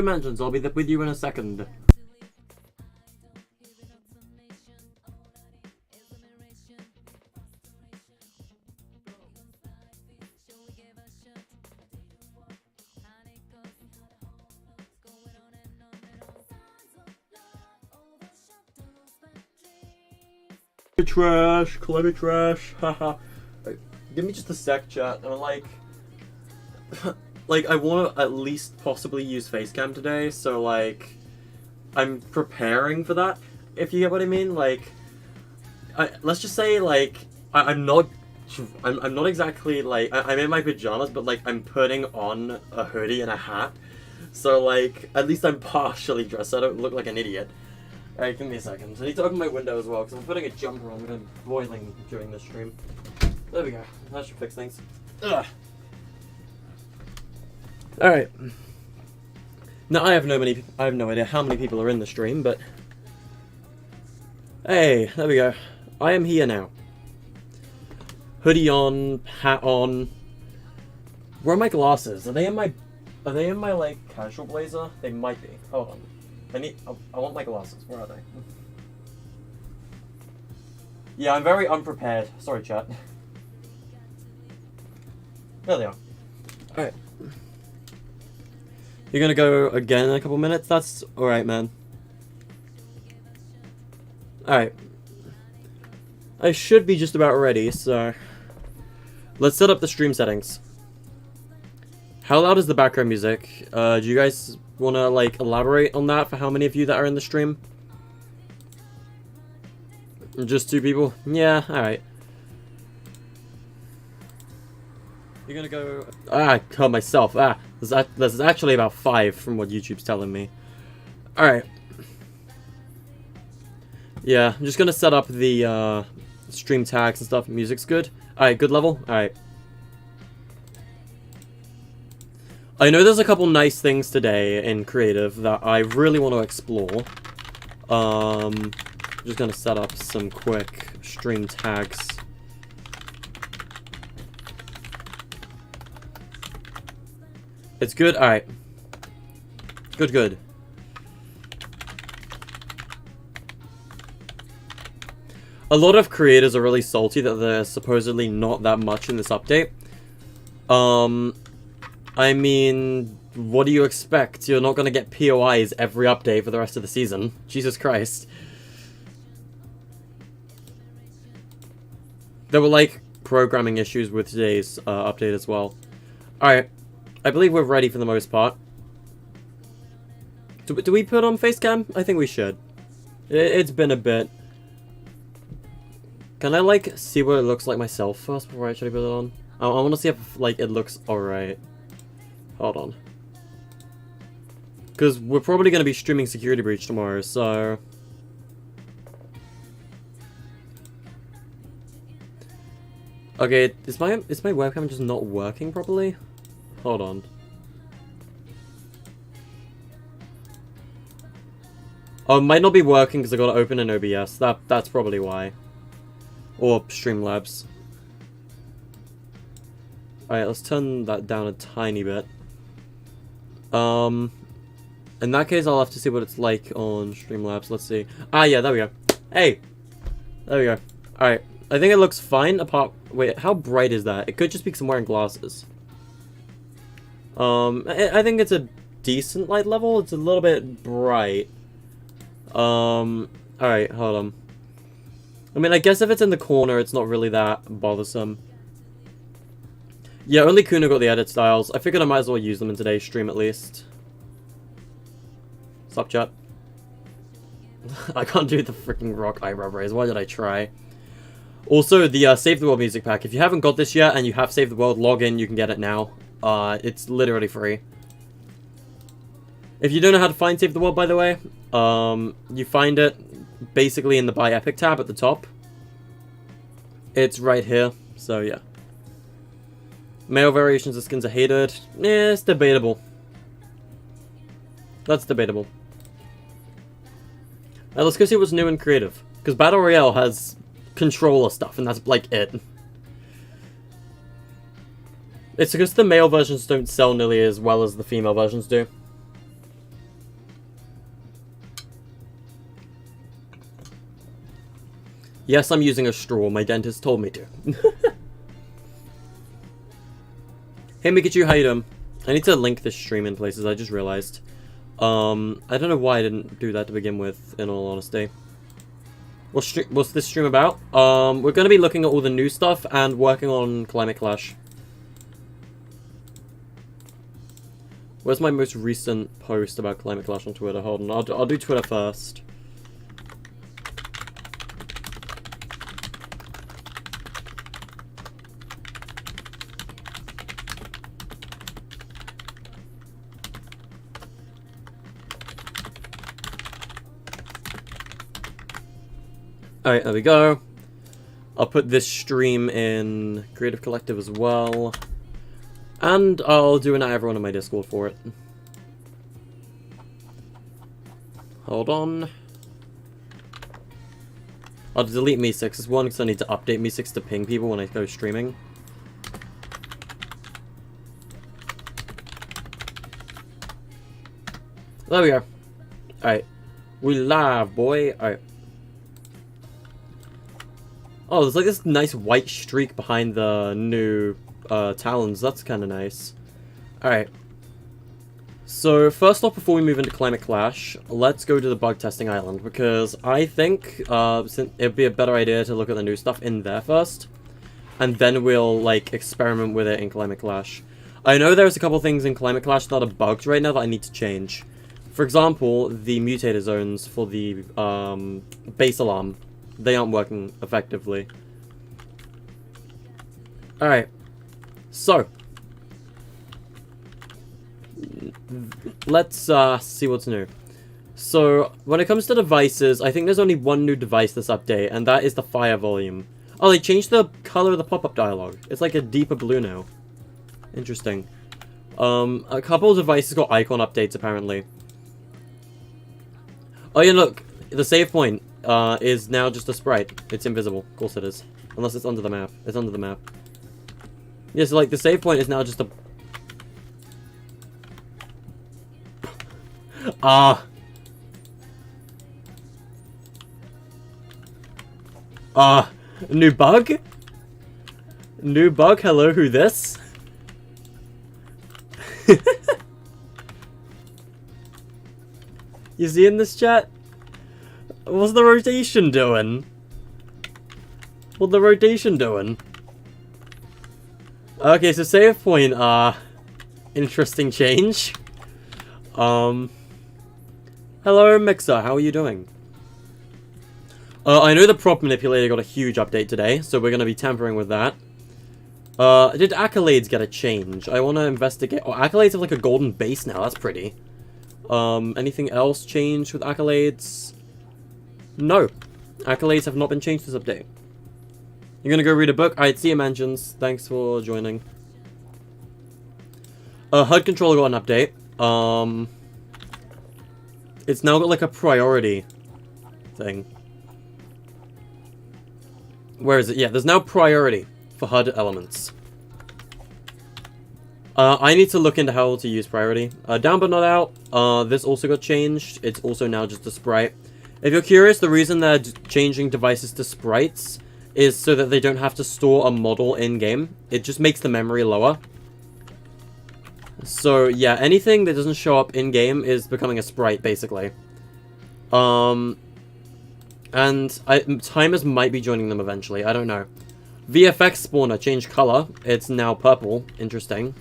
mentions, I'll be with you in a second. Trash, climate trash, haha. Give me just a sec, chat. I'm like, I want to at least possibly use Facecam today, so like, I'm preparing for that. If you get what I mean, like, let's just say like, I'm not exactly like, I'm in my pajamas, but like, I'm putting on a hoodie and a hat, so like, at least I'm partially dressed. So I don't look like an idiot. Alright, give me a second. I need to open my window as well, because I'm putting a jumper on. I'm boiling during this stream. There we go. That should fix things. Ugh. Alright. Now, I have no idea how many people are in the stream, but... Hey, there we go. I am here now. Hoodie on, hat on. Where are my glasses? Are they in my, like, casual blazer? They might be. Hold on. I want my glasses. Where are they? Yeah, I'm very unprepared. Sorry, chat. There they are. Alright. You're gonna go again in a couple minutes? That's alright, man. Alright. I should be just about ready, so... Let's set up the stream settings. How loud is the background music? Do you guys want to, like, elaborate on that for how many of you that are in the stream? Just 2 people? Yeah, alright. You're gonna go... call myself. There's actually about 5 from what YouTube's telling me. Alright. Yeah, I'm just gonna set up the, stream tags and stuff. Music's good. Alright, good level? Alright. I know there's a couple nice things today in creative that I really want to explore. I'm just gonna set up some quick stream tags. It's good? Alright. Good. A lot of creators are really salty that there's supposedly not that much in this update. I mean, what do you expect? You're not gonna get POIs every update for the rest of the season. Jesus Christ. There were, like, programming issues with today's update as well. Alright. I believe we're ready for the most part. Do we put on Facecam? I think we should. It's been a bit. Can I, like, see what it looks like myself first before I actually put it on? I want to see if, like, it looks alright. Hold on. Because we're probably going to be streaming Security Breach tomorrow, so... Okay, is my webcam just not working properly? Hold on. Oh, it might not be working because I got to open an OBS. That's probably why. Or Streamlabs. Alright, let's turn that down a tiny bit. In that case, I'll have to see what it's like on Streamlabs. Let's see. Ah, yeah, there we go. Hey! There we go. Alright. I think it looks fine, apart... Wait, how bright is that? It could just be because I'm wearing glasses. I think it's a decent light level. It's a little bit bright. Alright, hold on. I mean, I guess if it's in the corner, it's not really that bothersome. Yeah, only Kuna got the edit styles. I figured I might as well use them in today's stream at least. Stop, chat. I can't do the freaking rock eyebrow raise. Why did I try? Also, the Save the World music pack. If you haven't got this yet and you have Save the World, log in. You can get it now. It's literally free. If you don't know how to find Save the World, by the way, you find it basically in the Buy Epic tab at the top. It's right here. So, yeah. Male variations of skins are hated. Eh, it's debatable. That's debatable. Let's go see what's new and creative. Because Battle Royale has controller stuff, and that's like it. It's because the male versions don't sell nearly as well as the female versions do. Yes, I'm using a straw. My dentist told me to. Hey, Mikachu, how you doing? I need to link this stream in places, I just realized. I don't know why I didn't do that to begin with, in all honesty. What's this stream about? We're going to be looking at all the new stuff and working on Climate Clash. Where's my most recent post about Climate Clash on Twitter? Hold on, I'll do Twitter first. Alright, there we go. I'll put this stream in Creative Collective as well. And I'll do an everyone in my Discord for it. Hold on. I'll delete Me6 as one because I need to update Me6 to ping people when I go streaming. There we go. Alright. We live, boy. Alright. Oh, there's like this nice white streak behind the new talons. That's kind of nice. Alright. So, first off, before we move into Climate Clash, let's go to the bug testing island, because I think it'd be a better idea to look at the new stuff in there first, and then we'll, like, experiment with it in Climate Clash. I know there's a couple things in Climate Clash that are bugged right now that I need to change. For example, the mutator zones for the base alarm. They aren't working effectively. Alright. So. Let's see what's new. So, when it comes to devices, I think there's only one new device this update, and that is the fire volume. Oh, they changed the color of the pop-up dialogue. It's like a deeper blue now. Interesting. A couple of devices got icon updates, apparently. Oh yeah, look. The save point is now just a sprite. It's invisible. Of course it is. Unless it's under the map. It's under the map. Yeah, so like the save point is now just a... New bug? New bug? Hello, who this? You see in this chat? What's the rotation doing? What's the rotation doing? Okay, so save point, interesting change. Hello, Mixer, how are you doing? I know the prop manipulator got a huge update today, so we're gonna be tampering with that. Did accolades get a change? I wanna investigate. Oh, accolades have like a golden base now, that's pretty. Anything else changed with accolades? No. Accolades have not been changed this update. You're gonna go read a book? Alright, see you, Mansions. Thanks for joining. HUD controller got an update. It's now got like a priority thing. Where is it? Yeah, there's now priority for HUD elements. I need to look into how to use priority. Down but not out. This also got changed. It's also now just a sprite. If you're curious, the reason they're changing devices to sprites is so that they don't have to store a model in-game. It just makes the memory lower. So, yeah, anything that doesn't show up in-game is becoming a sprite, basically. And timers might be joining them eventually. I don't know. VFX spawner changed color. It's now purple. Interesting.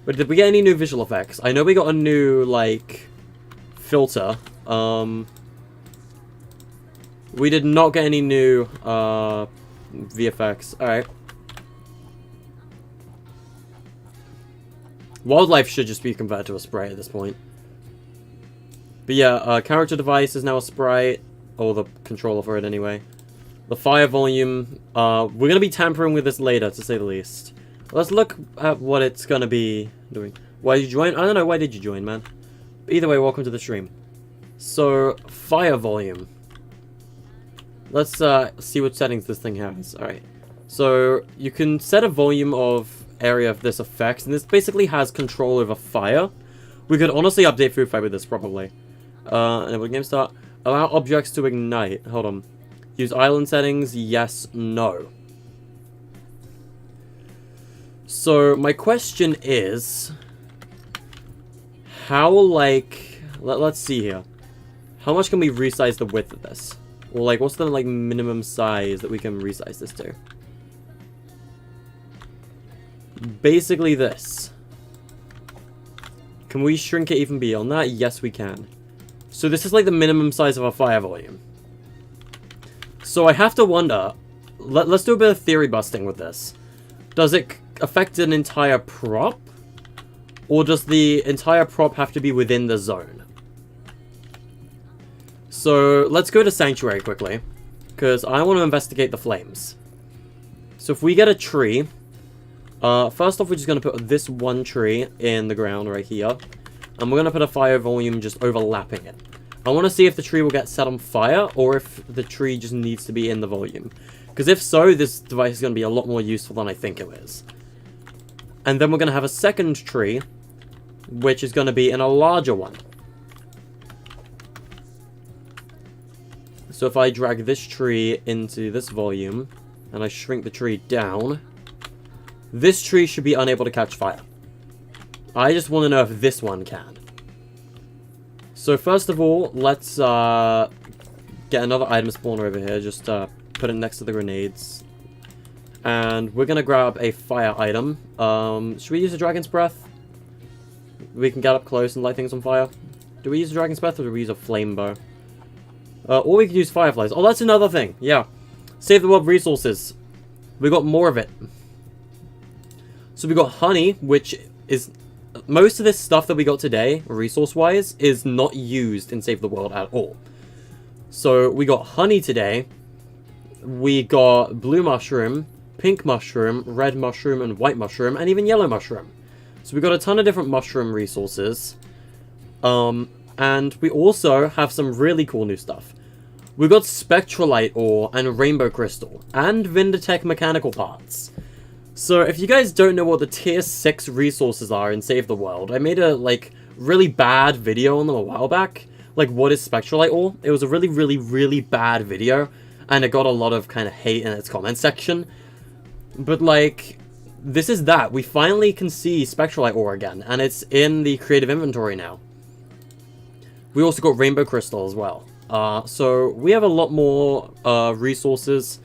But did we get any new visual effects? I know we got a new, like, filter. We did not get any new, VFX. Alright. Wildlife should just be converted to a sprite at this point. But yeah, character device is now a sprite. Or the controller for it anyway. The fire volume. We're going to be tampering with this later, to say the least. Let's look at what it's going to be doing. Why did you join? I don't know. Why did you join, man? But either way, welcome to the stream. So, fire volume. Let's see what settings this thing has. Alright. So, you can set a volume of area of this effects. And this basically has control over fire. We could honestly update Food Fight with this, probably. Enable game start. Allow objects to ignite. Hold on. Use island settings, yes, no. So, my question is, how, like, let's see here. How much can we resize the width of this? Or, like, what's the, like, minimum size that we can resize this to? Basically this. Can we shrink it even beyond that? Yes, we can. So this is, like, the minimum size of our fire volume. So I have to wonder, let's do a bit of theory busting with this. Does it affect an entire prop? Or does the entire prop have to be within the zone? So let's go to Sanctuary quickly, because I want to investigate the flames. So if we get a tree, first off we're just going to put this one tree in the ground right here, and we're going to put a fire volume just overlapping it. I want to see if the tree will get set on fire, or if the tree just needs to be in the volume. Because if so, this device is going to be a lot more useful than I think it is. And then we're going to have a second tree, which is going to be in a larger one. So if I drag this tree into this volume, and I shrink the tree down, this tree should be unable to catch fire. I just want to know if this one can. So first of all, let's get another item spawner over here. Just put it next to the grenades. And we're going to grab a fire item. Should we use a dragon's breath? We can get up close and light things on fire. Do we use a dragon's breath or do we use a flame bow? Or we could use fireflies. Oh, that's another thing. Yeah. Save the world resources. We got more of it. So we got honey, which is... Most of this stuff that we got today, resource-wise, is not used in Save the World at all. So we got honey today. We got blue mushroom, pink mushroom, red mushroom, and white mushroom, and even yellow mushroom. So we got a ton of different mushroom resources. And we also have some really cool new stuff. We got spectralite ore and rainbow crystal, and Vindertech mechanical parts. So if you guys don't know what the tier 6 resources are in Save the World, I made a, like, really bad video on them a while back. Like, what is spectralite ore? It was a really, really, really bad video, and it got a lot of kind of hate in its comment section. But, like, this is that. We finally can see spectralite ore again, and it's in the creative inventory now. We also got rainbow crystal as well. So we have a lot more resources,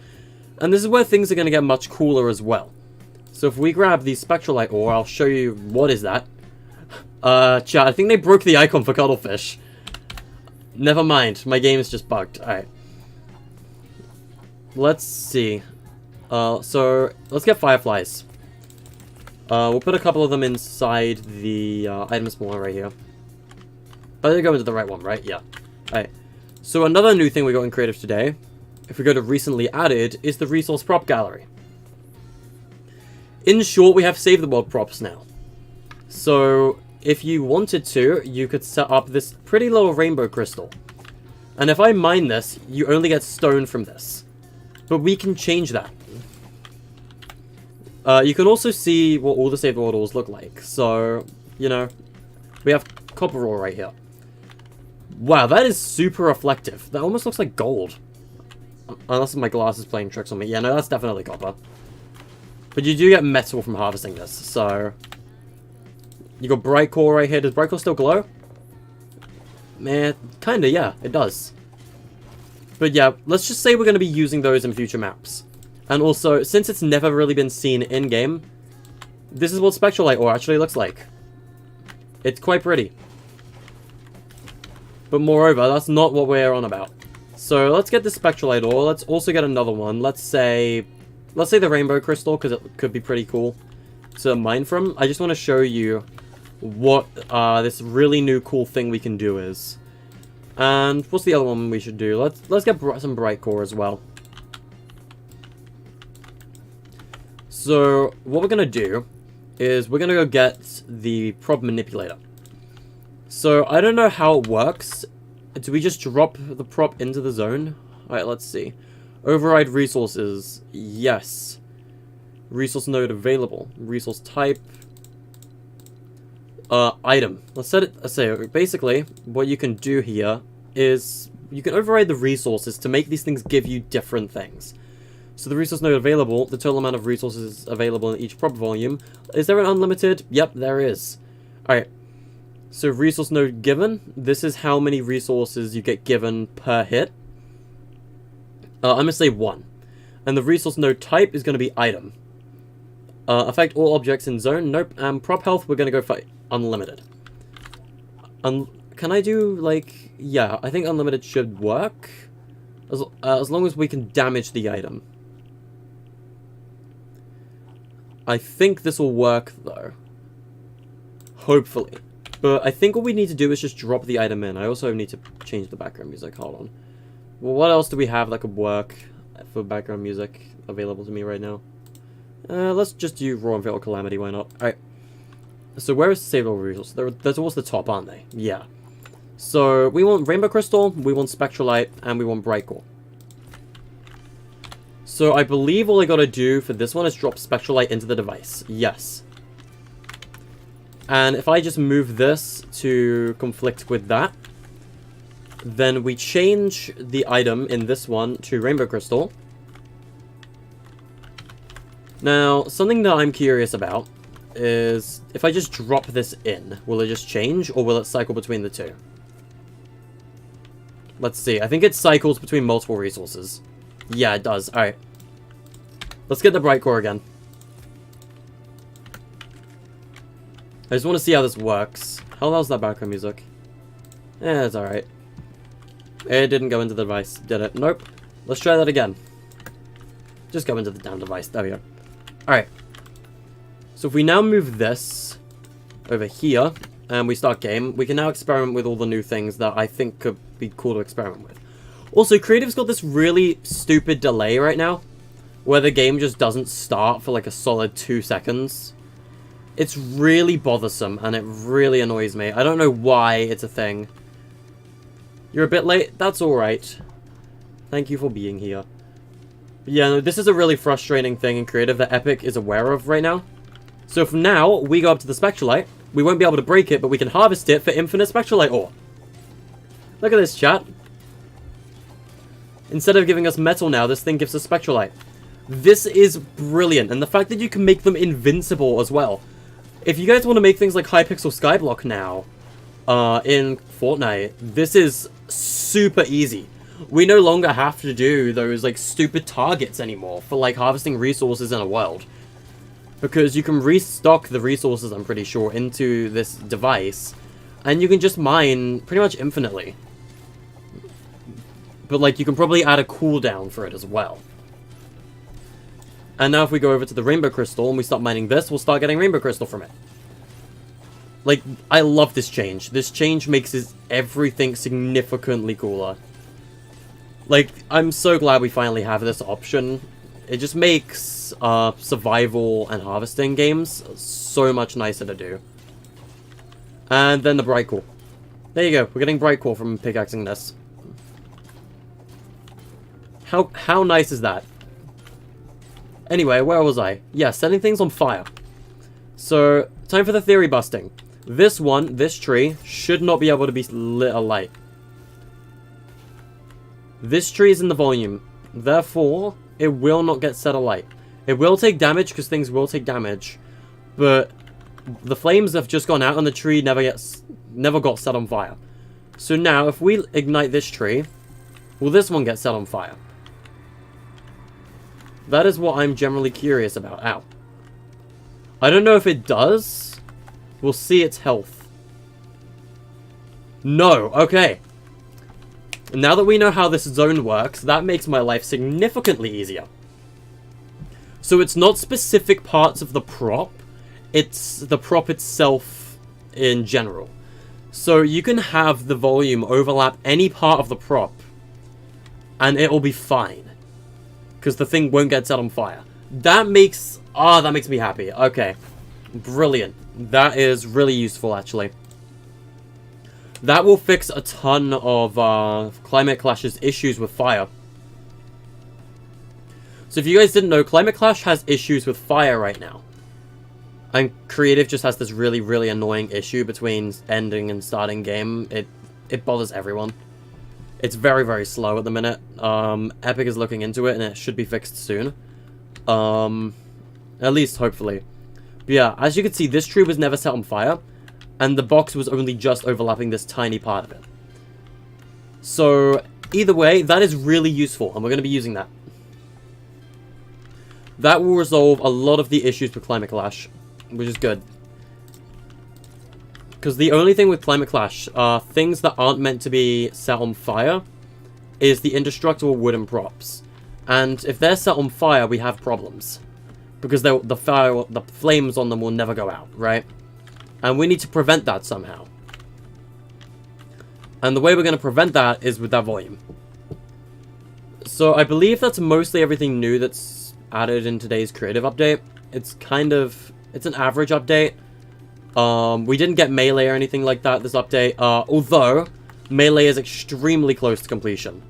and this is where things are going to get much cooler as well. So if we grab the spectralite ore, I'll show you what is that. Chat, I think they broke the icon for cuttlefish. Never mind, my game is just bugged. Alright. Let's see. So let's get fireflies. We'll put a couple of them inside the item spawner right here. I did go into the right one, right? Yeah. Alright. So another new thing we got in creative today, if we go to recently added, is the resource prop gallery. In short, we have Save the World props now. So, if you wanted to, you could set up this pretty little rainbow crystal. And if I mine this, you only get stone from this. But we can change that. You can also see what all the Save the World ores look like. So, you know, we have copper ore right here. Wow, that is super reflective. That almost looks like gold. Unless my glass is playing tricks on me. Yeah, no, that's definitely copper. But you do get metal from harvesting this, so... You got bright core right here. Does bright core still glow? Man, kinda, yeah, it does. But yeah, let's just say we're going to be using those in future maps. And also, since it's never really been seen in-game, this is what spectralite ore actually looks like. It's quite pretty. But moreover, that's not what we're on about. So let's get the spectralite ore. Let's also get another one. Let's say the rainbow crystal, because it could be pretty cool to mine from. I just want to show you what this really new cool thing we can do is. And what's the other one we should do? Let's get some bright core as well. So what we're gonna do is we're gonna go get the prop manipulator. So I don't know how it works. Do we just drop the prop into the zone? Alright, let's see. Override resources. Yes. Resource node available. Resource type. Item. Let's set it. So basically, what you can do here is you can override the resources to make these things give you different things. So the resource node available, the total amount of resources available in each prop volume. Is there an unlimited? Yep, there is. Alright. So resource node given, this is how many resources you get given per hit. I'm going to say 1. And the resource node type is going to be item. Affect all objects in zone, nope. And prop health, we're going to go for unlimited. Can I do, like, yeah, I think unlimited should work. As long as we can damage the item. I think this will work, though. Hopefully. But I think what we need to do is just drop the item in. I also need to change the background music. Hold on. Well, what else do we have that could work for background music available to me right now? Let's just do Raw and Fatal Calamity. Why not? Alright. So where is Savable Resource? They're towards the top, aren't they? Yeah. So we want Rainbow Crystal, we want Spectralite, and we want Brightcore. So I believe all I gotta do for this one is drop Spectralite into the device. Yes. And if I just move this to conflict with that, then we change the item in this one to Rainbow Crystal. Now, something that I'm curious about is if I just drop this in, will it just change or will it cycle between the two? Let's see. I think it cycles between multiple resources. Yeah, it does. Alright. Let's get the Brightcore again. I just want to see how this works. How loud's that background music? Yeah, it's alright. It didn't go into the device, did it? Nope. Let's try that again. Just go into the damn device. There we go. Alright. So if we now move this over here, and we start game, we can now experiment with all the new things that I think could be cool to experiment with. Also, Creative's got this really stupid delay right now, where the game just doesn't start for like a solid 2 seconds. It's really bothersome, and it really annoys me. I don't know why it's a thing. You're a bit late? That's alright. Thank you for being here. But yeah, no, this is a really frustrating thing in Creative that Epic is aware of right now. So if now we go up to the Spectralite, we won't be able to break it, but we can harvest it for infinite Spectralite ore. Look at this, chat. Instead of giving us metal now, this thing gives us Spectralite. This is brilliant, and the fact that you can make them invincible as well. If you guys want to make things like Hypixel Skyblock now, in Fortnite, this is super easy. We no longer have to do those, like, stupid targets anymore for, like, harvesting resources in a world. Because you can restock the resources, I'm pretty sure, into this device, and you can just mine pretty much infinitely. But, like, you can probably add a cooldown for it as well. And now if we go over to the Rainbow Crystal and we start mining this, we'll start getting Rainbow Crystal from it. Like, I love this change. This change makes everything significantly cooler. Like, I'm so glad we finally have this option. It just makes survival and harvesting games so much nicer to do. And then the Brightcore. There you go. We're getting Brightcore from pickaxing this. How nice is that? Anyway, where was I? Yeah, setting things on fire. So, time for the theory busting. This one, this tree, should not be able to be lit alight. This tree is in the volume. Therefore, it will not get set alight. It will take damage, because things will take damage. But the flames have just gone out, and the tree never got set on fire. So now, if we ignite this tree, will this one get set on fire? That is what I'm generally curious about. Ow. I don't know if it does. We'll see its health. No. Okay. Now that we know how this zone works, that makes my life significantly easier. So it's not specific parts of the prop. It's the prop itself in general. So you can have the volume overlap any part of the prop, and it'll be fine. Because the thing won't get set on fire. That makes me happy. Okay. Brilliant. That is really useful, actually. That will fix a ton of Climate Clash's issues with fire. So if you guys didn't know, Climate Clash has issues with fire right now. And Creative just has this really, really annoying issue between ending and starting game. It bothers everyone. It's very, very slow at the minute. Epic is looking into it, and it should be fixed soon. At least, hopefully. But yeah, as you can see, this tree was never set on fire, and the box was only just overlapping this tiny part of it. So, either way, that is really useful, and we're going to be using that. That will resolve a lot of the issues with Climate Clash, which is good. Because the only thing with Climate Clash, things that aren't meant to be set on fire, is the indestructible wooden props. And if they're set on fire, we have problems. Because the flames on them will never go out, right? And we need to prevent that somehow. And the way we're going to prevent that is with that volume. So I believe that's mostly everything new that's added in today's creative update. It's an average update. We didn't get melee or anything like that this update, although melee is extremely close to completion.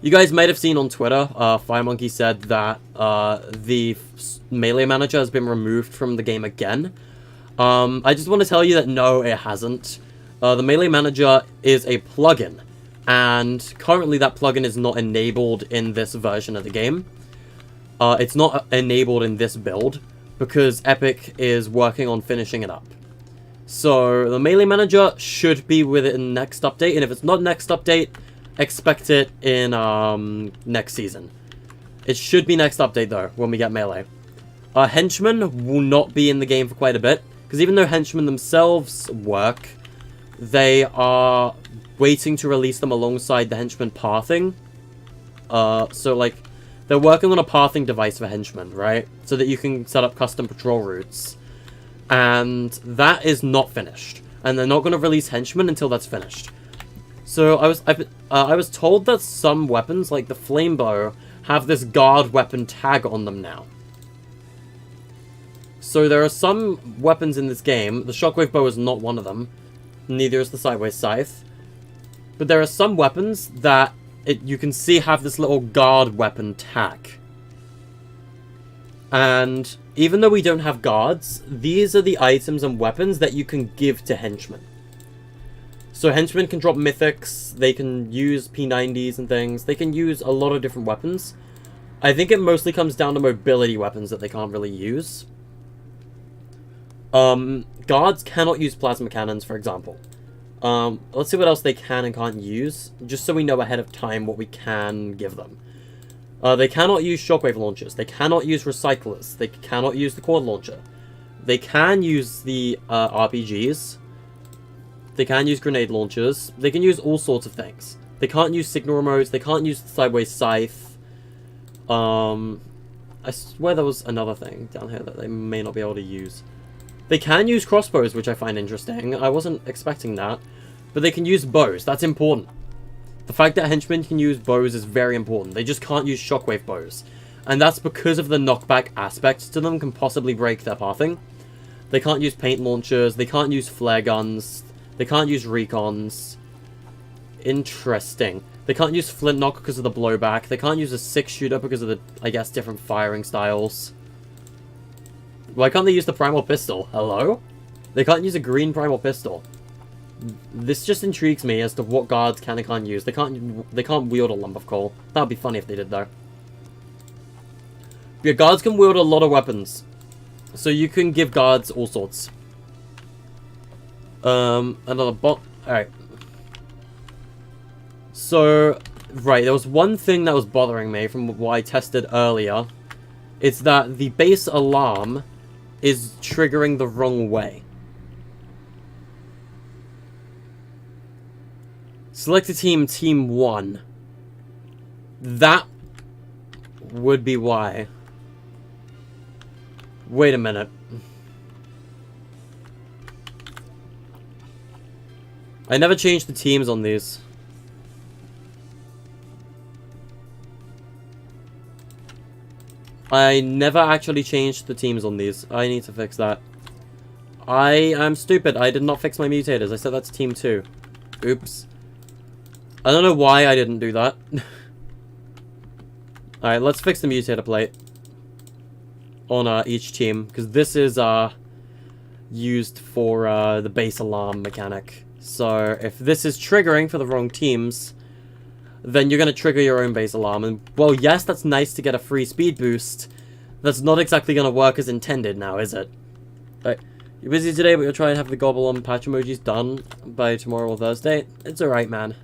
You guys might have seen on Twitter, FireMonkey said that the melee manager has been removed from the game again. I just want to tell you that no, it hasn't. The melee manager is a plugin, and currently that plugin is not enabled in this version of the game. It's not enabled in this build, because Epic is working on finishing it up. So, the Melee Manager should be within next update, and if it's not next update, expect it in next season. It should be next update, though, when we get Melee. Henchmen will not be in the game for quite a bit, because even though Henchmen themselves work, they are waiting to release them alongside the Henchman pathing. So, like, they're working on a pathing device for Henchmen, right? So that you can set up custom patrol routes. And that is not finished. And they're not going to release Henchmen until that's finished. So I was told that some weapons, like the flame bow, have this guard weapon tag on them now. So there are some weapons in this game. The shockwave bow is not one of them. Neither is the sideways scythe. But there are some weapons that you can see have this little guard weapon tag. And even though we don't have guards, these are the items and weapons that you can give to henchmen. So henchmen can drop mythics, they can use P90s and things, they can use a lot of different weapons. I think it mostly comes down to mobility weapons that they can't really use. Guards cannot use plasma cannons, for example. Let's see what else they can and can't use, just so we know ahead of time what we can give them. They cannot use shockwave launchers. They cannot use recyclers. They cannot use the quad launcher. They can use the RPGs. They can use grenade launchers. They can use all sorts of things. They can't use signal remotes. They can't use the sideways scythe. I swear there was another thing down here that they may not be able to use. They can use crossbows, which I find interesting. I wasn't expecting that. But they can use bows. That's important. The fact that henchmen can use bows is very important. They just can't use shockwave bows. And that's because of the knockback aspects to them can possibly break their pathing. They can't use paint launchers. They can't use flare guns. They can't use recons. Interesting. They can't use flintlock because of the blowback. They can't use a 6-shooter because of the, I guess, different firing styles. Why can't they use the primal pistol? Hello? They can't use a green primal pistol. This just intrigues me as to what guards can and can't use. They can't wield a lump of coal. That would be funny if they did, though. Yeah, guards can wield a lot of weapons. So you can give guards all sorts. Another bot. Alright. So, right, there was one thing that was bothering me from what I tested earlier. It's that the base alarm is triggering the wrong way. Select a team, team 1. That would be why. Wait a minute. I never changed the teams on these. I never actually changed the teams on these. I need to fix that. I am stupid. I did not fix my mutators. I said that's team 2. Oops. I don't know why I didn't do that. Alright, let's fix the mutator plate on each team, because this is used for the base alarm mechanic. So, if this is triggering for the wrong teams, then you're going to trigger your own base alarm. And, well, yes, that's nice to get a free speed boost. That's not exactly going to work as intended now, is it? Right. You're busy today, but you'll try and have the Gobblemon patch emojis done by tomorrow or Thursday. It's alright, man.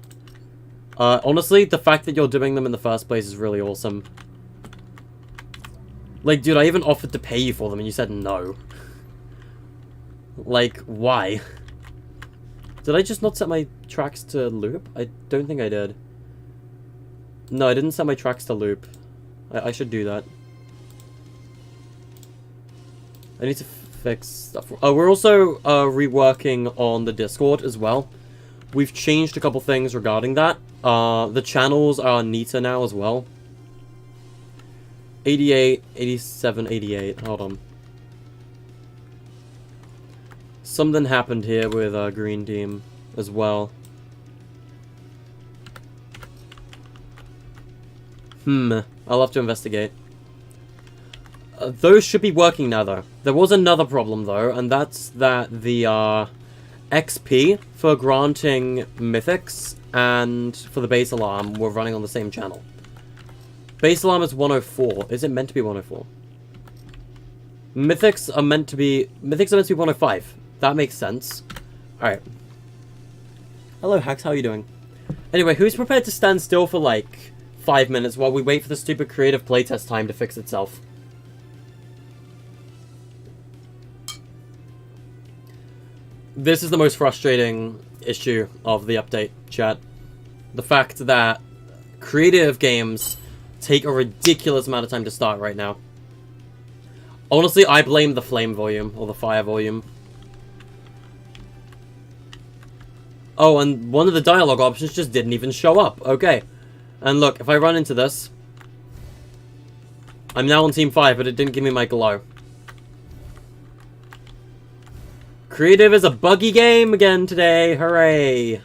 Honestly, the fact that you're doing them in the first place is really awesome. Like, dude, I even offered to pay you for them and you said no. Like, why? Did I just not set my tracks to loop? I don't think I did. No, I didn't set my tracks to loop. I should do that. I need to fix stuff. We're also reworking on the Discord as well. We've changed a couple things regarding that. The channels are neater now as well. 88, 87, 88. Hold on. Something happened here with our green team as well. I'll have to investigate. Those should be working now, though. There was another problem, though, and that's that the XP for granting mythics and for the base alarm were running on the same channel. Base alarm is 104. Is it meant to be 104? Mythics are meant to be 105. That makes sense. Alright. Hello, Hax. How are you doing? Anyway, who's prepared to stand still for, like, 5 minutes while we wait for the stupid creative playtest time to fix itself? This is the most frustrating issue of the update, chat. The fact that creative games take a ridiculous amount of time to start right now. Honestly, I blame the flame volume, or the fire volume. Oh, and one of the dialogue options just didn't even show up. Okay. And look, if I run into this, I'm now on Team 5, but it didn't give me my glow. Creative is a buggy game again today. Hooray.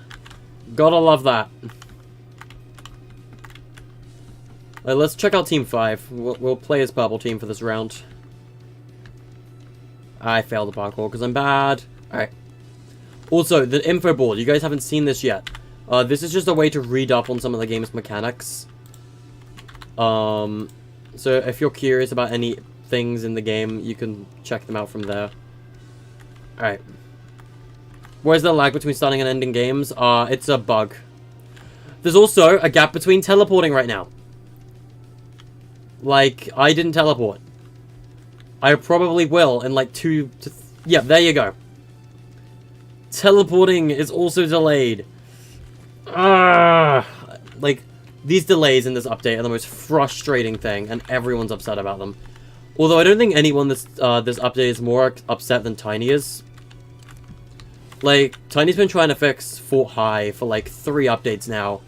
Gotta love that. Right, let's check out Team 5. We'll play as purple team for this round. I failed the parkour because I'm bad. Alright. Also, the info board. You guys haven't seen this yet. This is just a way to read up on some of the game's mechanics. So if you're curious about any things in the game, you can check them out from there. Alright. Where's the lag between starting and ending games? It's a bug. There's also a gap between teleporting right now. Like, I didn't teleport. I probably will in like 2 to... Yeah, there you go. Teleporting is also delayed. Like, these delays in this update are the most frustrating thing, and everyone's upset about them. Although I don't think anyone this update is more upset than Tiny is. Like, Tiny's been trying to fix Fort High for like 3 updates now.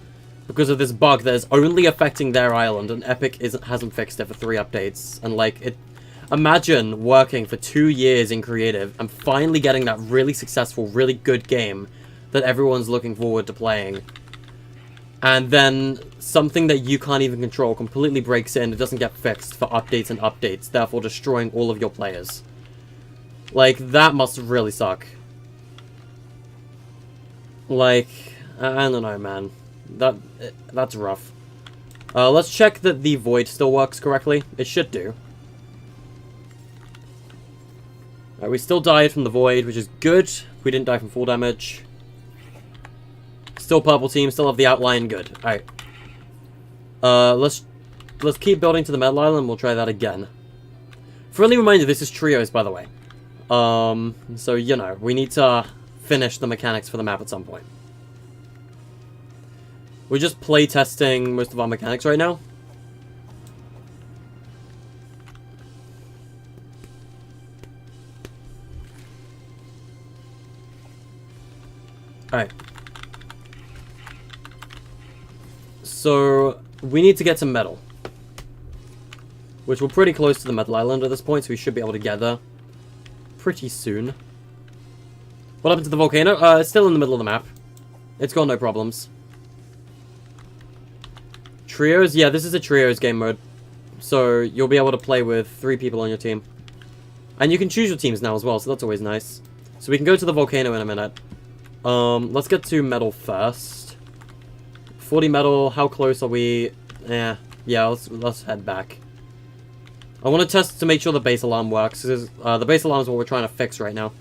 Because of this bug that is only affecting their island, and Epic hasn't fixed it for 3 updates. And like, imagine working for 2 years in creative, and finally getting that really successful, really good game that everyone's looking forward to playing. And then something that you can't even control completely breaks in, it doesn't get fixed for updates and updates, therefore destroying all of your players. Like, that must really suck. Like, I don't know, man. That's rough. Let's check that the void still works correctly. It should do. Alright, we still died from the void, which is good. We didn't die from full damage. Still purple team, still have the outline, good. Alright. Let's keep building to the metal island, we'll try that again. Friendly reminder, this is trios, by the way. So, you know, we need to finish the mechanics for the map at some point. We're just play testing most of our mechanics right now. Alright. So, we need to get some metal. Which we're pretty close to the metal island at this point, so we should be able to gather pretty soon. What happened to the volcano? It's still in the middle of the map. It's got no problems. Trios? Yeah, this is a trios game mode. So, you'll be able to play with 3 people on your team. And you can choose your teams now as well, so that's always nice. So we can go to the volcano in a minute. Let's get to metal first. 40 metal, how close are we? Yeah, let's head back. I want to test to make sure the base alarm works, because the base alarm is what we're trying to fix right now.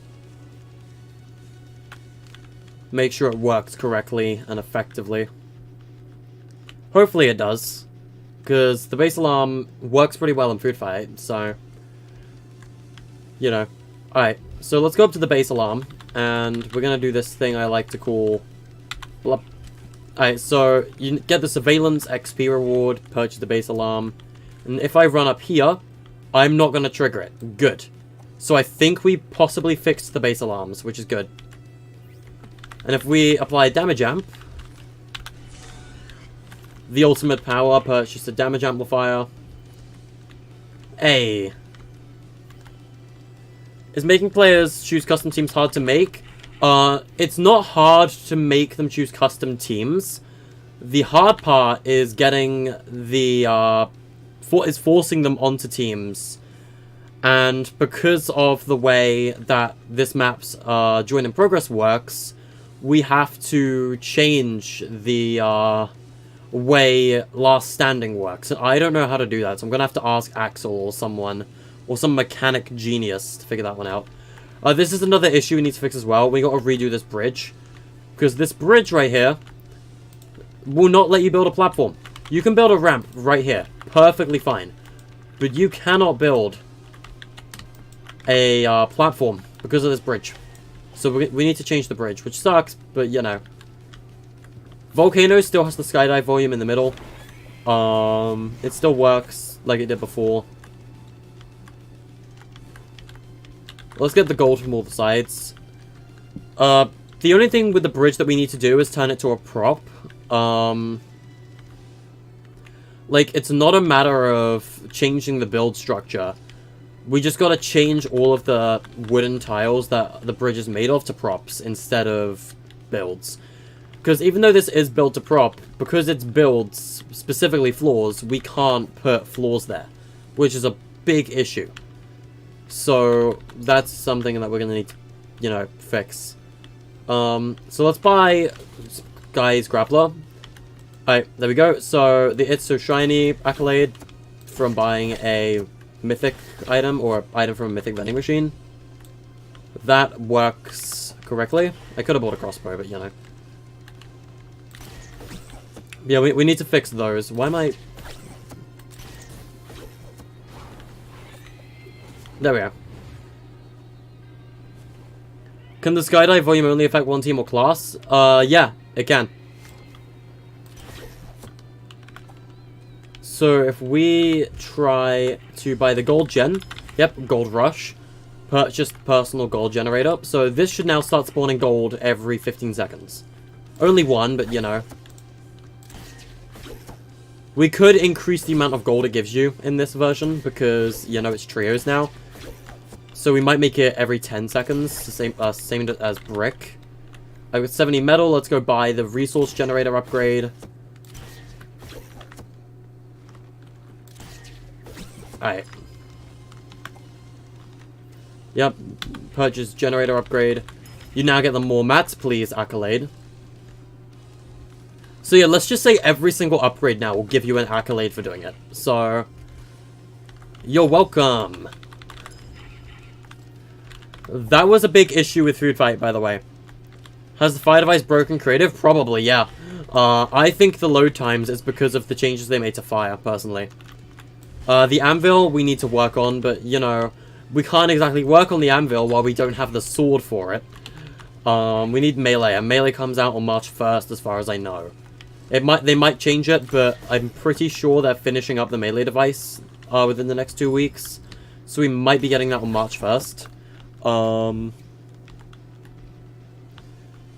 Make sure it works correctly and effectively. Hopefully it does, because the base alarm works pretty well in Food Fight, so... You know. Alright, so let's go up to the base alarm, and we're gonna do this thing I like to call... Blup. Alright, so you get the surveillance XP reward, purchase the base alarm, and if I run up here, I'm not gonna trigger it. Good. So I think we possibly fixed the base alarms, which is good. And if we apply damage amp, the ultimate power, purchase the damage amplifier. A. Is making players choose custom teams hard to make? It's not hard to make them choose custom teams. The hard part is getting the, is forcing them onto teams. And because of the way that this map's join in progress works, we have to change the way last standing works. And I don't know how to do that, so I'm gonna have to ask Axel or someone, or some mechanic genius to figure that one out. This is another issue we need to fix as well. We gotta redo this bridge. Because this bridge right here will not let you build a platform. You can build a ramp right here. Perfectly fine. But you cannot build a platform because of this bridge. So we need to change the bridge, which sucks, but you know. Volcano still has the skydive volume in the middle. It still works like it did before. Let's get the gold from all the sides. The only thing with the bridge that we need to do is turn it to a prop. Like, it's not a matter of changing the build structure. We just gotta change all of the wooden tiles that the bridge is made of to props instead of builds. Because even though this is built to prop, because it's builds, specifically floors, we can't put floors there. Which is a big issue. So, that's something that we're gonna need to, you know, fix. So let's buy Guy's Grappler. Alright, there we go. So, the It's So Shiny accolade from buying a mythic item, or item from a mythic vending machine. That works correctly. I could have bought a crossbow, but you know. Yeah, we need to fix those. Why am I... There we go. Can the skydive volume only affect one team or class? Yeah, it can. So if we try to buy the gold gen, yep, gold rush, purchase personal gold generator. So this should now start spawning gold every 15 seconds. Only one, but you know. We could increase the amount of gold it gives you in this version because, you know, it's trios now. So we might make it every 10 seconds, the same as brick. I've got 70 metal, let's go buy the resource generator upgrade. Alright. Yep, purchase generator upgrade. You now get the more mats, please, accolade. So yeah, let's just say every single upgrade now will give you an accolade for doing it. So, you're welcome. That was a big issue with Food Fight, by the way. Has the fire device broken creative? Probably, yeah. I think the load times is because of the changes they made to fire, personally. The anvil we need to work on, but, you know, we can't exactly work on the anvil while we don't have the sword for it. We need melee, and melee comes out on March 1st, as far as I know. They might change it, but I'm pretty sure they're finishing up the melee device within the next 2 weeks. So we might be getting that on March 1st.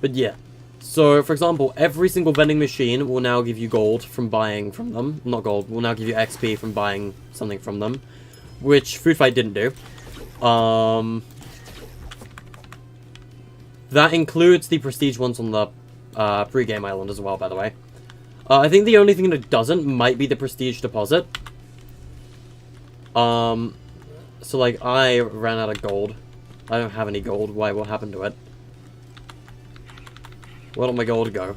But yeah. So, for example, every single vending machine will now give you gold from buying from them. Not gold, will now give you XP from buying something from them. Which Food Fight didn't do. That includes the prestige ones on the pre-game island as well, by the way. I think the only thing that doesn't might be the prestige deposit. So, like, I ran out of gold. I don't have any gold. Why? What happened to it? Where'd all my gold go?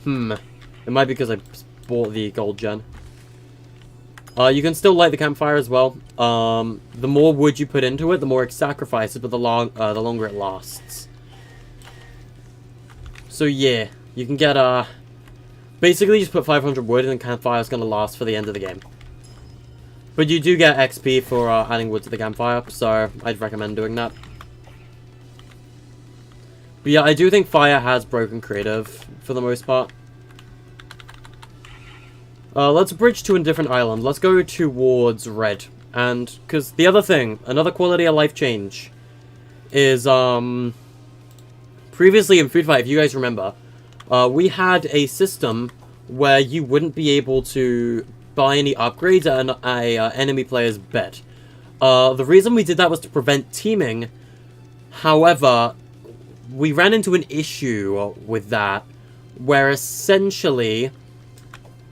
It might be because I bought the gold gen. You can still light the campfire as well. The more wood you put into it, the more it sacrifices, but the longer it lasts. So yeah, you can get basically just put 500 wood and the campfire's gonna last for the end of the game. But you do get XP for adding wood to the campfire, so I'd recommend doing that. But yeah, I do think fire has broken creative for the most part. Let's bridge to a different island. Let's go towards red. And, because the other thing, another quality of life change is, previously in Food Fight, if you guys remember, we had a system where you wouldn't be able to buy any upgrades at an enemy player's bed. The reason we did that was to prevent teaming. However, we ran into an issue with that, where essentially,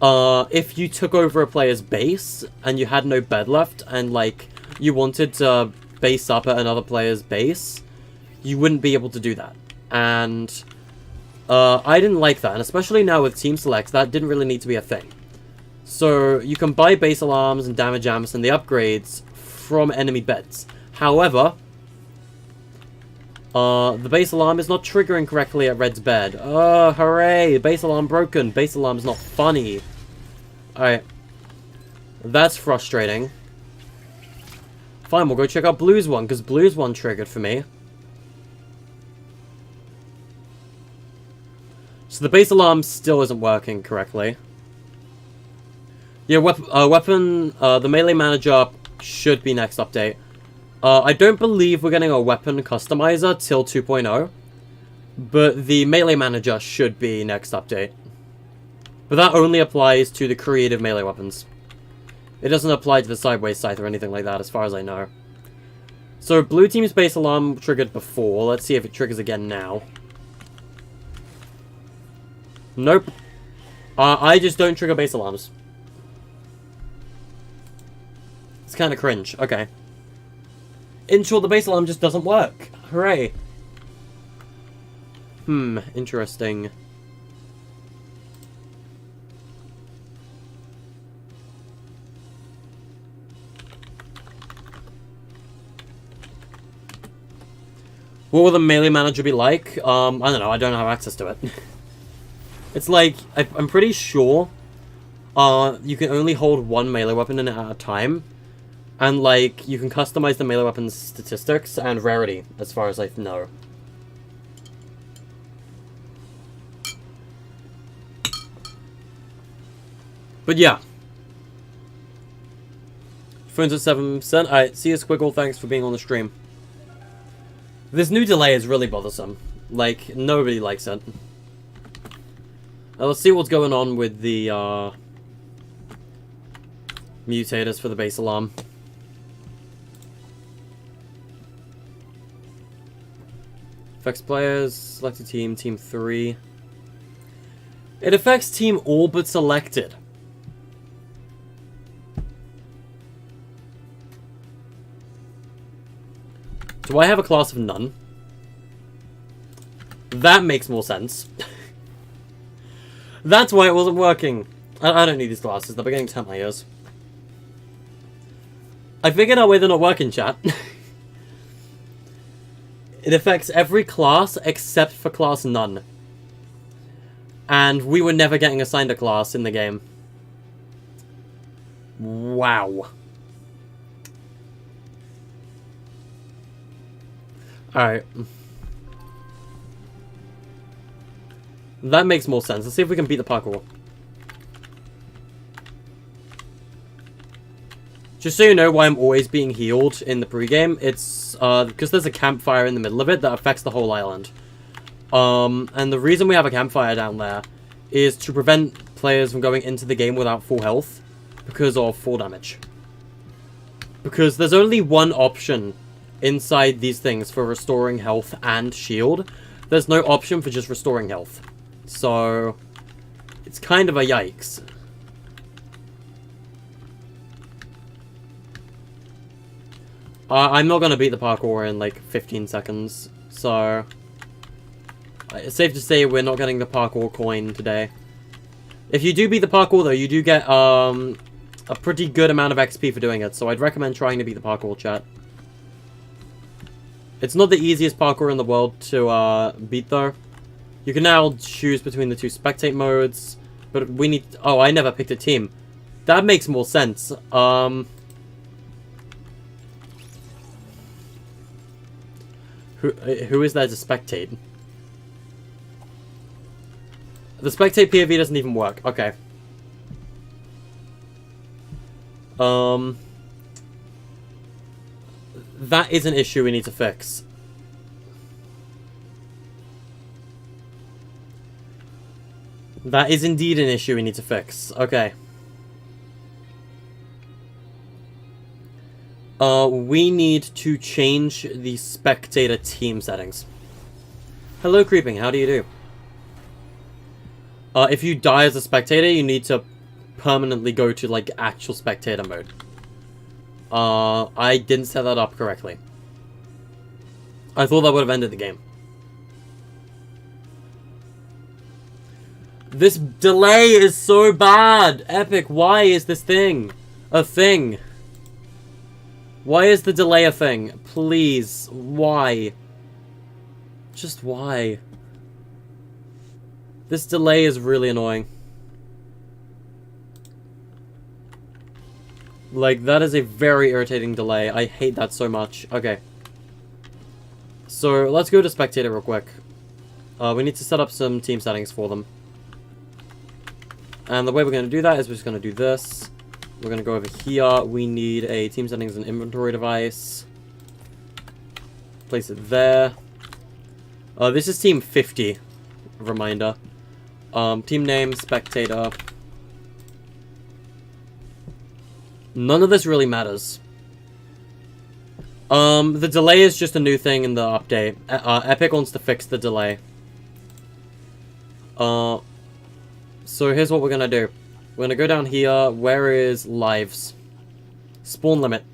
if you took over a player's base and you had no bed left and, like, you wanted to base up at another player's base, you wouldn't be able to do that. And I didn't like that, and especially now with Team Select, that didn't really need to be a thing. So you can buy base alarms and damage amps and the upgrades from enemy beds. However, the base alarm is not triggering correctly at Red's bed. Oh, hooray! Base alarm broken. Base alarm's not funny. Alright. That's frustrating. Fine, we'll go check out Blue's one, because Blue's one triggered for me. So the base alarm still isn't working correctly. Yeah, the melee manager should be next update. I don't believe we're getting a weapon customizer till 2.0. But the melee manager should be next update. But that only applies to the creative melee weapons. It doesn't apply to the sideways scythe or anything like that, as far as I know. So, blue team's base alarm triggered before. Let's see if it triggers again now. Nope. I just don't trigger base alarms. It's kind of cringe. Okay. In short, the base alarm just doesn't work. Hooray. Interesting. What will the melee manager be like? I don't know, I don't have access to it. It's like, I'm pretty sure you can only hold one melee weapon in it at a time. And, like, you can customize the melee weapon's statistics and rarity, as far as I know. But yeah. Phone's at 7%. Alright, see you, Squiggle. Thanks for being on the stream. This new delay is really bothersome. Like, nobody likes it. Now, let's see what's going on with the, mutators for the base alarm. Affects players, selected team, team 3. It affects team all but selected. Do I have a class of none? That makes more sense. That's why it wasn't working. I don't need these glasses, they're beginning to tempt my ears. I figured out why they're not working, chat. It affects every class except for class none. And we were never getting assigned a class in the game. Wow. Alright. That makes more sense. Let's see if we can beat the parkour. Just so you know why I'm always being healed in the pregame, it's because there's a campfire in the middle of it that affects the whole island. And the reason we have a campfire down there is to prevent players from going into the game without full health because of fall damage. Because there's only one option inside these things for restoring health and shield. There's no option for just restoring health. So, it's kind of a yikes. I'm not going to beat the parkour in like 15 seconds, so It's safe to say we're not getting the parkour coin today. If you do beat the parkour, though, you do get a pretty good amount of XP for doing it. So I'd recommend trying to beat the parkour, chat. It's not the easiest parkour in the world to beat, though. You can now choose between the two spectate modes. But we need... Oh, I never picked a team. That makes more sense. Who is there to spectate? The spectate POV doesn't even work. Okay. That is an issue we need to fix. That is indeed an issue we need to fix. Okay. We need to change the spectator team settings. Hello, Creeping. How do you do? If you die as a spectator, you need to permanently go to, like, actual spectator mode. I didn't set that up correctly. I thought that would have ended the game. This delay is so bad! Epic, why is this thing a thing? Why is the delay a thing? Please, why? Just why? This delay is really annoying. Like, that is a very irritating delay. I hate that so much. Okay. So, let's go to spectator real quick. We need to set up some team settings for them. And the way we're going to do that is we're just going to do this. We're going to go over here. We need a team settings and inventory device. Place it there. This is team 50. Reminder. Team name, spectator. None of this really matters. The delay is just a new thing in the update. Epic wants to fix the delay. So here's what we're gonna do. We're gonna go down here. Where is lives? Spawn limit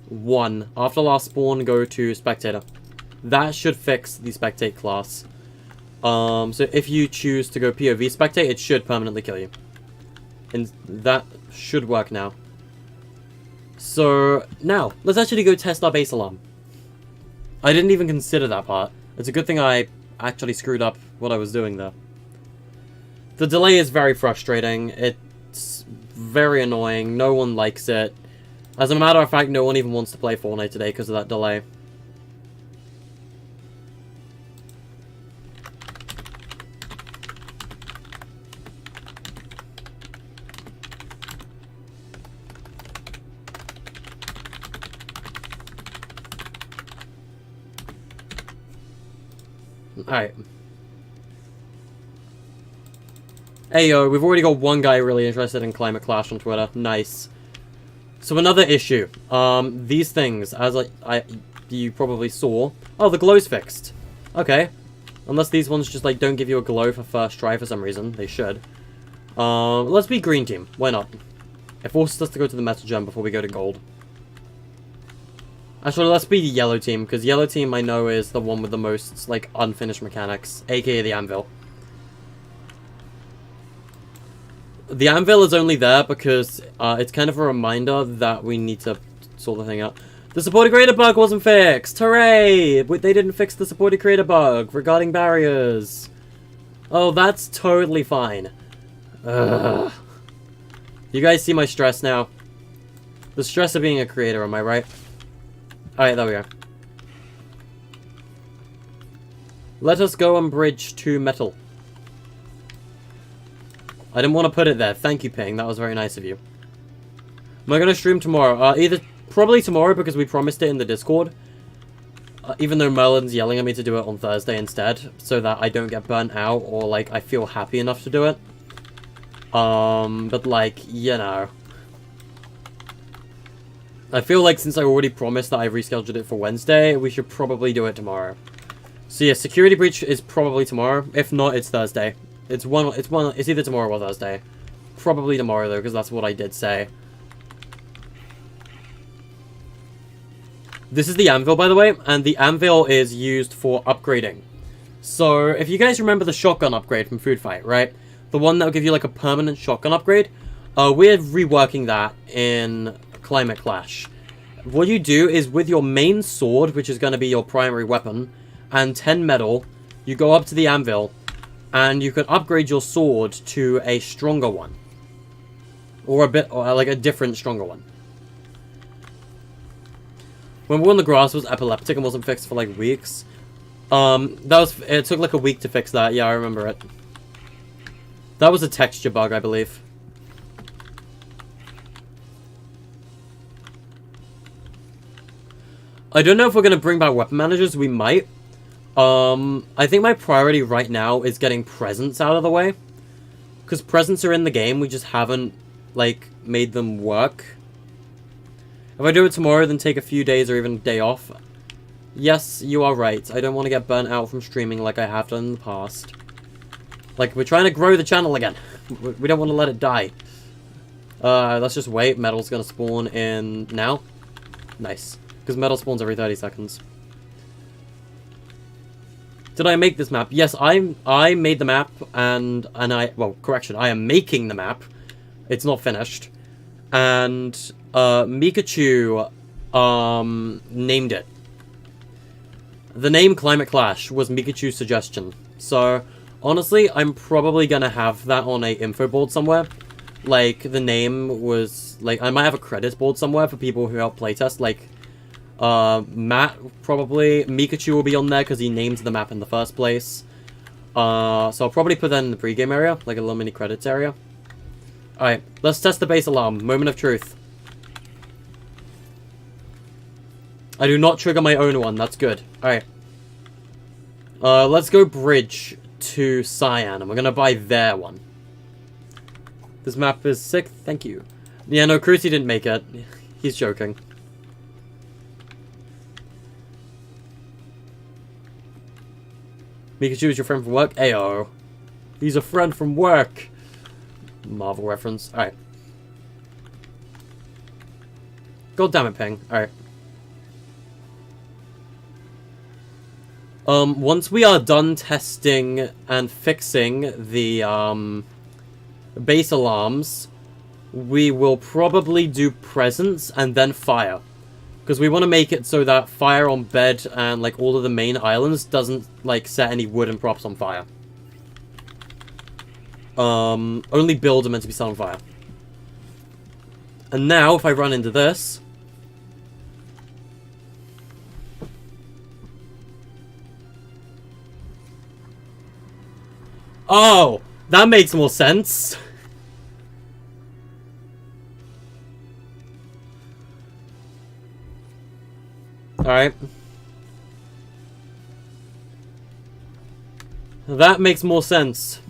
1. After last spawn, go to spectator. That should fix the spectate class. So if you choose to go POV spectate, it should permanently kill you. And that should work now. So, now, let's actually go test our base alarm. I didn't even consider that part. It's a good thing I actually screwed up what I was doing there. The delay is very frustrating. It's very annoying. No one likes it. As a matter of fact, no one even wants to play Fortnite today because of that delay. Alright. Hey yo, we've already got one guy really interested in Climate Clash on Twitter. Nice. So another issue. These things, as you probably saw. Oh, the glow's fixed. Okay. Unless these ones just like don't give you a glow for first try for some reason. They should. Let's be green team. Why not? It forces us to go to the metal gem before we go to gold. Actually, let's be the yellow team, because yellow team I know is the one with the most, like, unfinished mechanics, aka the anvil. The anvil is only there because it's kind of a reminder that we need to sort the thing out. The supported creator bug wasn't fixed! Hooray! They didn't fix the supported creator bug regarding barriers. Oh, that's totally fine. Ugh. You guys see my stress now? The stress of being a creator, am I right? Alright, there we go. Let us go on bridge to metal. I didn't want to put it there. Thank you, Ping. That was very nice of you. Am I going to stream tomorrow? Probably tomorrow because we promised it in the Discord. Even though Merlin's yelling at me to do it on Thursday instead. So that I don't get burnt out or, like, I feel happy enough to do it. But, like, you know. I feel like since I already promised that I rescheduled it for Wednesday, we should probably do it tomorrow. So yeah, security breach is probably tomorrow. If not, it's Thursday. It's either tomorrow or Thursday. Probably tomorrow though, because that's what I did say. This is the anvil, by the way, and the anvil is used for upgrading. So, if you guys remember the shotgun upgrade from Food Fight, right? The one that will give you, like, a permanent shotgun upgrade. We're reworking that in Climate Clash. What you do is, with your main sword, which is going to be your primary weapon, and 10 metal, you go up to the anvil, and you can upgrade your sword to a stronger one. Or like a different, stronger one. When we were on the grass, was epileptic and wasn't fixed for, like, weeks. It took like a week to fix that. Yeah, I remember it. That was a texture bug, I believe. I don't know if we're going to bring back weapon managers. We might. I think my priority right now is getting presents out of the way. Because presents are in the game. We just haven't, like, made them work. If I do it tomorrow, then take a few days or even a day off. Yes, you are right. I don't want to get burnt out from streaming like I have done in the past. Like, we're trying to grow the channel again. We don't want to let it die. Let's just wait. Metal's going to spawn in now. Nice. Because metal spawns every 30 seconds. Did I make this map? Yes, I made the map, and well, correction, I am making the map. It's not finished. And, Mikachu, named it. The name Climate Clash was Mikachu's suggestion. So, honestly, I'm probably gonna have that on a info board somewhere. Like, the name was, like, I might have a credits board somewhere for people who help playtest. Like, Matt, probably. Mikachu will be on there because he named the map in the first place. So I'll probably put that in the pregame area, like a little mini credits area. Alright, let's test the base alarm. Moment of truth. I do not trigger my own one. That's good. Alright. Let's go bridge to Cyan. And we're going to buy their one. This map is sick. Thank you. Yeah, no, Cruci didn't make it. He's joking. Mikachu is your friend from work? Ayo. He's a friend from work. Marvel reference. Alright. God damn it, Ping. Alright. Once we are done testing and fixing the, base alarms, we will probably do presents and then fire. Because we want to make it so that fire on bed and, like, all of the main islands doesn't, like, set any wooden props on fire. Only builds are meant to be set on fire. And now, if I run into this... Oh! That makes more sense! Alright. That makes more sense.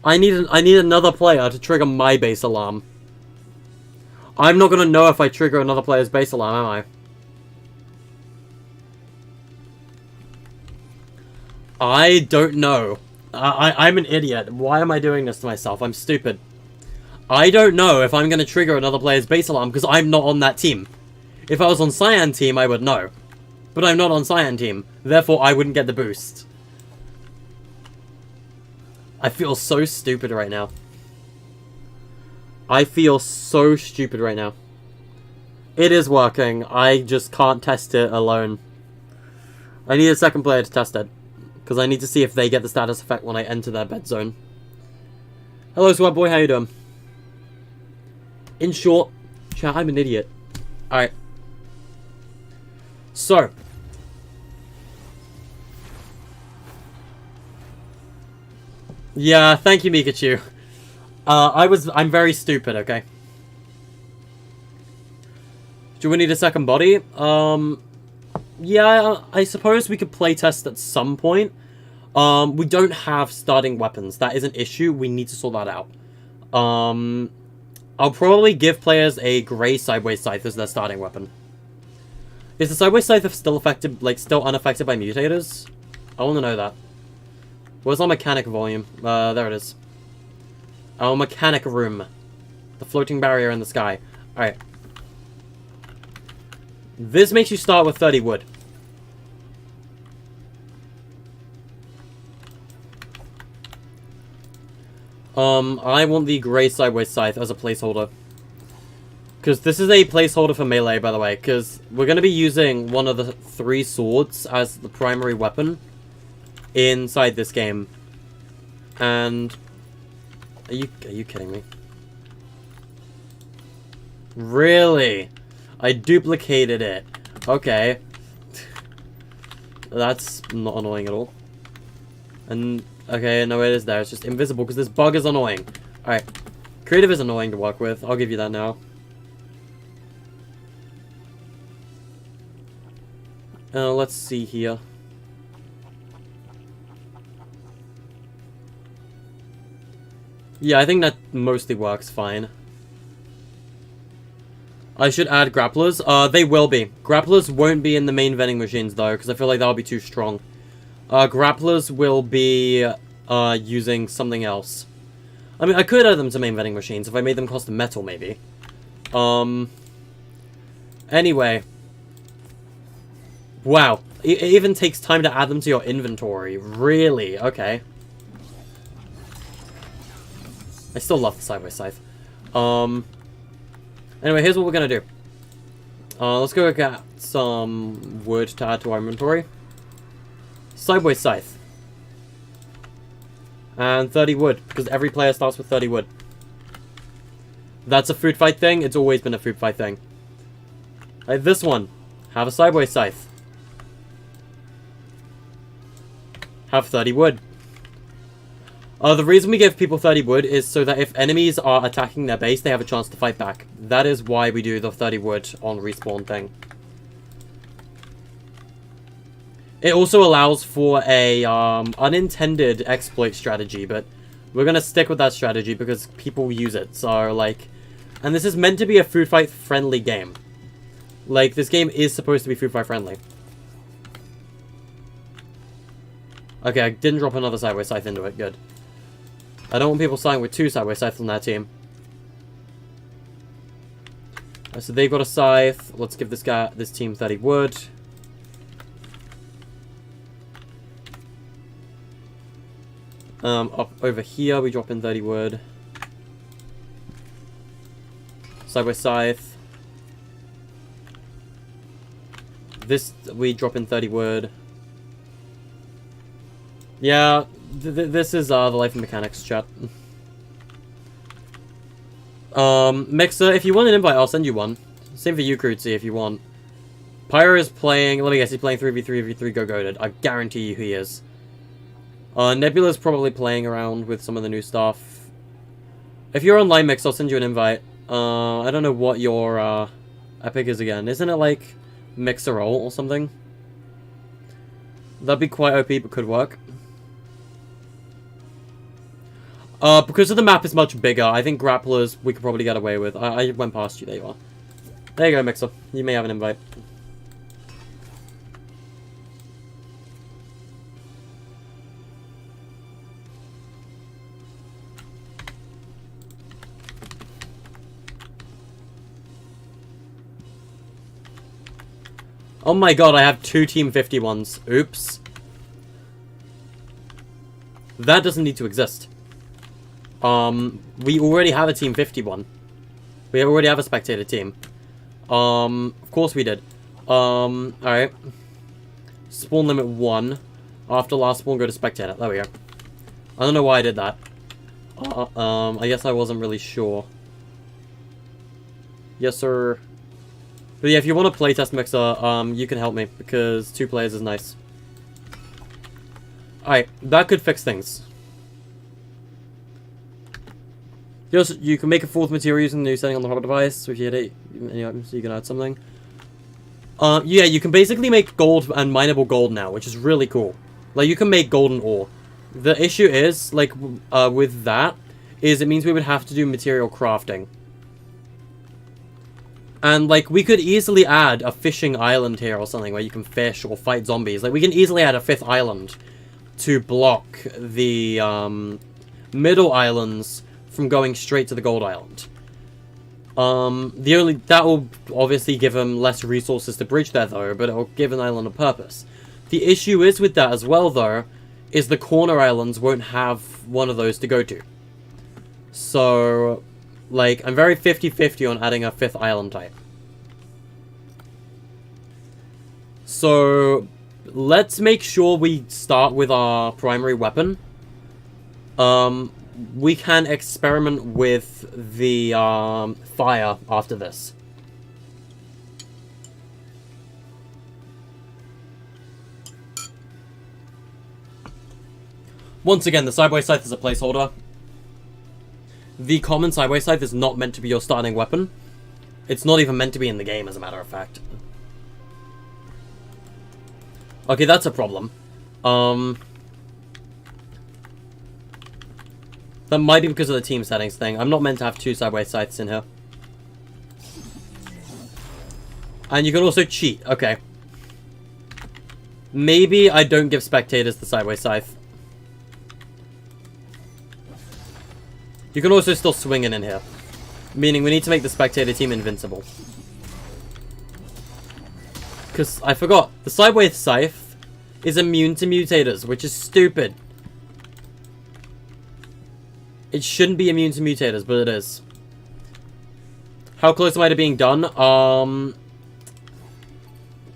I need another player to trigger my base alarm. I'm not gonna know if I trigger another player's base alarm, am I? I don't know. I'm an idiot. Why am I doing this to myself? I'm stupid. I don't know if I'm gonna trigger another player's base alarm because I'm not on that team. If I was on Cyan team, I would know. But I'm not on Cyan team. Therefore, I wouldn't get the boost. I feel so stupid right now. I feel so stupid right now. It is working. I just can't test it alone. I need a second player to test it. Because I need to see if they get the status effect when I enter their bed zone. Hello, Swab Boy. How you doing? In short, chat, I'm an idiot. Alright. So. Yeah, thank you, Mikachu. I'm very stupid, okay? Do we need a second body? Yeah, I suppose we could playtest at some point. We don't have starting weapons. That is an issue. We need to sort that out. I'll probably give players a grey sideways scythe as their starting weapon. Is the sideways scythe still affected, like, still unaffected by mutators? I want to know that. Where's our mechanic volume? There it is. Our mechanic room. The floating barrier in the sky. Alright. This makes you start with 30 wood. I want the grey sideways scythe as a placeholder. Because this is a placeholder for melee, by the way. Because we're going to be using one of the 3 swords as the primary weapon inside this game. And... Are you kidding me? Really? I duplicated it. Okay. That's not annoying at all. And, okay, no, it is there. It's just invisible because this bug is annoying. Alright. Creative is annoying to work with. I'll give you that now. Let's see here. Yeah, I think that mostly works fine. I should add grapplers. They will be. Grapplers won't be in the main vending machines, though, because I feel like that'll be too strong. Grapplers will be, using something else. I mean, I could add them to main vending machines if I made them cost metal, maybe. Anyway. Wow. It even takes time to add them to your inventory. Really? Okay. I still love the sideways scythe. Anyway, here's what we're gonna do. Let's go get some wood to add to our inventory. Sideways scythe. And 30 wood, because every player starts with 30 wood. That's a food fight thing. It's always been a food fight thing. Like this one. Have a sideways scythe. Have 30 wood. The reason we give people 30 wood is so that if enemies are attacking their base, they have a chance to fight back. That is why we do the 30 wood on respawn thing. It also allows for a unintended exploit strategy, but we're going to stick with that strategy because people use it. So, like, and this is meant to be a food fight friendly game. Like, this game is supposed to be food fight friendly. Okay, I didn't drop another sideways scythe into it. Good. I don't want people starting with 2 sideways scythes on that team. So they've got a scythe. Let's give this team 30 wood. Up over here, we drop in 30 wood. Sideways scythe. This, we drop in 30 wood. Yeah, this is the life and mechanics chat. Mixer, if you want an invite, I'll send you one. Same for you, Crudsy, if you want. Pyro is playing, let me guess, he's playing 3v3 Go Goated. I guarantee you he is. Nebula's probably playing around with some of the new stuff. If you're online, Mix, I'll send you an invite. I don't know what your epic is again. Isn't it like Mixer or something? That'd be quite OP, but could work. Because of the map is much bigger, I think grapplers we could probably get away with. I went past you, there you are. There you go, Mixer. You may have an invite. Oh my god, I have 2 Team 51s. Oops. That doesn't need to exist. We already have a Team 51. We already have a spectator team. Of course we did. Alright. Spawn limit 1. After last spawn, go to spectator. There we go. I don't know why I did that. I guess I wasn't really sure. Yes, sir. But yeah, if you want to playtest Mixer, you can help me, because 2 players is nice. Alright, that could fix things. You can make a 4th material using the new setting on the hardware device, so if you hit it, so you can add something. Yeah, you can basically make gold and mineable gold now, which is really cool. Like, you can make golden ore. The issue is, like, with that, is it means we would have to do material crafting. And, like, we could easily add a fishing island here or something where you can fish or fight zombies. Like, we can easily add a 5th island to block the, middle islands from going straight to the gold island. That will obviously give them less resources to bridge there, though, but it will give an island a purpose. The issue is with that as well, though, is the corner islands won't have one of those to go to. So, like, I'm very 50-50 on adding a 5th island type. So, let's make sure we start with our primary weapon. We can experiment with the fire after this. Once again, the Sideway Scythe is a placeholder. The common Sideway Scythe is not meant to be your starting weapon. It's not even meant to be in the game, as a matter of fact. Okay, that's a problem. That might be because of the team settings thing. I'm not meant to have 2 Sideway Scythes in here. And you can also cheat. Okay. Maybe I don't give spectators the Sideway Scythe. You can also still swing it in here. Meaning we need to make the spectator team invincible. Because I forgot. The Sideway Scythe is immune to mutators, which is stupid. It shouldn't be immune to mutators, but it is. How close am I to being done?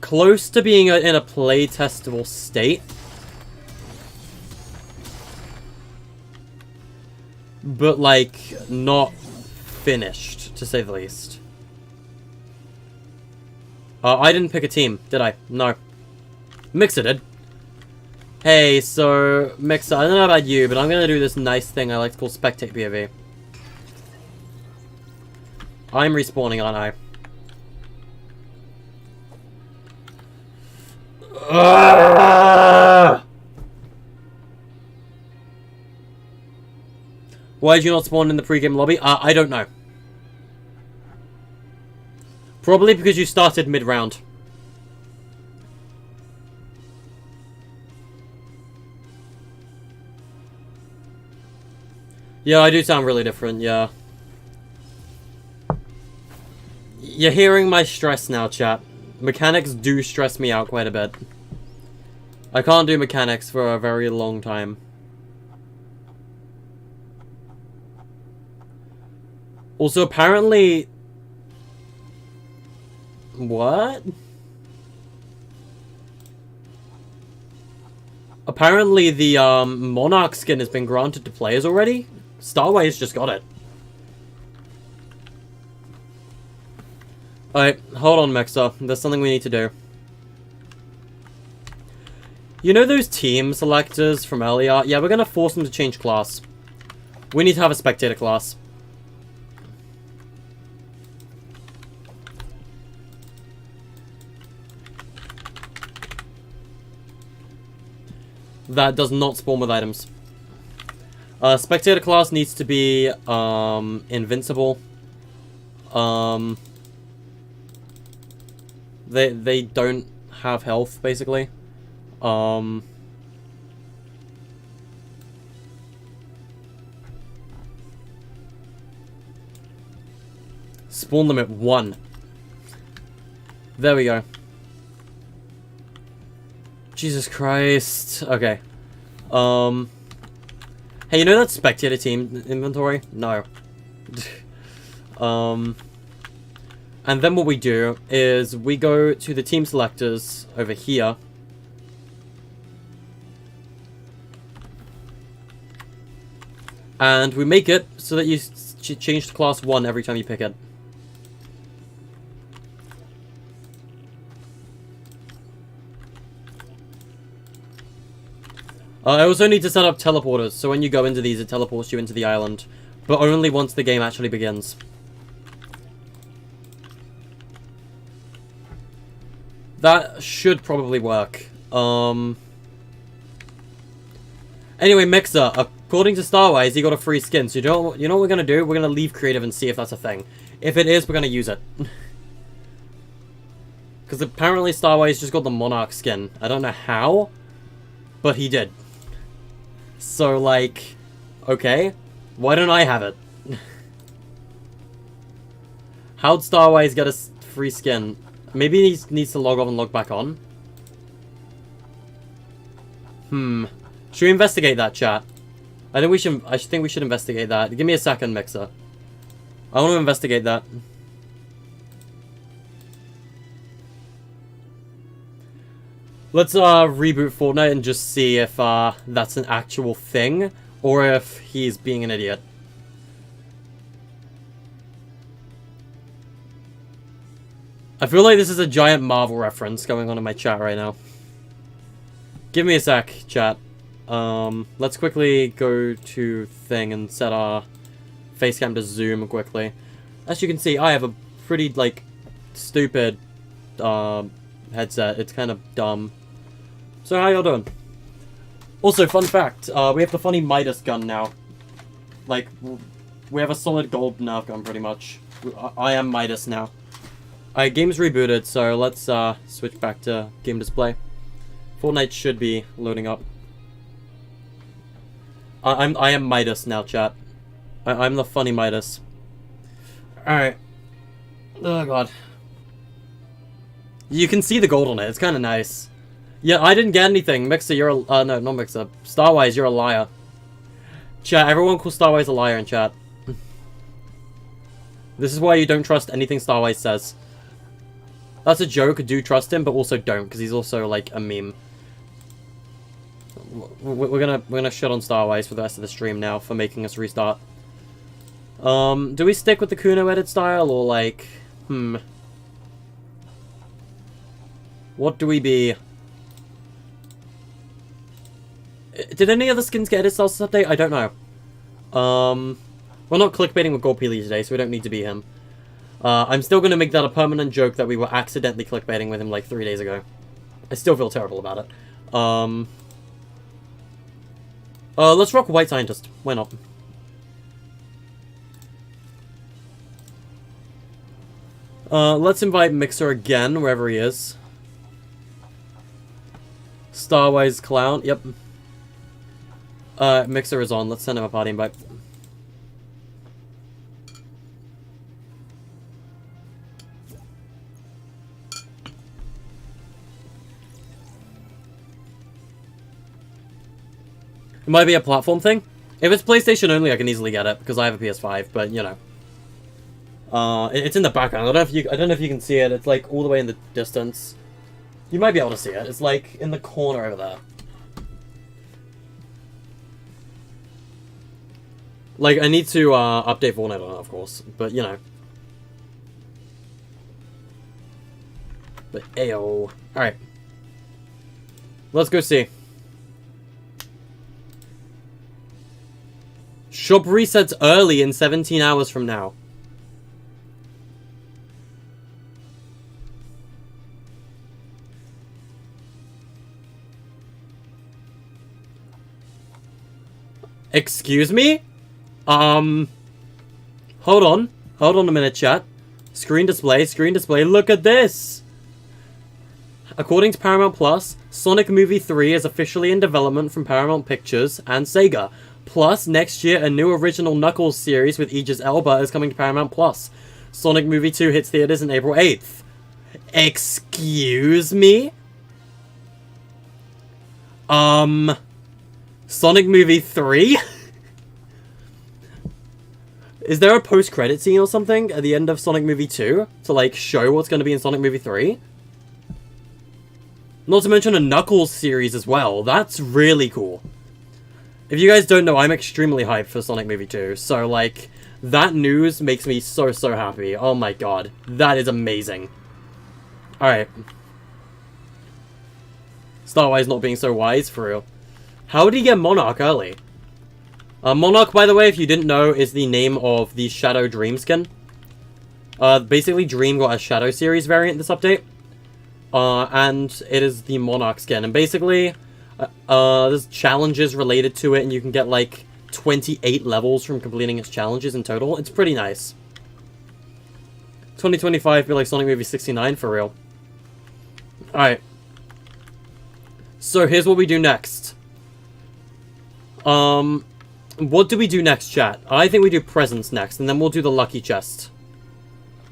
Close to being in a play-testable state. But, like, not finished, to say the least. I didn't pick a team, did I? No. Mixer did. Hey, so, Mixer, I don't know about you, but I'm gonna do this nice thing I like to call Spectate POV. I'm respawning, aren't I? Why did you not spawn in the pre-game lobby? I don't know. Probably because you started mid-round. Yeah, I do sound really different, yeah. You're hearing my stress now, chat. Mechanics do stress me out quite a bit. I can't do mechanics for a very long time. Also, apparently... What? Apparently the Monarch skin has been granted to players already? Starway's just got it. Alright, hold on, Mixer. There's something we need to do. You know those team selectors from earlier? Yeah, we're gonna force them to change class. We need to have a spectator class. That does not spawn with items. Spectator class needs to be invincible. They don't have health, basically. Spawn limit 1. There we go. Jesus Christ. Okay. Hey, you know that spectator team inventory? No. And then what we do is we go to the team selectors over here. And we make it so that you change to class 1 every time you pick it. I also need to set up teleporters, so when you go into these, it teleports you into the island. But only once the game actually begins. That should probably work. Anyway, Mixer, according to Starwise, he got a free skin, so you know what we're gonna do? We're gonna leave creative and see if that's a thing. If it is, we're gonna use it. Because apparently Starwise just got the Monarch skin. I don't know how, but he did. So, like, okay, why don't I have it? How'd Starwise get a free skin? Maybe he needs to log off and log back on. Should we investigate that, chat? I think we should investigate that. Give me a second, Mixer. I want to investigate that. Let's reboot Fortnite and just see if that's an actual thing or if he's being an idiot. I feel like this is a giant Marvel reference going on in my chat right now. Give me a sec, chat. Let's quickly go to thing and set our Facecam to zoom quickly. As you can see, I have a pretty, like, stupid headset. It's kind of dumb. So how y'all doing? Also, fun fact, we have the funny Midas gun now. Like, we have a solid gold Nerf gun, pretty much. I am Midas now. Alright, game's rebooted, so let's switch back to game display. Fortnite should be loading up. I am Midas now, chat. I'm the funny Midas. Alright. Oh god. You can see the gold on it, it's kind of nice. Yeah, I didn't get anything. Mixer, you're a... no, not Mixer. Starwise, you're a liar. Chat, everyone calls Starwise a liar in chat. This is why you don't trust anything Starwise says. That's a joke, do trust him, but also don't, because he's also, like, a meme. We're gonna shit on Starwise for the rest of the stream now for making us restart. Do we stick with the Kuno edit style, or, like... What do we be? Did any other skins get edit styles this update? I don't know. We're not clickbaiting with Gold Peely today, so we don't need to be him. I'm still going to make that a permanent joke that we were accidentally clickbaiting with him like 3 days ago. I still feel terrible about it. Let's rock White Scientist. Why not? Let's invite Mixer again, wherever he is. Starwise Clown, yep. Mixer is on. Let's send him a party invite. It might be a platform thing. If it's PlayStation only, I can easily get it because I have a PS5. But you know, it's in the background. I don't know if you can see it. It's like all the way in the distance. You might be able to see it. It's like in the corner over there. Like I need to update Fortnite on it, of course. But you know. But ayo. All right. Let's go see. Shop resets early in 17 hours from now. Excuse me? Hold on. Hold on a minute, chat. Screen display, look at this! According to Paramount Plus, Sonic Movie 3 is officially in development from Paramount Pictures and Sega. Plus, next year, a new original Knuckles series with Idris Elba is coming to Paramount Plus. Sonic Movie 2 hits theaters on April 8th. Excuse me? Sonic Movie 3? Is there a post-credit scene or something at the end of Sonic Movie 2 to, like, show what's going to be in Sonic Movie 3? Not to mention a Knuckles series as well. That's really cool. If you guys don't know, I'm extremely hyped for Sonic Movie 2. So, like, that news makes me so, so happy. Oh my god. That is amazing. Alright. Starwise not being so wise, for real. How did he get Monarch early? Monarch, by the way, if you didn't know, is the name of the Shadow Dream skin. Basically, Dream got a Shadow Series variant this update. And it is the Monarch skin. And basically, there's challenges related to it, and you can get, like, 28 levels from completing its challenges in total. It's pretty nice. 2025 be like Sonic Movie 69, for real. Alright. So, here's what we do next. What do we do next, chat? I think we do presents next, and then we'll do the lucky chest.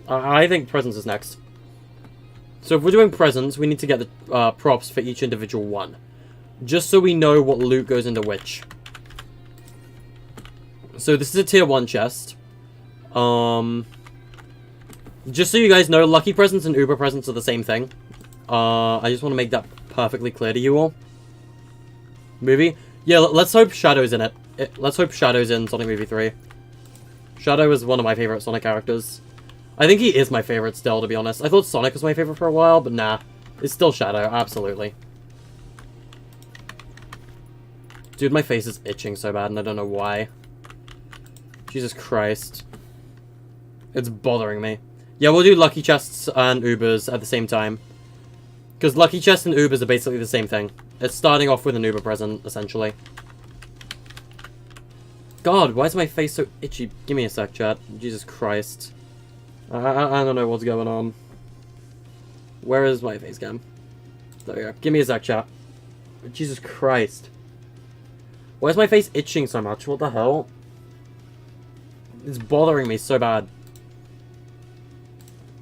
I think presents is next. So if we're doing presents, we need to get the props for each individual one. Just so we know what loot goes into which. So this is a tier 1 chest. Just so you guys know, lucky presents and uber presents are the same thing. I just want to make that perfectly clear to you all. Movie? Yeah, let's hope Shadow's in it. Let's hope Shadow's in Sonic Movie 3. Shadow is one of my favorite Sonic characters. I think he is my favorite still, to be honest. I thought Sonic was my favorite for a while, but nah. It's still Shadow, absolutely. Dude, my face is itching so bad, and I don't know why. Jesus Christ. It's bothering me. Yeah, we'll do Lucky Chests and Ubers at the same time. Because Lucky Chests and Ubers are basically the same thing. It's starting off with an Uber present, essentially. God, why is my face so itchy? Give me a sec, chat. Jesus Christ. I don't know what's going on. Where is my face cam? There we go. Give me a sec, chat. Jesus Christ. Why is my face itching so much? What the hell? It's bothering me so bad.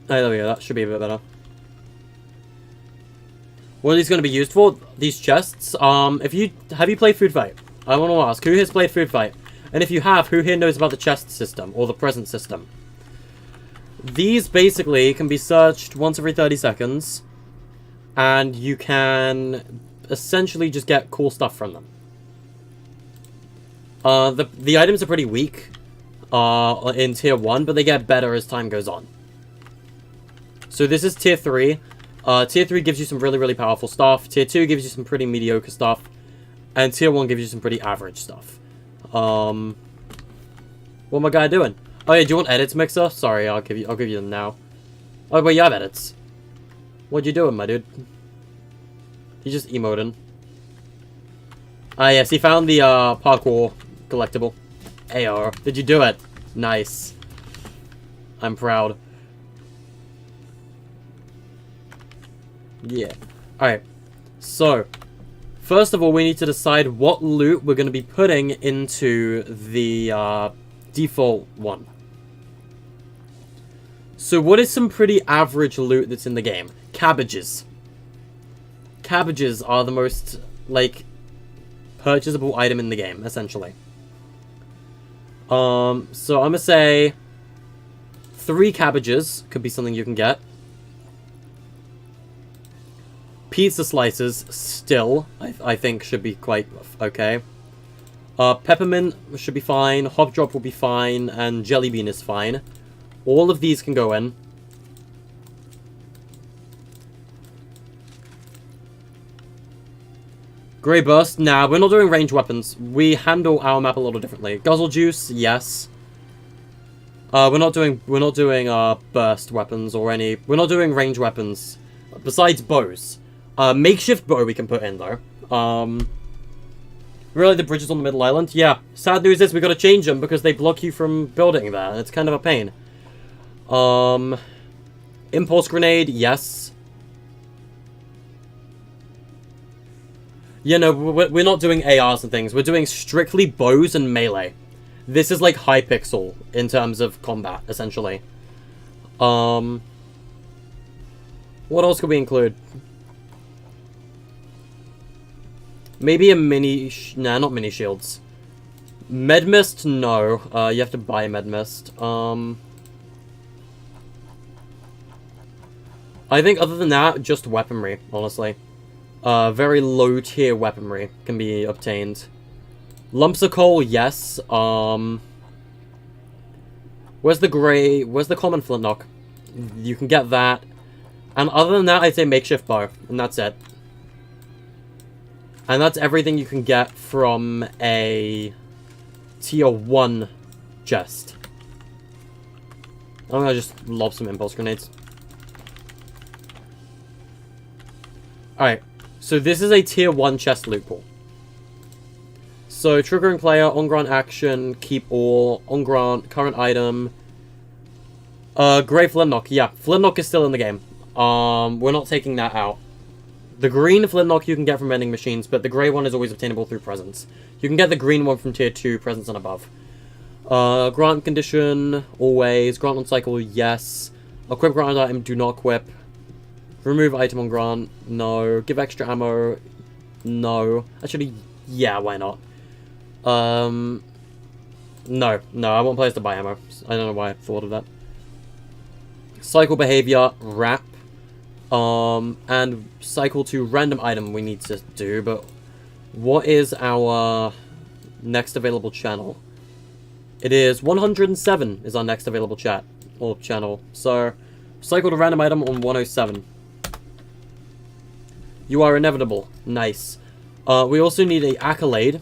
Oh, there we go. That should be a bit better. What are these going to be used for? These chests? Have you played Food Fight? I want to ask, who has played Food Fight? And if you have, who here knows about the chest system, or the present system? These basically can be searched once every 30 seconds, and you can essentially just get cool stuff from them. The items are pretty weak in Tier 1, but they get better as time goes on. So this is Tier 3. Tier 3 gives you some really, really powerful stuff. Tier 2 gives you some pretty mediocre stuff. And Tier 1 gives you some pretty average stuff. What my guy doing? Oh yeah, do you want edits, Mixer? Sorry, I'll give you them now. Oh wait, you have edits. What you doing, my dude? He's just emoting. Ah yes, he found the Parkour collectible. AR. Did you do it? Nice. I'm proud. Yeah. Alright. So, first of all, we need to decide what loot we're going to be putting into the default one. So what is some pretty average loot that's in the game? Cabbages. Cabbages are the most, like, purchasable item in the game, essentially. So I'm going to say 3 cabbages could be something you can get. Pizza slices, still, I think should be quite okay. Peppermint should be fine, Hop Drop will be fine, and Jelly Bean is fine. All of these can go in. Grey Burst, nah, we're not doing ranged weapons. We handle our map a little differently. Guzzle Juice, yes. We're not doing burst weapons or any. We're not doing ranged weapons besides bows. Makeshift bow we can put in though. Really, the bridges on the middle island? Yeah. Sad news is we got to change them because they block you from building there. It's kind of a pain. Impulse grenade, yes. Yeah, no, we're not doing ARs and things. We're doing strictly bows and melee. This is like Hypixel in terms of combat, essentially. What else could we include? Maybe a mini... Nah, not mini shields. Medmist, no. You have to buy Medmist. I think other than that, just weaponry, honestly. Very low tier weaponry can be obtained. Lumps of coal, yes. Where's the common flintlock? You can get that. And other than that, I'd say makeshift bow, and that's it. And that's everything you can get from a tier 1 chest. I'm gonna just lob some impulse grenades. Alright, so this is a tier 1 chest loot pool. So, triggering player, on-grant action, keep all, on-grant, current item. Grey flintlock, yeah, flintlock is still in the game. We're not taking that out. The green flintlock you can get from vending machines, but the grey one is always obtainable through presents. You can get the green one from tier 2 presents and above. Grant condition, always. Grant on cycle, yes. Equip grant item, do not equip. Remove item on grant, no. Give extra ammo, no. Actually, yeah, why not? No, I want players to buy ammo. I don't know why I thought of that. Cycle behavior, wrap. And cycle to random item we need to do, but what is our next available channel? It is 107 is our next available chat, or channel. So, cycle to random item on 107. You are inevitable. Nice. We also need a accolade.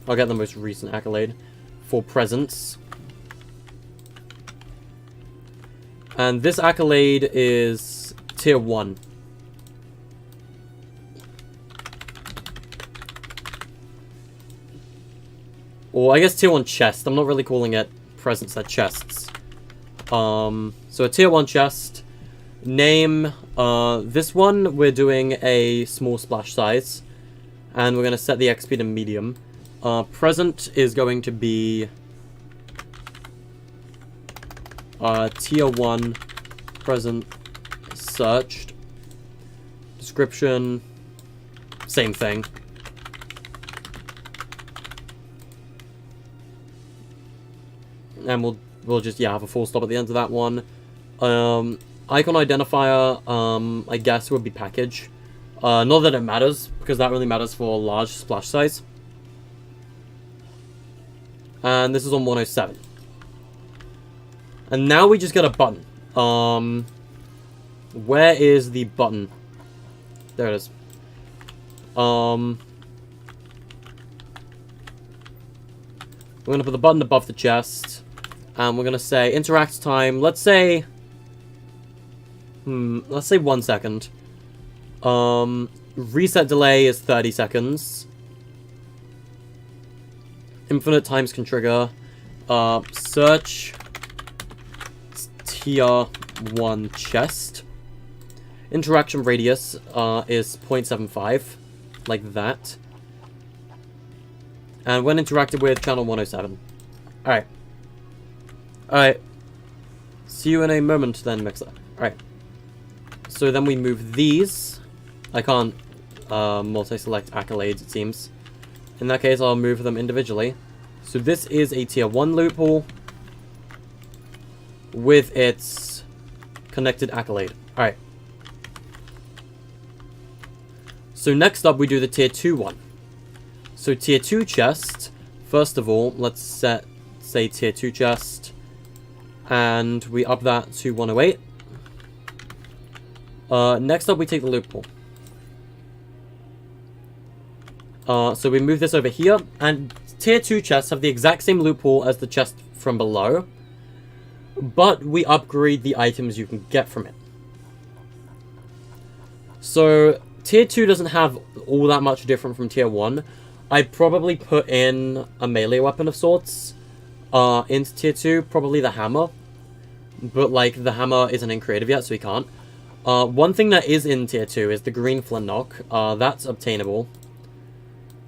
I'll get the most recent accolade for presents. And this accolade is tier 1. Or I guess tier 1 chest. I'm not really calling it presents, they're chests. So a tier 1 chest. Name, this one we're doing a small splash size. And we're going to set the XP to medium. Present is going to be tier 1 present searched. Description, same thing. And we'll just have a full stop at the end of that one. Icon identifier, I guess would be package. Not that it matters, because that really matters for a large splash size. And this is on 107. And now we just get a button. Where is the button? There it is. We're going to put the button above the chest. And we're going to say interact time. Let's say 1 second. Reset delay is 30 seconds. Infinite times can trigger. Search tier 1 chest. Interaction radius is 0.75. Like that. And when interacted with, channel 107. Alright. Alright. See you in a moment then, Mixer. Alright. So then we move these. I can't multi-select accolades, it seems. In that case, I'll move them individually. So this is a tier 1 loophole with its connected accolade. Alright. So next up, we do the tier 2 one. So tier 2 chest, first of all, let's say tier 2 chest. And we up that to 108. Next up, we take the loophole. So we move this over here, and tier 2 chests have the exact same loophole as the chest from below, but we upgrade the items you can get from it. So tier 2 doesn't have all that much different from tier 1. I'd probably put in a melee weapon of sorts into tier 2, probably the hammer, but like the hammer isn't in creative yet, so we can't. One thing that is in tier 2 is the green flintlock. That's obtainable.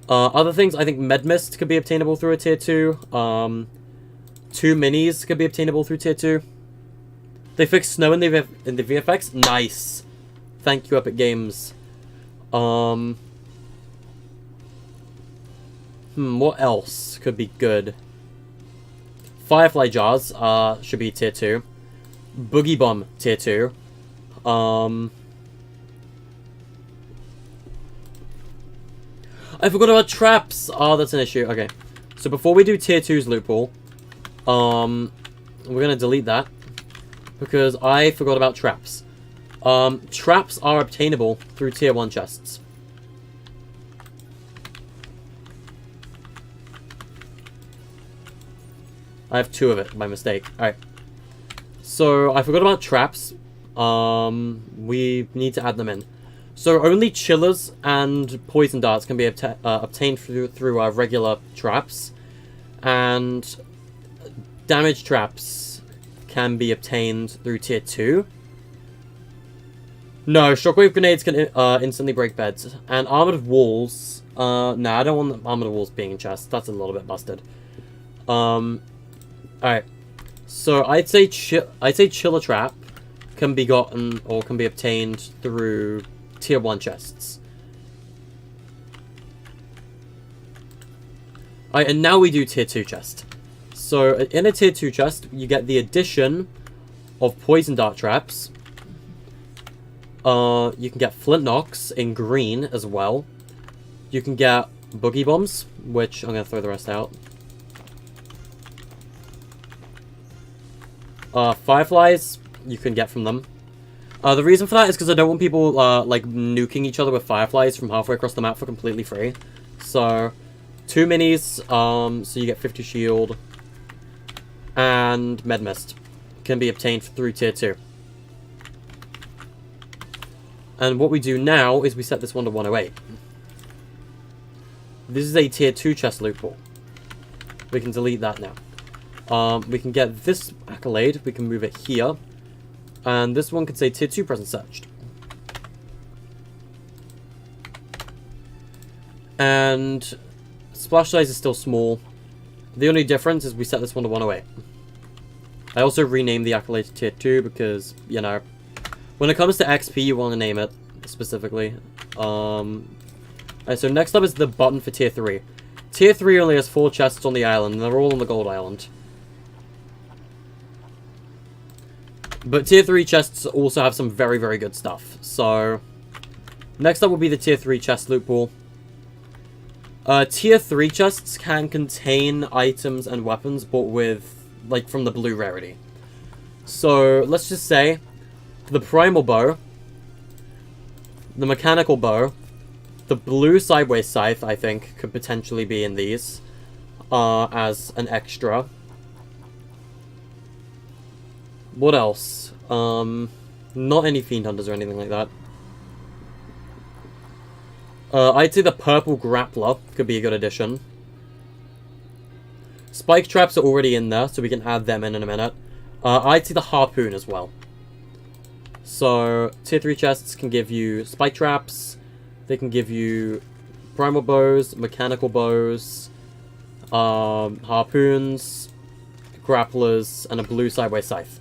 Other things, I think Medmist could be obtainable through a tier 2. 2 minis could be obtainable through tier 2. They fixed snow in the VFX. Nice. Thank you, Epic Games. What else could be good? Firefly jars should be tier 2. Boogie bomb tier 2. I forgot about traps. Oh, that's an issue. Okay. So before we do tier 2's loophole, we're going to delete that because I forgot about traps. Traps are obtainable through tier 1 chests. I have 2 of it by mistake. Alright. So I forgot about traps. We need to add them in. So only chillers and poison darts can be obtained through our regular traps, and damage traps can be obtained through tier 2. No, shockwave grenades can instantly break beds, and armored walls. Nah, I don't want the armored walls being in chests. That's a little bit busted. Alright. So I'd say chiller trap can be gotten or can be obtained through tier 1 chests. Alright, and now we do tier 2 chest. So, in a tier 2 chest, you get the addition of poison dart traps. You can get flint knocks in green as well. You can get boogie bombs, which I'm going to throw the rest out. Fireflies, you can get from them. The reason for that is because I don't want people, like, nuking each other with fireflies from halfway across the map for completely free. So, 2 minis, so you get 50 shield. And med mist can be obtained through tier 2. And what we do now is we set this one to 108. This is a tier 2 chest loot pool. We can delete that now. We can get this accolade. We can move it here. And this one could say tier 2 present searched. And splash size is still small. The only difference is we set this one to 108. I also renamed the accolade to tier 2 because, you know, when it comes to XP, you want to name it specifically. Alright, so next up is the button for tier 3. Tier 3 only has 4 chests on the island, and they're all on the gold island. But tier 3 chests also have some very, very good stuff. So, next up will be the tier 3 chest loot pool. Tier 3 chests can contain items and weapons bought with, like, from the blue rarity. So, let's just say, the primal bow, the mechanical bow, the blue sideways scythe, I think, could potentially be in these, as an extra. What else? Not any fiend hunters or anything like that. I'd say the purple grappler could be a good addition. Spike traps are already in there, so we can add them in a minute. I'd say the harpoon as well. So, tier 3 chests can give you spike traps. They can give you primal bows, mechanical bows, harpoons, grapplers, and a blue sideways scythe.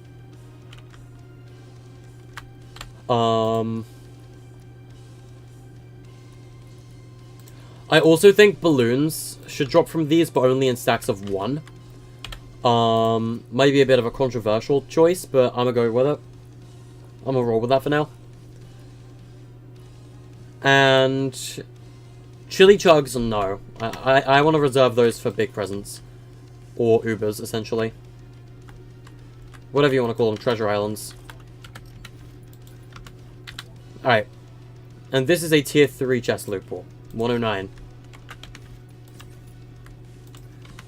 I also think balloons should drop from these, but only in stacks of 1. Might be a bit of a controversial choice, but I'm gonna go with it. I'm gonna roll with that for now. And chili chugs, no. I want to reserve those for big presents. Or Ubers, essentially. Whatever you want to call them, treasure islands. Alright. And this is a tier 3 chest loot pool. 109.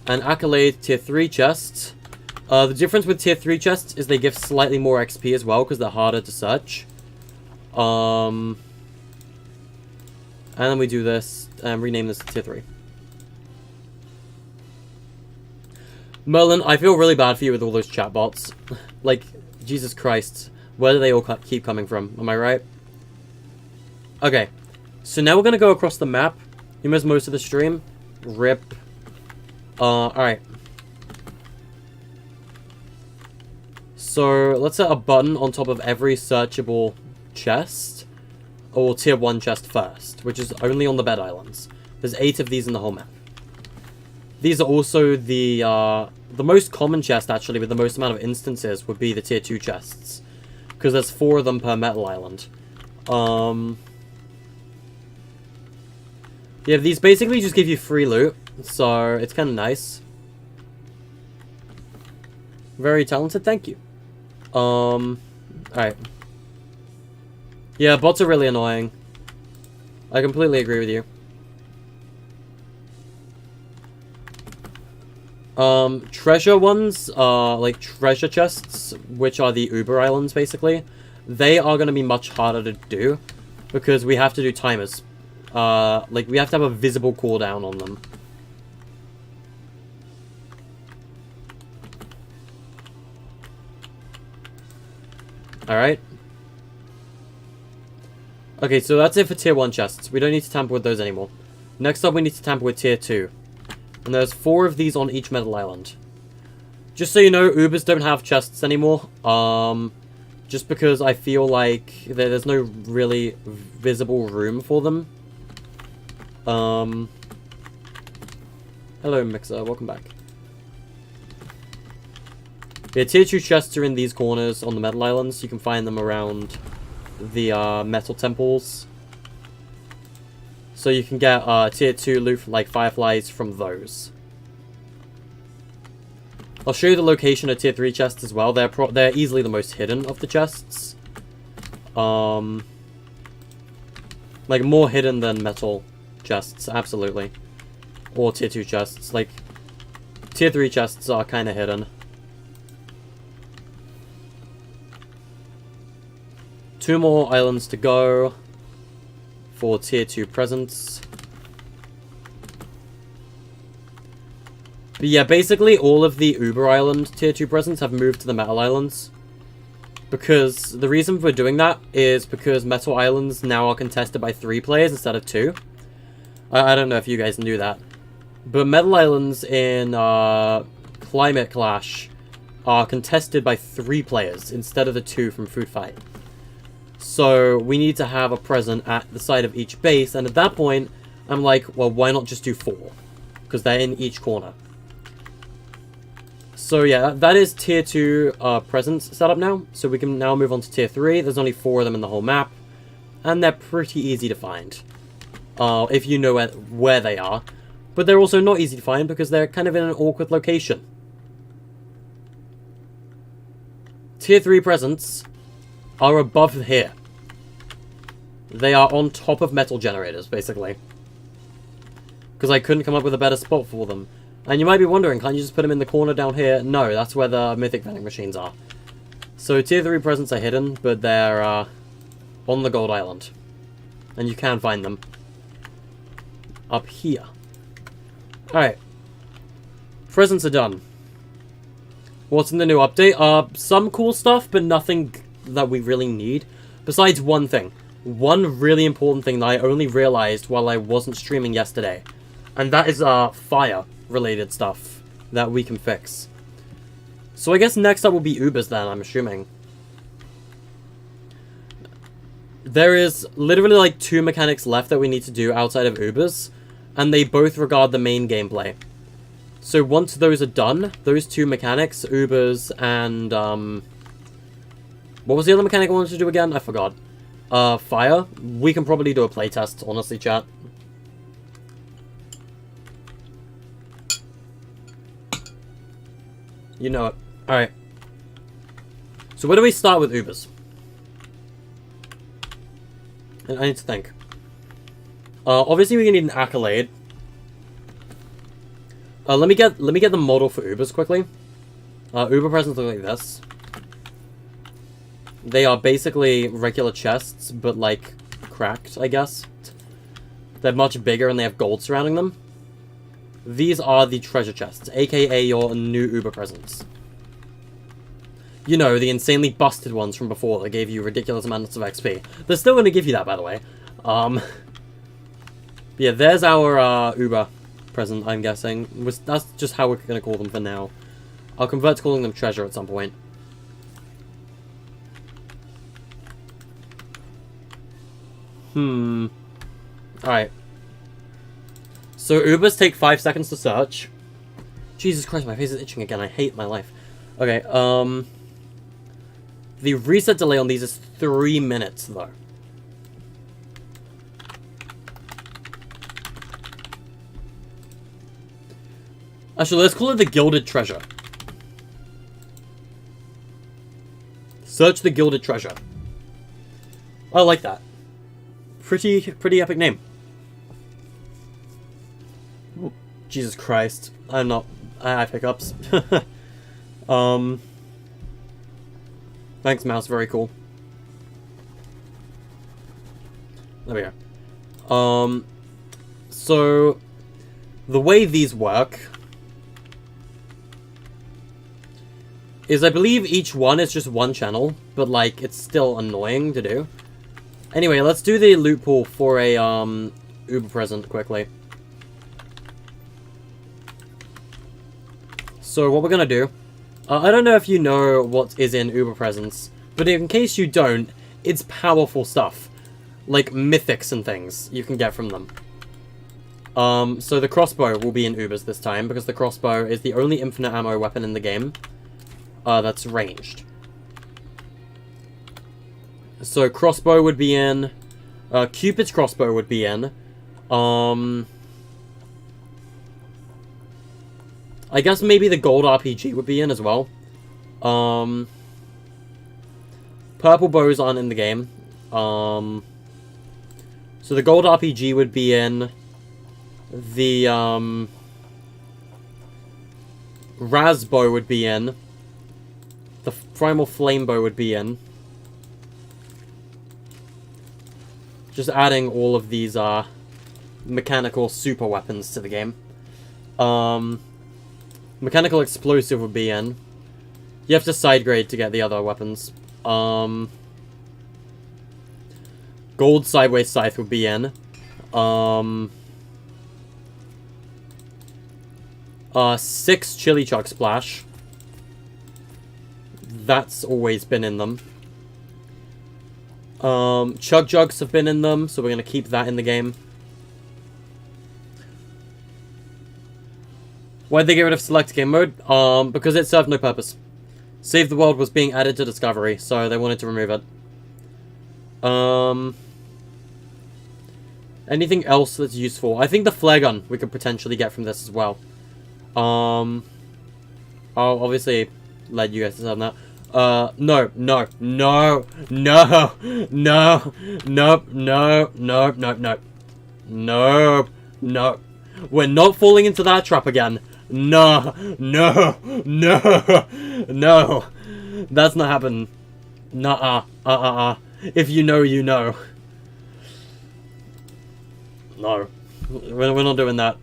An accolade tier 3 chest. The difference with tier 3 chests is they give slightly more XP as well, because they're harder to search. And then we do this, and rename this to tier 3. Merlin, I feel really bad for you with all those chatbots. Like, Jesus Christ. Where do they all keep coming from? Am I right? Okay. So now we're going to go across the map. You missed most of the stream. RIP. Alright. So, let's set a button on top of every searchable chest. Or tier 1 chest first, which is only on the bed islands. There's 8 of these in the whole map. These are also the most common chest, actually, with the most amount of instances would be the tier 2 chests. Because there's 4 of them per metal island. Yeah, these basically just give you free loot, so it's kind of nice. Very talented, thank you. Alright. Yeah, bots are really annoying. I completely agree with you. Treasure ones, like treasure chests, which are the Uber Islands, basically. They are going to be much harder to do, because we have to do timers. Like, we have to have a visible cooldown on them. Alright. Okay, so that's it for tier 1 chests. We don't need to tamper with those anymore. Next up, we need to tamper with tier 2. And there's 4 of these on each metal island. Just so you know, Ubers don't have chests anymore. Just because I feel like there's no really visible room for them. Hello, Mixer. Welcome back. Yeah, tier 2 chests are in these corners on the metal islands. You can find them around the metal temples. So you can get tier 2 loot like fireflies from those. I'll show you the location of tier 3 chests as well. They're easily the most hidden of the chests. Like more hidden than metal chests, absolutely. Or tier 2 chests. Like tier 3 chests are kind of hidden. 2 more islands to go for tier 2 presents. But yeah, basically all of the Uber Island tier 2 presents have moved to the Metal Islands. Because the reason for doing that is because Metal Islands now are contested by 3 players instead of 2. I don't know if you guys knew that. But Metal Islands in Climate Clash are contested by 3 players instead of the 2 from Food Fight. So we need to have a present at the side of each base, and at that point, I'm like, well, why not just do 4? Because they're in each corner. So yeah, that is tier 2 presents set up now. So we can now move on to tier 3. There's only 4 of them in the whole map, and they're pretty easy to find. If you know where they are. But they're also not easy to find because they're kind of in an awkward location. Tier 3 presents are above here. They are on top of metal generators, basically. Because I couldn't come up with a better spot for them. And you might be wondering, can't you just put them in the corner down here? No, that's where the mythic vending machines are. So tier 3 presents are hidden, but they're on the gold island. And you can find them up here. Alright. Presents are done. What's in the new update? Some cool stuff, but nothing that we really need. Besides one thing. One really important thing that I only realized while I wasn't streaming yesterday. And that is fire-related stuff that we can fix. So I guess next up will be Ubers then, I'm assuming. There is literally like 2 mechanics left that we need to do outside of Ubers. And they both regard the main gameplay. So once those are done, those 2 mechanics, Ubers and what was the other mechanic I wanted to do again? I forgot. Fire. We can probably do a playtest, honestly, chat. You know it. Alright. So where do we start with Ubers? I need to think. Obviously we need an accolade. Let me get the model for Ubers quickly. Uber presents look like this. They are basically regular chests, but like cracked, I guess. They're much bigger and they have gold surrounding them. These are the treasure chests, aka your new Uber presents. You know, the insanely busted ones from before that gave you ridiculous amounts of XP. They're still going to give you that, by the way. Yeah, there's our Uber present, I'm guessing. That's just how we're going to call them for now. I'll convert to calling them treasure at some point. Alright. So Ubers take 5 seconds to search. Jesus Christ, my face is itching again. I hate my life. Okay, the reset delay on these is 3 minutes, though. Actually, let's call it the Gilded Treasure. Search the Gilded Treasure. I like that. Pretty epic name. Ooh, Jesus Christ. I'm not... I have hiccups. Thanks, mouse. Very cool. There we go. So... the way these work... is I believe each one is just one channel, but like, it's still annoying to do. Anyway, let's do the loot pool for a, Uber present quickly. So what we're gonna do, I don't know if you know what is in Uber presents, but in case you don't, it's powerful stuff. Like mythics and things you can get from them. So the crossbow will be in Ubers this time, because the crossbow is the only infinite ammo weapon in the game that's ranged. So crossbow would be in. Cupid's crossbow would be in. I guess maybe the gold RPG would be in as well. Purple bows aren't in the game. So the gold RPG would be in. The Razbow would be in. The Primal Flame Bow would be in. Just adding all of these mechanical super weapons to the game. Mechanical Explosive would be in. You have to side grade to get the other weapons. Gold Sideways Scythe would be in. 6 Chili Chuck Splash. That's always been in them. Chug Jugs have been in them, so we're going to keep that in the game. Why'd they get rid of Select Game Mode? Because it served no purpose. Save the World was being added to Discovery, so they wanted to remove it. Anything else that's useful? I think the flare gun we could potentially get from this as well. I'll obviously let you guys decide on that. No. We're not falling into that trap again. No. That's not happening. Nuh-uh. If you know, you know. No. We're not doing that.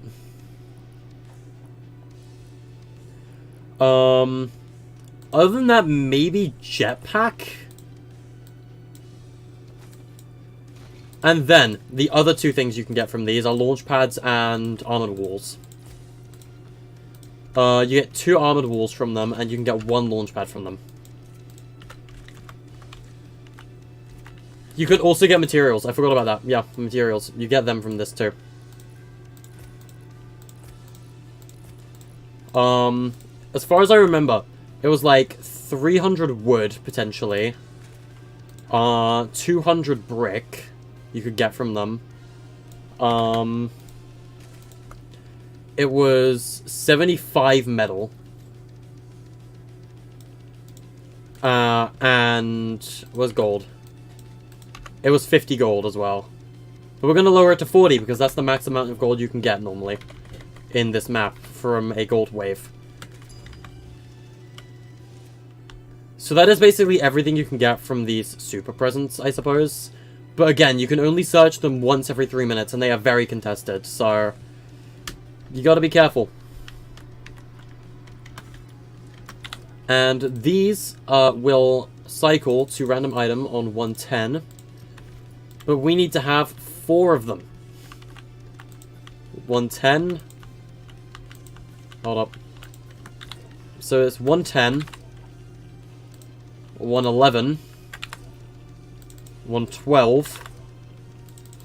Other than that, maybe jetpack? And then, the other two things you can get from these are launch pads and armored walls. You get 2 armored walls from them, and you can get 1 launch pad from them. You could also get materials. I forgot about that. Yeah, materials. You get them from this too. As far as I remember, it was like 300 wood, potentially. 200 brick you could get from them. It was 75 metal. And was gold. It was 50 gold as well. But we're going to lower it to 40 because that's the max amount of gold you can get normally in this map from a gold wave. So that is basically everything you can get from these super presents, I suppose. But again, you can only search them once every 3 minutes, and they are very contested, so you gotta be careful. And these will cycle to random item on 110, but we need to have 4 of them. 110. Hold up. So it's 110. 111, 112,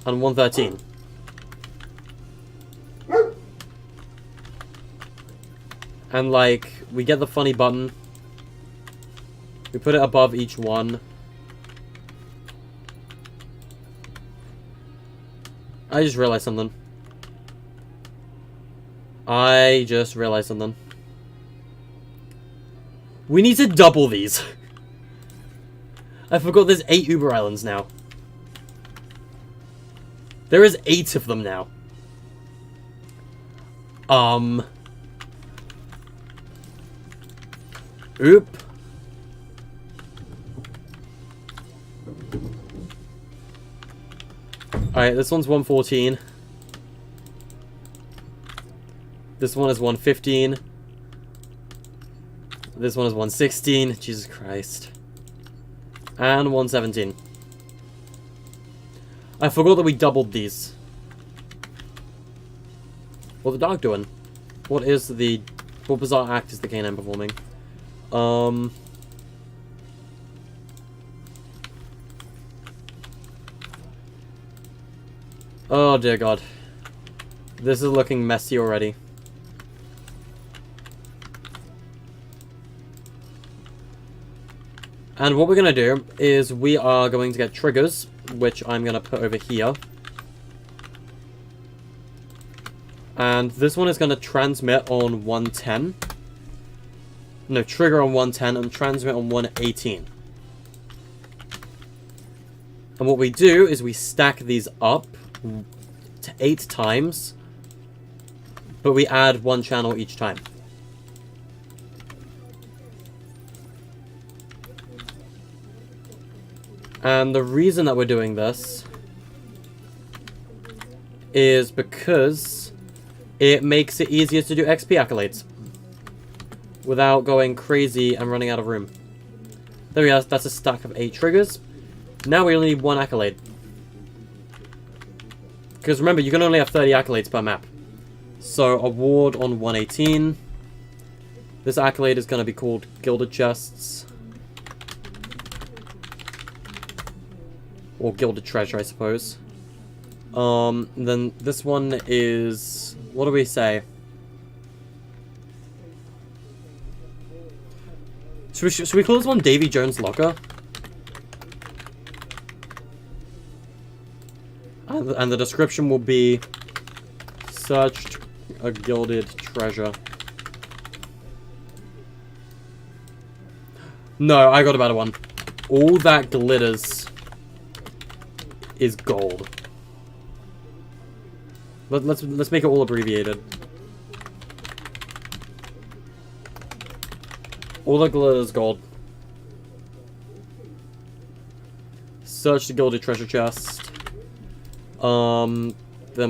and 113. And, like, we get the funny button. We put it above each one. I just realized something. We need to double these. I forgot there's 8 Uber Islands now. There is 8 of them now. Oop. Alright, this one's 114. This one is 115. This one is 116. Jesus Christ. And 117. I forgot that we doubled these. What's the dog doing? What bizarre act is the canine performing? Oh dear God. This is looking messy already. And what we're going to do is we are going to get triggers, which I'm going to put over here. And this one is going to transmit on 110. No, trigger on 110 and transmit on 118. And what we do is we stack these up to 8 times, but we add 1 channel each time. And the reason that we're doing this is because it makes it easier to do XP accolades without going crazy and running out of room. There we go, that's a stack of 8 triggers. Now we only need 1 accolade. Because remember, you can only have 30 accolades per map. So, award on 118. This accolade is going to be called Gilded Chests. Or Gilded Treasure, I suppose. Then this one is... What do we say? Should we call this one Davy Jones' Locker? And the description will be... Searched a Gilded Treasure. No, I got a better one. All that glitters is gold. Let's make it all abbreviated. All that glitters gold. Search the Gilded Treasure chest. Then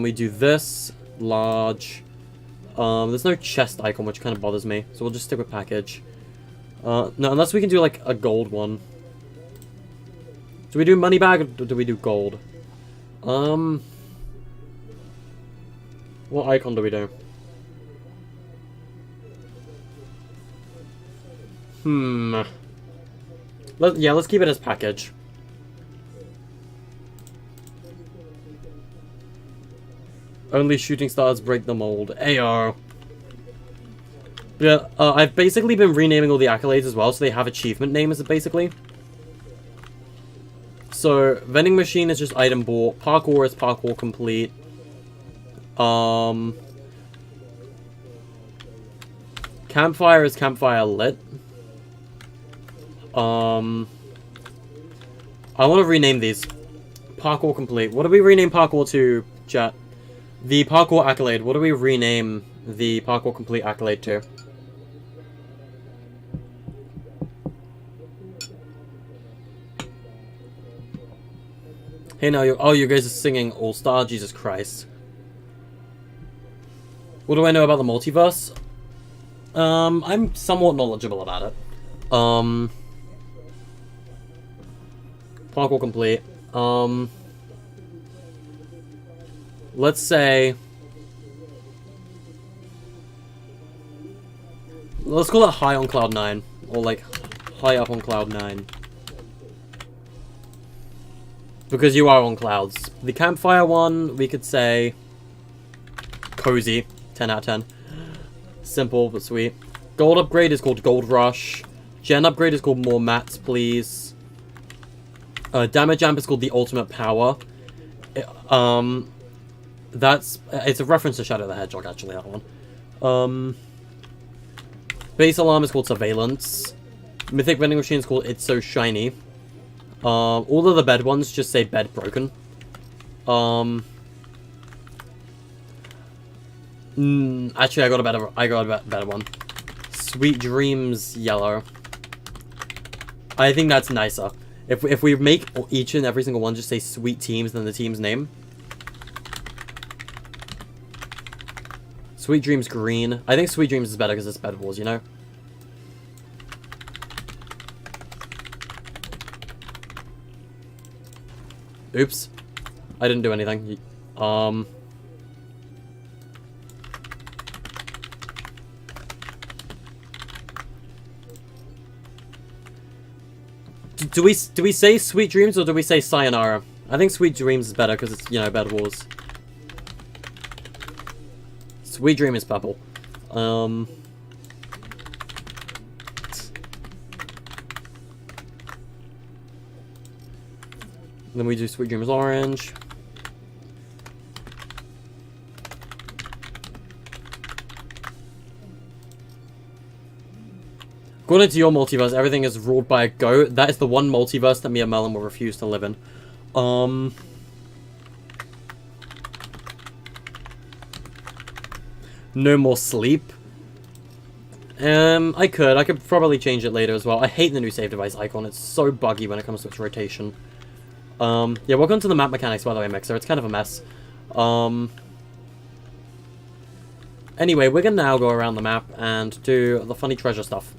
we do this. Large. There's no chest icon, which kind of bothers me. So we'll just stick with package. No, unless we can do like a gold one. Do we do money bag or do we do gold? What icon do we do? Let's keep it as package. Only shooting stars break the mold. Ayo. Yeah, I've basically been renaming all the accolades as well, so they have achievement names, basically. So, vending machine is just item bought. Parkour is parkour complete. Campfire is campfire lit. I want to rename these. Parkour complete. What do we rename parkour to, chat? The parkour accolade. What do we rename the parkour complete accolade to? Hey, now you guys are singing All Star. Jesus Christ. What do I know about the multiverse? I'm somewhat knowledgeable about it. Parkour complete. Let's say... Let's call it high on cloud 9. Or like, high up on cloud 9. Because you are on clouds. The campfire one, we could say... Cozy. 10 out of 10. Simple, but sweet. Gold upgrade is called Gold Rush. Gen upgrade is called More Mats, Please. Damage amp is called the Ultimate Power. It's a reference to Shadow the Hedgehog, actually, that one. Base alarm is called Surveillance. Mythic vending machine is called It's So Shiny. All of the bed ones just say bed broken. Actually, I got a better one. Sweet Dreams Yellow. I think that's nicer. If we make each and every single one just say Sweet Teams than the team's name. Sweet Dreams Green. I think Sweet Dreams is better because it's Bed Wars, you know? Oops. I didn't do anything. Do we say Sweet Dreams or do we say Sayonara? I think Sweet Dreams is better because it's, you know, Bed Wars. Sweet Dream is purple. Then we do Sweet Dream is orange. According to your multiverse, everything is ruled by a goat. That is the one multiverse that me and Melon will refuse to live in. No more sleep. I could probably change it later as well. I hate the new save device icon. It's so buggy when it comes to its rotation. Yeah, welcome to the map mechanics, by the way, Mixer. It's kind of a mess. Anyway, we're gonna now go around the map and do the funny treasure stuff.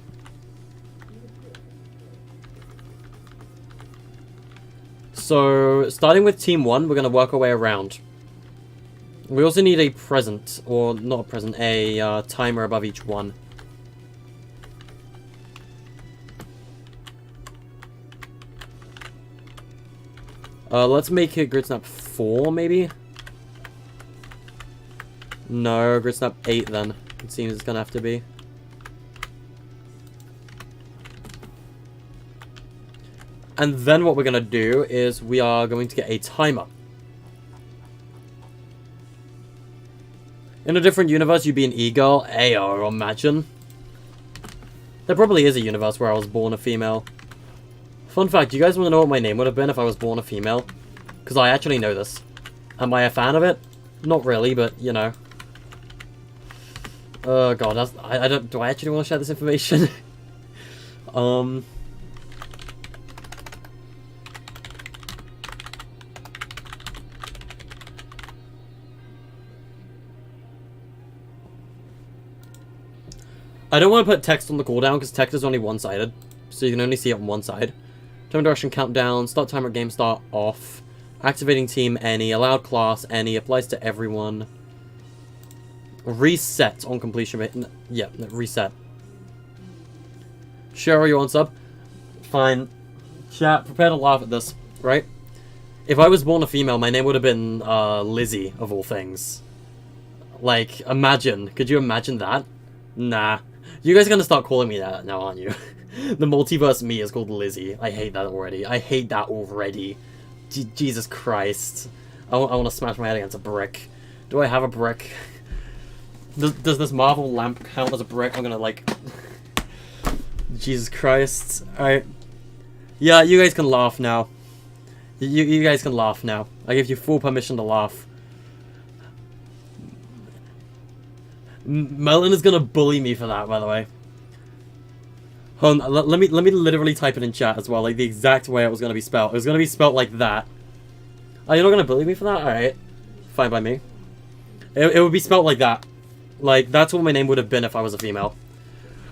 So, starting with Team 1, we're going to work our way around. We also need a present, or not a present, a timer above each one. Let's make it Grid Snap 4, maybe? No, Grid Snap 8 then. It seems it's going to have to be. And then what we're going to do is we are going to get a timer. In a different universe, you'd be an e-girl. Ayo, imagine. There probably is a universe where I was born a female. Fun fact, do you guys want to know what my name would have been if I was born a female? Because I actually know this. Am I a fan of it? Not really, but, you know. Oh god, I don't... Do I actually want to share this information? I don't want to put text on the cooldown because text is only one-sided, so you can only see it on one side. Time direction countdown, start timer at game start off, activating team any, allowed class any, applies to everyone. Reset on completion. Yeah, reset. Cheryl, you on sub? Fine. Chat, prepare to laugh at this, right? If I was born a female, my name would have been Lizzie, of all things. Like, imagine. Could you imagine that? Nah. You guys are gonna start calling me that now, aren't you? The multiverse me is called Lizzie. I hate that already. I hate that already. Jesus Christ. I want to smash my head against a brick. Do I have a brick? Does this Marvel lamp count as a brick? I'm gonna, like... Jesus Christ. Alright. Yeah, you guys can laugh now. You guys can laugh now. I give you full permission to laugh. Melon is gonna bully me for that, by the way. Hold on, let me literally type it in chat as well, like the exact way it was gonna be spelled. It was gonna be spelled like that. Oh, you're not gonna bully me for that? Alright. Fine by me. It would be spelled like that. Like, that's what my name would have been if I was a female.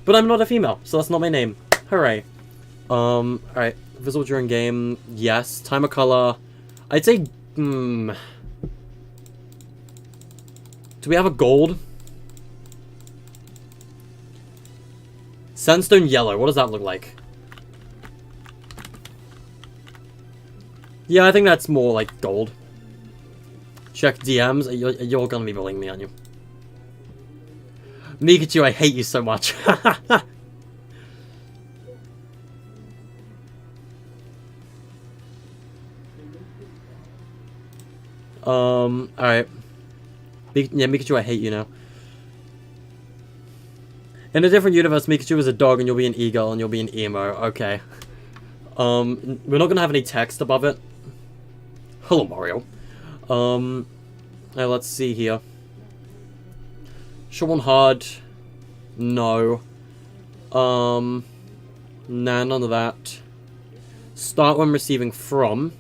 But I'm not a female, so that's not my name. Hooray. Alright. Visual during game, yes. Timer color. I'd say, Do we have a gold? Sandstone yellow, what does that look like? Yeah, I think that's more like gold. Check DMs, you're gonna be bullying me, aren't you? Mikachu, I hate you so much. Alright. Yeah, Mikachu, I hate you now. In a different universe, Mikachu is a dog and you'll be an e-girl and you'll be an emo. Okay. We're not gonna have any text above it. Hello, Mario. Let's see here. Show on hard. No. Nah, none of that. Start when receiving from.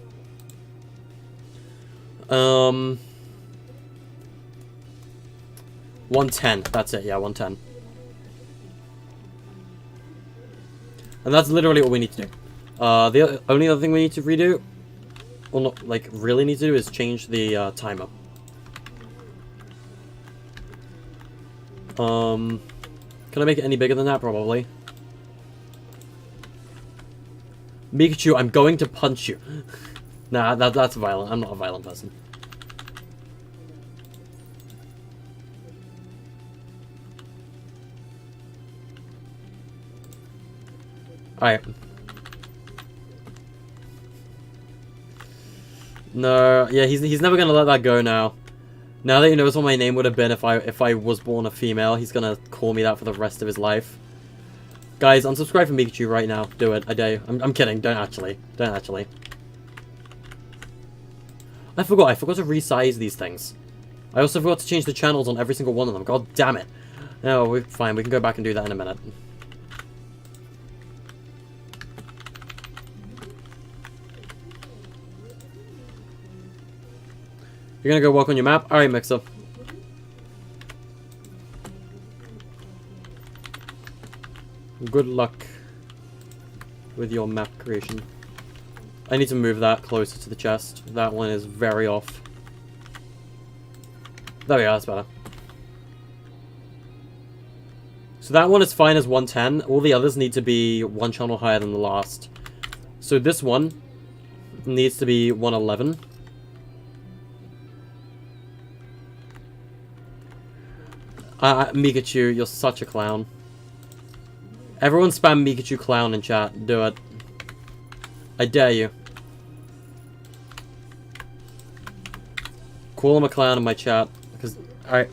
110. That's it, yeah, 110. And that's literally all we need to do. The only other thing we need to redo, or not, like, really need to do, is change the timer. Can I make it any bigger than that? Probably. Mikachu, I'm going to punch you. Nah, that's violent. I'm not a violent person. Alright. No, yeah, he's never gonna let that go now. Now that he knows what my name would have been if I was born a female, he's gonna call me that for the rest of his life. Guys, unsubscribe from Pikachu right now. Do it. I dare you. I'm kidding. Don't actually. Don't actually. I forgot to resize these things. I also forgot to change the channels on every single one of them. God damn it. No, we're fine. We can go back and do that in a minute. You're gonna go walk on your map? Alright, Mixer. Good luck with your map creation. I need to move that closer to the chest. That one is very off. There we go, that's better. So that one is fine as 110. All the others need to be one channel higher than the last. So this one needs to be 111. Mikachu, you're such a clown. Everyone spam Mikachu clown in chat. Do it. I dare you. Call him a clown in my chat. Because, alright.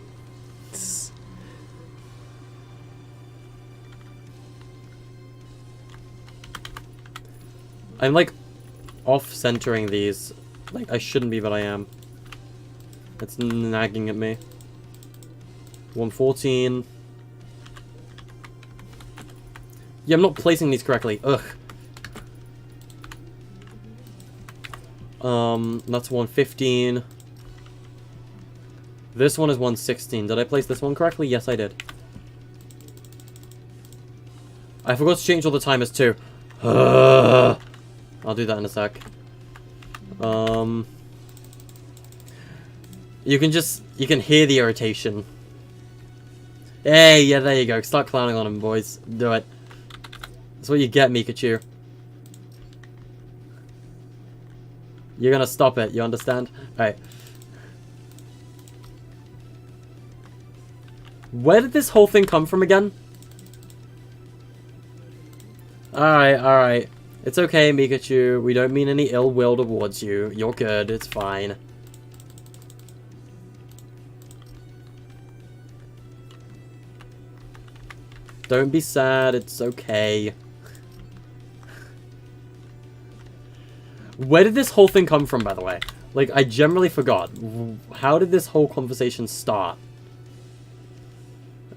I'm like off-centering these. Like, I shouldn't be, but I am. It's nagging at me. 114. Yeah, I'm not placing these correctly. Ugh. That's 115. This one is 116. Did I place this one correctly? Yes, I did. I forgot to change all the timers too. I'll do that in a sec. You can hear the irritation. Hey, yeah, there you go. Start clowning on him, boys. Do it. That's what you get, Mikachu. You're gonna stop it, you understand? Alright. Where did this whole thing come from again? Alright, alright. It's okay, Mikachu. We don't mean any ill will towards you. You're good, it's fine. Don't be sad, it's okay. Where did this whole thing come from, by the way? Like, I generally forgot. How did this whole conversation start?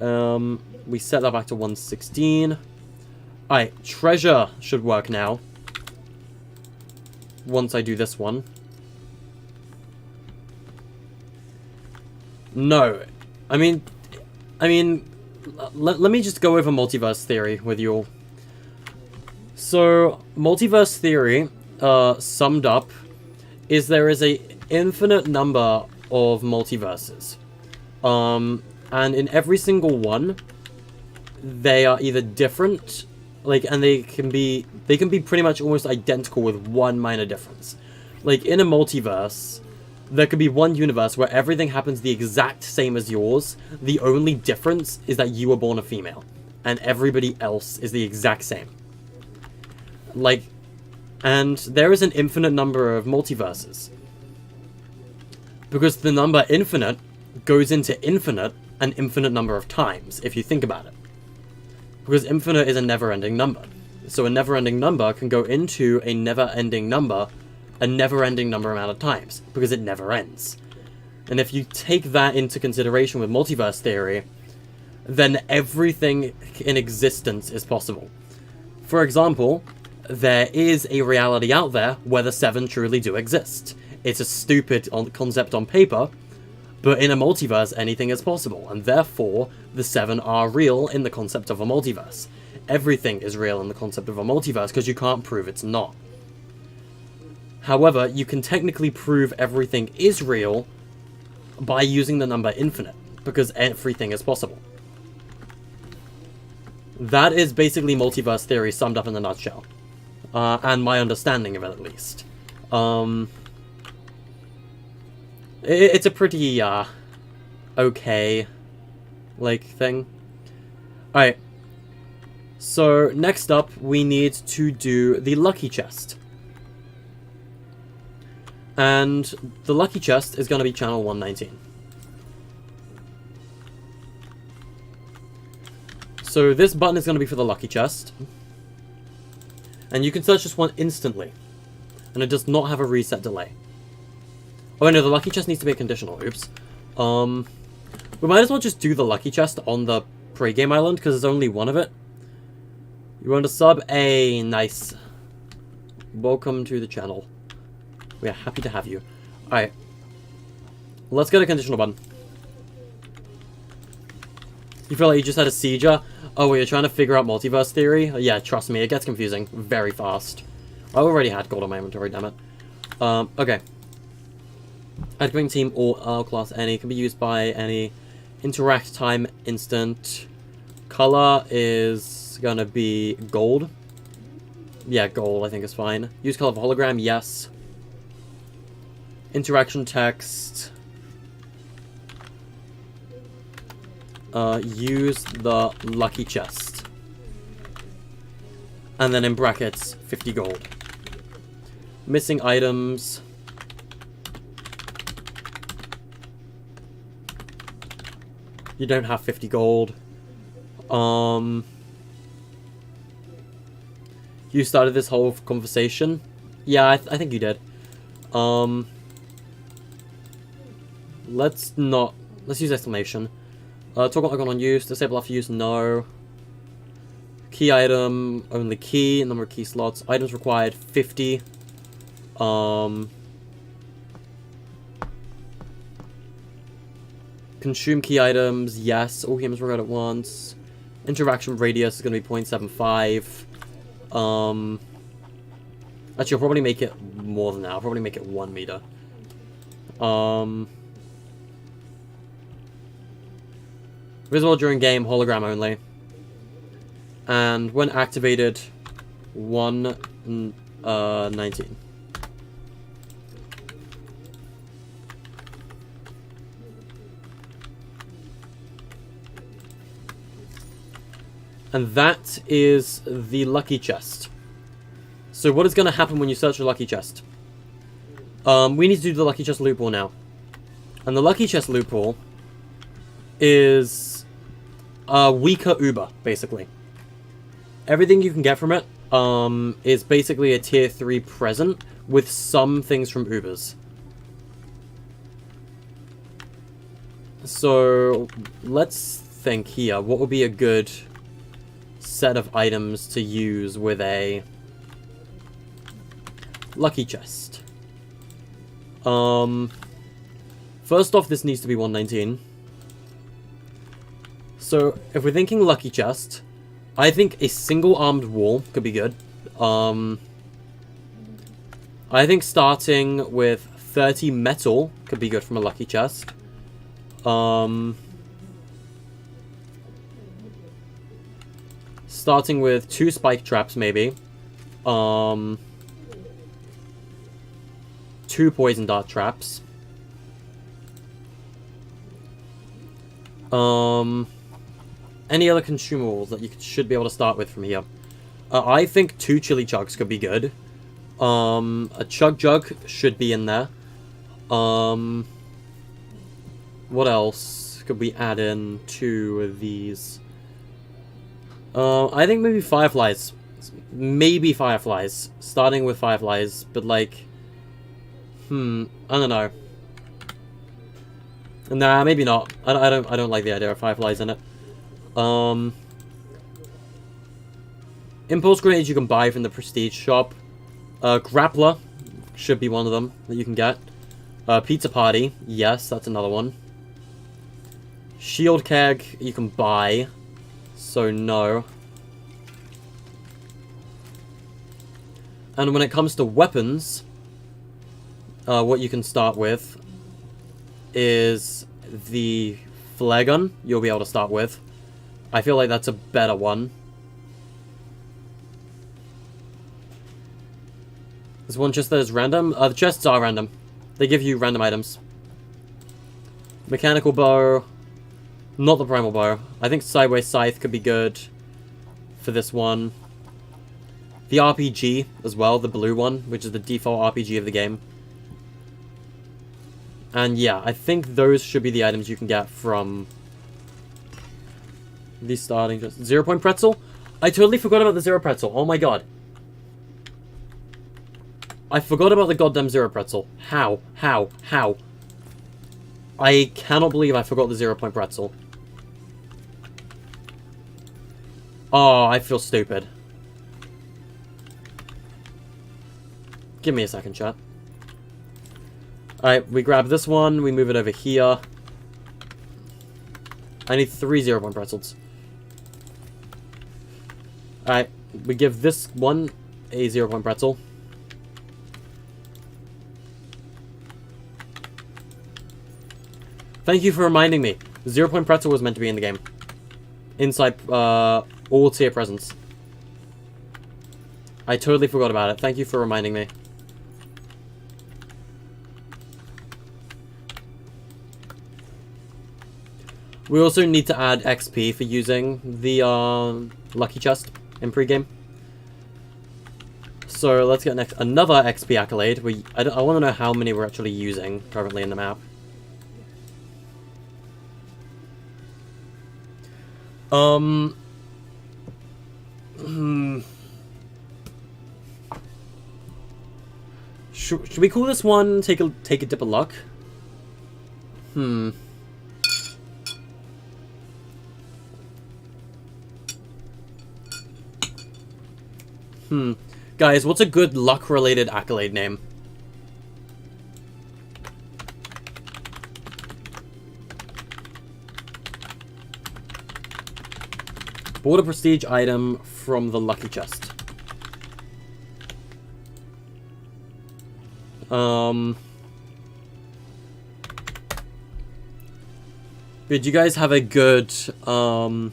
We set that back to 116. Alright, treasure should work now. Once I do this one. No. I mean, let me just go over multiverse theory with you all. So, multiverse theory, summed up, is there is a infinite number of multiverses. And in every single one, they are either different, like, and they can be pretty much almost identical with one minor difference. Like, in a multiverse, there could be one universe where everything happens the exact same as yours. The only difference is that you were born a female. And everybody else is the exact same. Like, and there is an infinite number of multiverses. Because the number infinite goes into infinite an infinite number of times, if you think about it. Because infinite is a never-ending number. So a never-ending number can go into a never-ending number a never-ending number amount of times, because it never ends. And if you take that into consideration with multiverse theory, then everything in existence is possible. For example, there is a reality out there where the 7 truly do exist. It's a stupid concept on paper, but in a multiverse, anything is possible, and therefore, the 7 are real in the concept of a multiverse. Everything is real in the concept of a multiverse, because you can't prove it's not. However, you can technically prove everything is real by using the number infinite, because everything is possible. That is basically multiverse theory summed up in a nutshell. And my understanding of it, at least. It's a pretty, okay, like, thing. Alright. So, next up, we need to do the lucky chest. And the lucky chest is going to be channel 119. So this button is going to be for the lucky chest. And you can search this one instantly. And it does not have a reset delay. Oh no, the lucky chest needs to be a conditional. Oops. We might as well just do the lucky chest on the pre-game island, because there's only one of it. You want to sub? Nice. Welcome to the channel. We are happy to have you. Alright. Let's get a conditional button. You feel like you just had a seizure? Oh, wait, you're trying to figure out multiverse theory? Yeah, trust me, it gets confusing very fast. I already had gold on my inventory, damn it. Okay. Activating team or R class any. Can be used by any. Interact time instant. Color is gonna be gold. Yeah, gold I think is fine. Use color of hologram, yes. Interaction text. Use the lucky chest. And then in brackets, 50 gold. Missing items. You don't have 50 gold. You started this whole conversation? Yeah, I think you did. Let's use exclamation. Toggle icon on use, disable after use, no. Key item, only key, number of key slots. Items required, 50. Consume key items, yes. All humans required at once. Interaction radius is going to be 0.75. Actually, I'll probably make it more than that. I'll probably make it 1 meter. Visible during game, hologram only. And when activated, 119. And that is the lucky chest. So what is going to happen when you search the lucky chest? We need to do the lucky chest loophole now. And the lucky chest loophole is a weaker Uber, basically. Everything you can get from it is basically a tier 3 present with some things from Ubers. So let's think here. What would be a good set of items to use with a lucky chest? First off, this needs to be 119. So if we're thinking lucky chest, I think a single armed wall could be good. I think starting with 30 metal could be good from a lucky chest. Starting with 2 spike traps, maybe. 2 poison dart traps. Any other consumables that you should be able to start with from here? I think 2 chili chugs could be good. A chug jug should be in there. What else could we add in to these? I think maybe fireflies. Maybe fireflies. Starting with fireflies, but like... I don't know. Nah, maybe not. I don't like the idea of fireflies in it. Impulse grenades you can buy from the prestige shop. Grappler should be one of them that you can get. Pizza party, yes, that's another one. Shield keg you can buy, so no. And when it comes to weapons, what you can start with is the flare gun you'll be able to start with. I feel like that's a better one. There's one just that is random. The chests are random. They give you random items. Mechanical bow. Not the primal bow. I think sideways scythe could be good. for this one. The RPG as well, the blue one, which is the default RPG of the game. And yeah, I think those should be the items you can get from the starting... 0 point pretzel? I totally forgot about the 0 pretzel. Oh my god. I forgot about the goddamn 0 pretzel. How? How? How? I cannot believe I forgot the 0 point pretzel. Oh, I feel stupid. Give me a second, chat. Alright, we grab this one, we move it over here. I need 3 0 point pretzels. Alright, we give this one a 0 point pretzel. Thank you for reminding me. 0 point pretzel was meant to be in the game. Inside, all tier presents. I totally forgot about it. Thank you for reminding me. We also need to add XP for using the lucky chest in pregame. So let's get another XP accolade. I want to know how many we're actually using currently in the map. Should we call this one take a dip of luck? Guys, what's a good luck-related accolade name? Bought a prestige item from the lucky chest. Did you guys have a good, do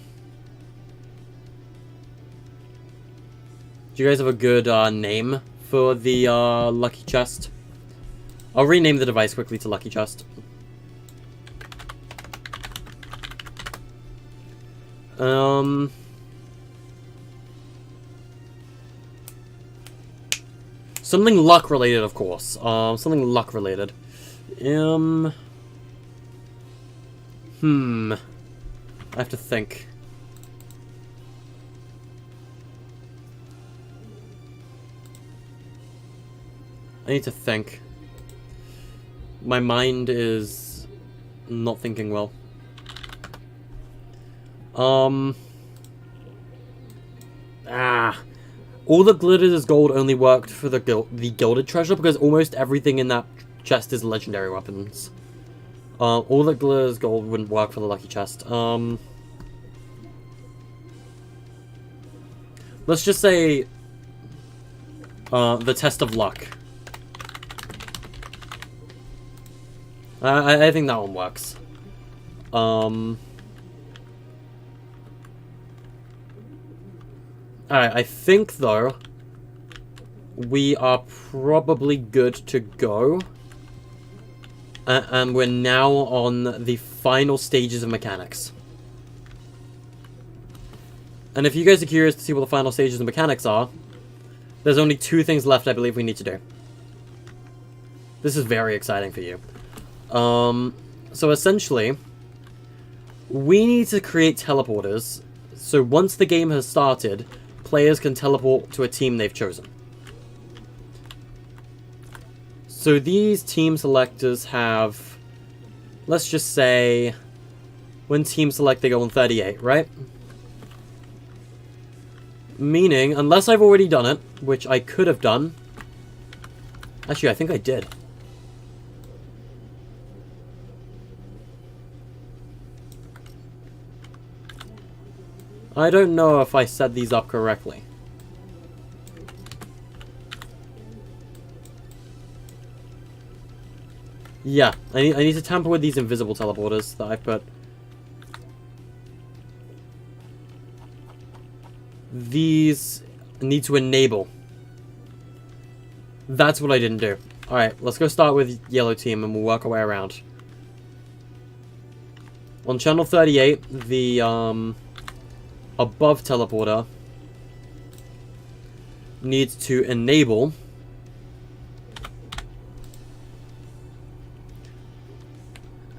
you guys have a good, name for the, lucky chest? I'll rename the device quickly to lucky chest. Something luck related, of course. Something luck related. I have to think. I need to think. My mind is not thinking well. All that glitters is gold only worked for the gilded treasure because almost everything in that chest is legendary weapons. All that glitters gold wouldn't work for the lucky chest. Let's just say the test of luck. I think that one works. Alright, I think, though, we are probably good to go. And we're now on the final stages of mechanics. And if you guys are curious to see what the final stages of mechanics are, there's only 2 things left I believe we need to do. This is very exciting for you. So essentially, we need to create teleporters, so once the game has started, players can teleport to a team they've chosen. So these team selectors have, let's just say, when team select they go on 38, right? Meaning, unless I've already done it, which I could have done. Actually, I think I did. I don't know if I set these up correctly. Yeah, I need to tamper with these invisible teleporters that I put. These need to enable. That's what I didn't do. Alright, let's go start with yellow team and we'll work our way around. On channel 38, the above teleporter needs to enable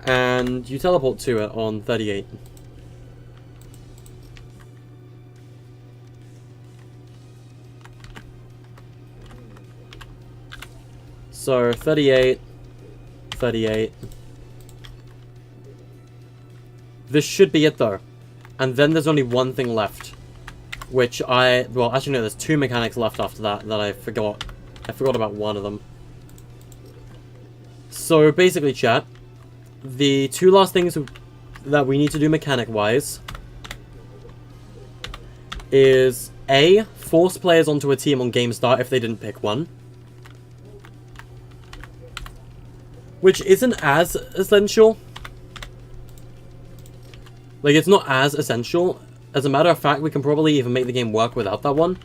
and you teleport to it on 38. So 38, 38. This should be it though. And then there's only one thing left. Which well actually no, there's two mechanics left after that I forgot. I forgot about one of them. So basically chat, the two last things that we need to do mechanic-wise is A, force players onto a team on game start if they didn't pick one. Which isn't as essential. Like, it's not as essential. As a matter of fact, we can probably even make the game work without that one.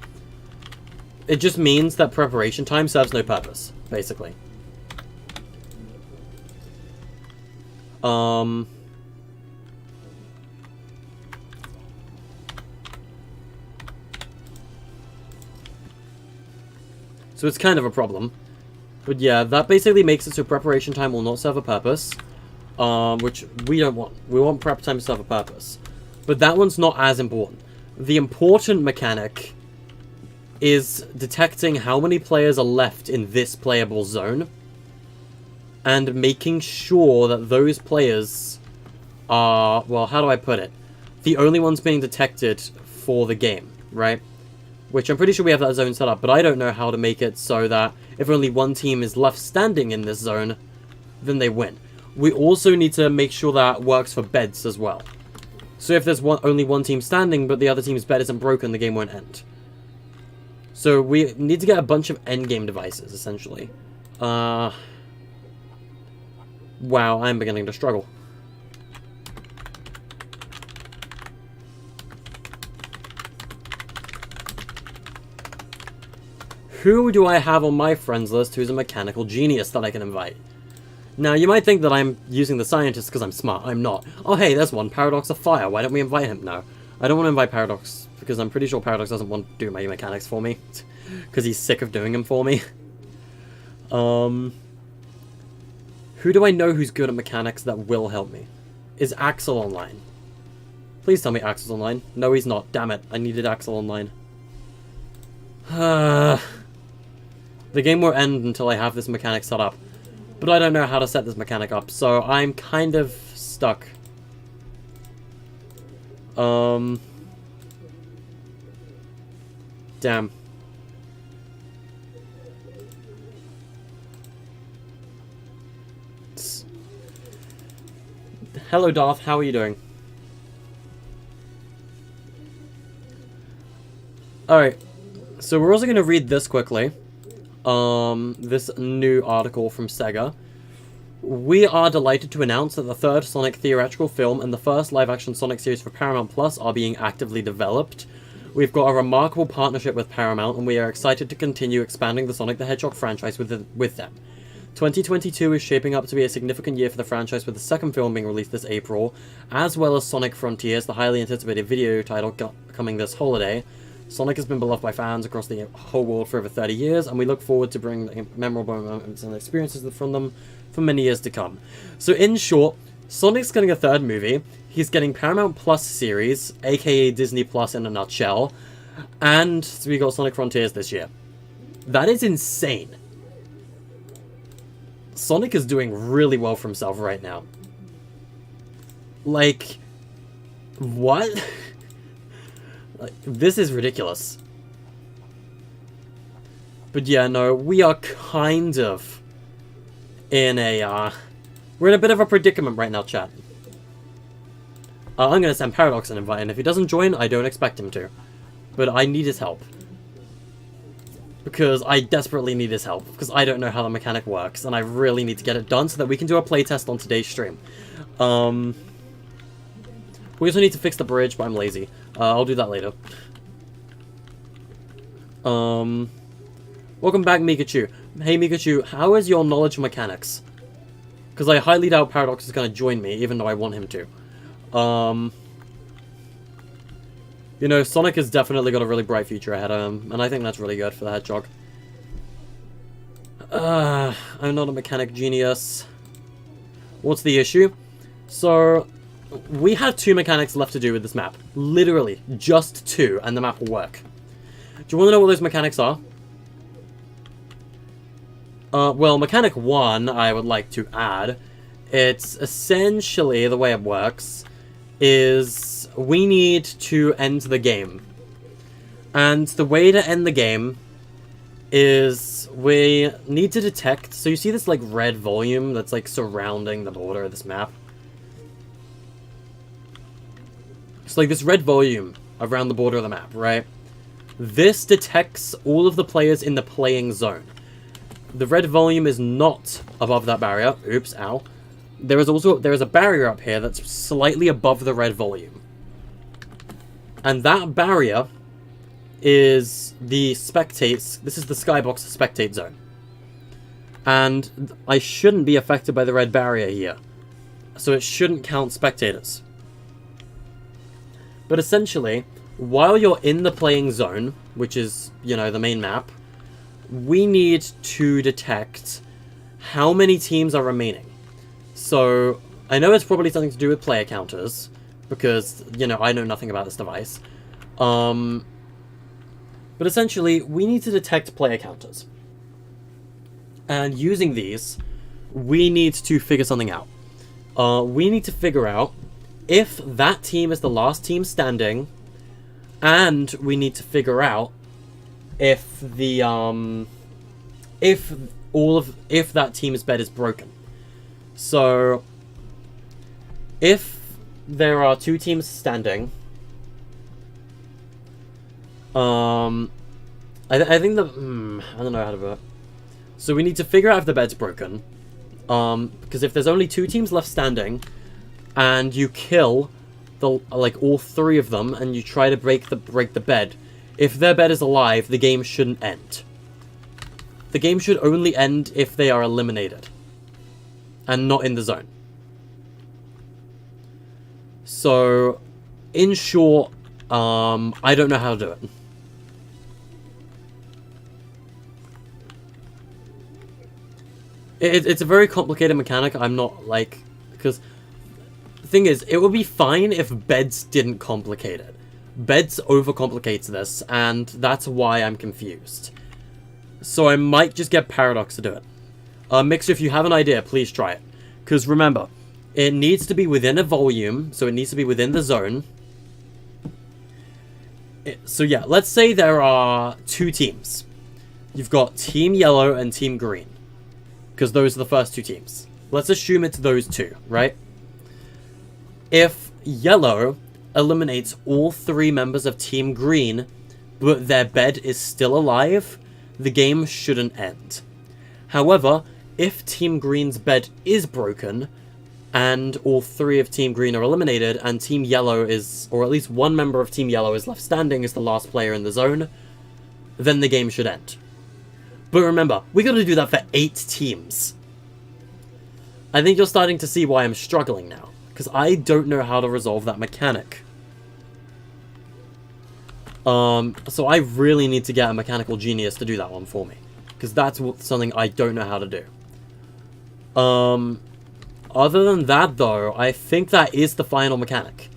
It just means that preparation time serves no purpose, basically. So it's kind of a problem. But yeah, that basically makes it so preparation time will not serve a purpose. Which we don't want. We want prep time to serve a purpose. But that one's not as important. The important mechanic is detecting how many players are left in this playable zone. And making sure that those players are, well, how do I put it? The only ones being detected for the game, right? Which I'm pretty sure we have that zone set up, but I don't know how to make it so that if only one team is left standing in this zone, then they win. We also need to make sure that works for beds as well. So if there's only one team standing, but the other team's bed isn't broken, the game won't end. So we need to get a bunch of endgame devices, essentially. Wow, I'm beginning to struggle. Who do I have on my friends list who's a mechanical genius that I can invite? Now, you might think that I'm using the scientist because I'm smart. I'm not. Oh, hey, there's one. Paradox of Fire. Why don't we invite him? No. I don't want to invite Paradox because I'm pretty sure Paradox doesn't want to do my mechanics for me. Because he's sick of doing them for me. Who do I know who's good at mechanics that will help me? Is Axel online? Please tell me Axel's online. No, he's not. Damn it. I needed Axel online. The game won't end until I have this mechanic set up. But I don't know how to set this mechanic up, so I'm kind of stuck. Damn. Hello, Darth. How are you doing? Alright. So we're also going to read this quickly. This new article from Sega. We are delighted to announce that the third Sonic theatrical film and the first live-action Sonic series for Paramount Plus are being actively developed. We've got a remarkable partnership with Paramount, and we are excited to continue expanding the Sonic the Hedgehog franchise with them. 2022 is shaping up to be a significant year for the franchise, with the second film being released this April, as well as Sonic Frontiers, the highly anticipated video title coming this holiday. Sonic has been beloved by fans across the whole world for over 30 years, and we look forward to bringing memorable moments and experiences from them for many years to come. So in short, Sonic's getting a third movie, he's getting Paramount Plus series, aka Disney Plus in a nutshell, and we got Sonic Frontiers this year. That is insane. Sonic is doing really well for himself right now. Like, what? Like, this is ridiculous. But yeah, no, we are kind of in a, we're in a bit of a predicament right now, chat. I'm gonna send Paradox an invite, and if he doesn't join, I don't expect him to. But I need his help. Because I desperately need his help, because I don't know how the mechanic works, and I really need to get it done so that we can do a playtest on today's stream. We also need to fix the bridge, but I'm lazy. I'll do that later. Welcome back, Mikachu. Hey, Mikachu, how is your knowledge of mechanics? Because I highly doubt Paradox is going to join me, even though I want him to. You know, Sonic has definitely got a really bright future ahead of him, and I think that's really good for the Hedgehog. I'm not a mechanic genius. What's the issue? So, we have 2 mechanics left to do with this map. Literally, just 2, and the map will work. Do you want to know what those mechanics are? Well, mechanic 1, I would like to add. It's essentially, the way it works, is we need to end the game. And the way to end the game is we need to detect... So you see this, like, red volume that's, like, surrounding the border of this map? It's like this red volume around the border of the map, right? This detects all of the players in the playing zone. The red volume is not above that barrier. Oops, ow. There is a barrier up here that's slightly above the red volume. And that barrier is the spectates. This is the skybox spectate zone. And I shouldn't be affected by the red barrier here. So it shouldn't count spectators. But essentially, while you're in the playing zone, which is, you know, the main map, we need to detect how many teams are remaining. So, I know it's probably something to do with player counters, because, you know, I know nothing about this device. But essentially, we need to detect player counters. And using these, we need to figure something out. We need to figure out if that team is the last team standing, and we need to figure out if the if that team's bed is broken. So if there are 2 teams standing, I think the I don't know how to do it. So we need to figure out if the bed's broken, because if there's only 2 teams left standing, and you kill all 3 of them, and you try to break the bed, if their bed is alive, the game shouldn't end. The game should only end if they are eliminated, and not in the zone. So, in short, I don't know how to do it. It's a very complicated mechanic. I'm not, like, because the thing is, it would be fine if beds didn't complicate it. Beds overcomplicates this, and that's why I'm confused. So I might just get Paradox to do it. Mixer, if you have an idea, please try it. Because remember, it needs to be within a volume, so it needs to be within the zone. So yeah, let's say there are 2 teams. You've got Team Yellow and Team Green. Because those are the first 2 teams. Let's assume it's those 2, right? If Yellow eliminates all 3 members of Team Green, but their bed is still alive, the game shouldn't end. However, if Team Green's bed is broken, and all 3 of Team Green are eliminated, and Team Yellow is, or at least 1 member of Team Yellow is left standing as the last player in the zone, then the game should end. But remember, we gotta do that for 8 teams. I think you're starting to see why I'm struggling now, because I don't know how to resolve that mechanic. So I really need to get a mechanical genius to do that one for me, because that's something I don't know how to do. Other than that, though, I think that is the final mechanic.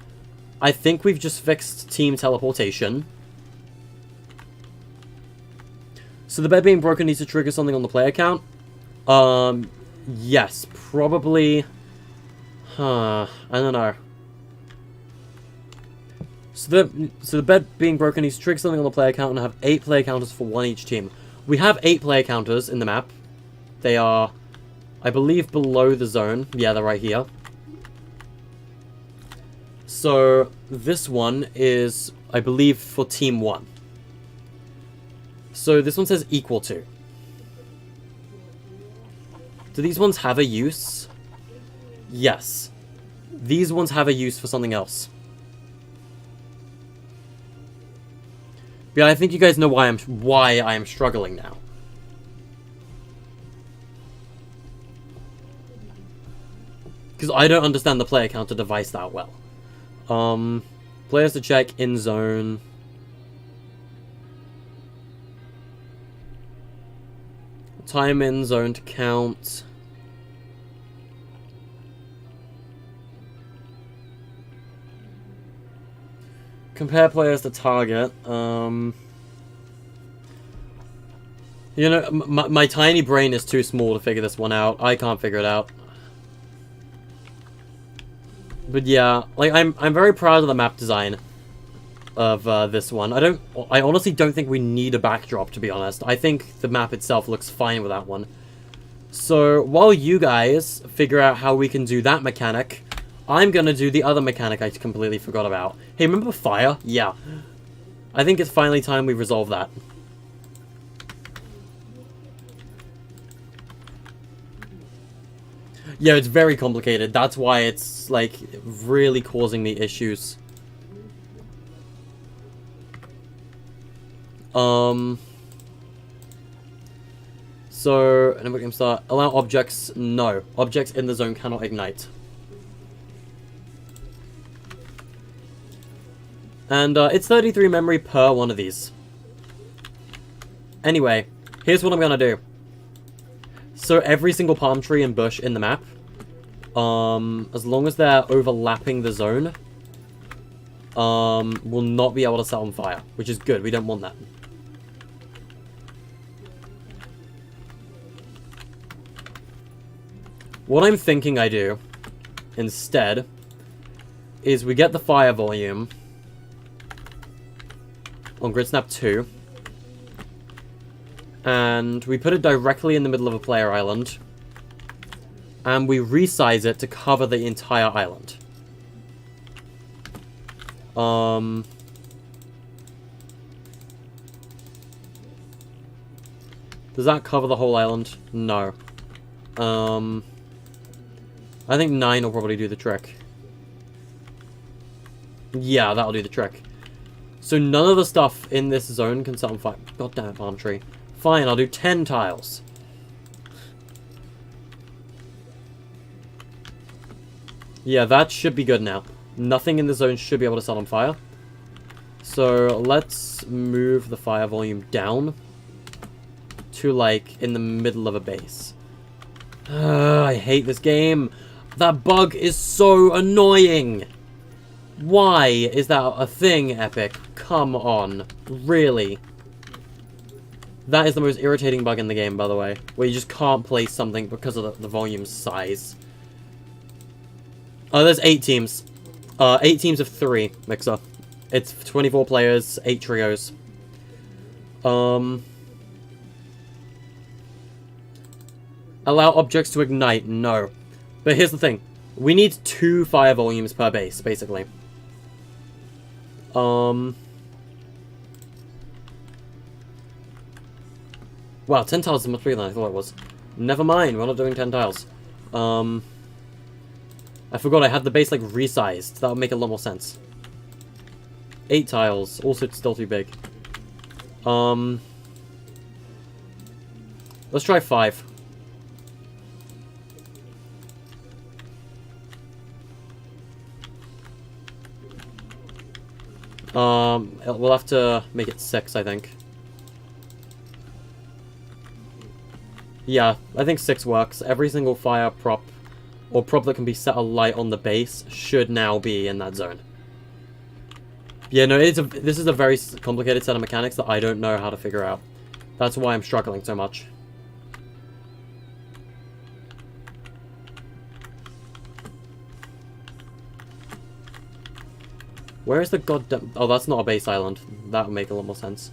I think we've just fixed team teleportation. So the bed being broken needs to trigger something on the player count. Yes, probably. I don't know. So the bed being broken needs to trigger something on the player count and have 8 player counters for 1 each team. We have 8 player counters in the map. They are, I believe, below the zone. Yeah, they're right here. So this one is, I believe, for Team 1. So this one says equal to. Do these ones have a use? Yes. These ones have a use for something else. But yeah, I think you guys know why I am struggling now. Because I don't understand the player counter device that well. Players to check in zone. Time in zone to count. Compare players to target. You know, my tiny brain is too small to figure this one out. I can't figure it out. But yeah, like I'm very proud of the map design of this one. I honestly don't think we need a backdrop, to be honest. I think the map itself looks fine with that one. So while you guys figure out how we can do that mechanic, I'm gonna do the other mechanic I completely forgot about. Hey, remember fire? Yeah. I think it's finally time we resolve that. Yeah, it's very complicated. That's why it's, like, really causing me issues. So, and then we can start. Allow objects, no. Objects in the zone cannot ignite. And, it's 33 memory per one of these. Anyway, here's what I'm gonna do. So every single palm tree and bush in the map, as long as they're overlapping the zone, will not be able to set on fire, which is good. We don't want that. What I'm thinking I do, instead, is we get the fire volume on Grid Snap 2, and we put it directly in the middle of a player island, and we resize it to cover the entire island. Does that cover the whole island? No. I think 9 will probably do the trick. Yeah, that'll do the trick. So none of the stuff in this zone can set on fire. God damn it, palm tree. Fine, I'll do 10 tiles. Yeah, that should be good now. Nothing in the zone should be able to set on fire. So let's move the fire volume down to, like, in the middle of a base. I hate this game. That bug is so annoying. Why is that a thing, Epic? Come on. Really? That is the most irritating bug in the game, by the way. Where you just can't place something because of the volume size. Oh, there's 8 teams. 8 teams of 3, Mixer. It's 24 players, 8 trios. Allow objects to ignite. No. But here's the thing. We need 2 fire volumes per base, basically. Wow, 10 tiles is much bigger than I thought it was. Never mind, we're not doing 10 tiles. I forgot I had the base, like, resized. That would make a lot more sense. 8 tiles. Also, still too big. Let's try 5. We'll have to make it 6, I think. Yeah, I think 6 works. Every single fire prop, or prop that can be set alight on the base, should now be in that zone. Yeah, no, this is a very complicated set of mechanics that I don't know how to figure out. That's why I'm struggling so much. Where is the goddamn... Oh, that's not a base island. That would make a lot more sense.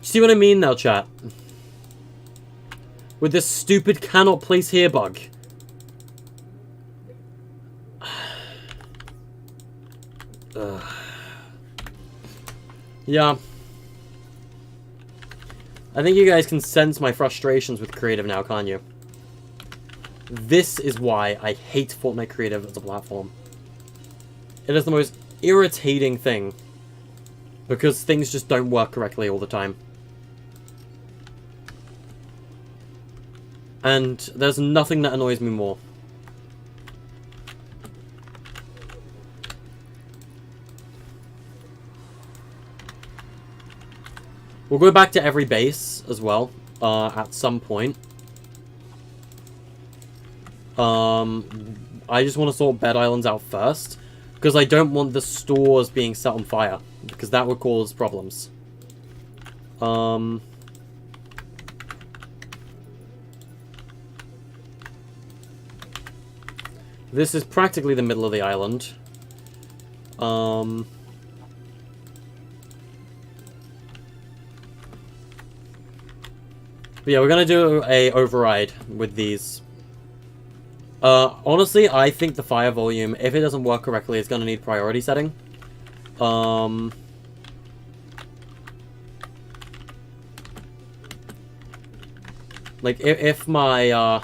See what I mean now, chat? With this stupid cannot place here bug. Yeah. I think you guys can sense my frustrations with creative now, can't you? This is why I hate Fortnite creative as a platform. It is the most irritating thing. Because things just don't work correctly all the time. And there's nothing that annoys me more. We'll go back to every base as well, at some point. I just want to sort bed islands out first, because I don't want the stores being set on fire, because that would cause problems. This is practically the middle of the island. But yeah, we're gonna do a override with these. Honestly, I think the fire volume, if it doesn't work correctly, it's gonna need priority setting. Like, if my,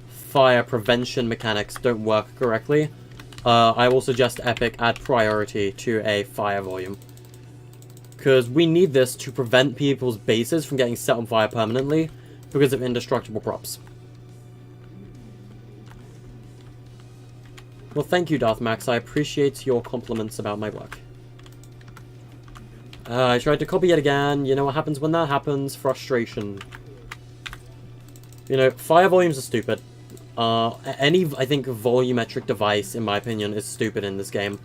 fire prevention mechanics don't work correctly, I will suggest Epic add priority to a fire volume. Because we need this to prevent people's bases from getting set on fire permanently because of indestructible props. Well, thank you, Darth Max. I appreciate your compliments about my work. I tried to copy it again. You know what happens when that happens? Frustration. You know, fire volumes are stupid. Any, I think, volumetric device, in my opinion, is stupid in this game.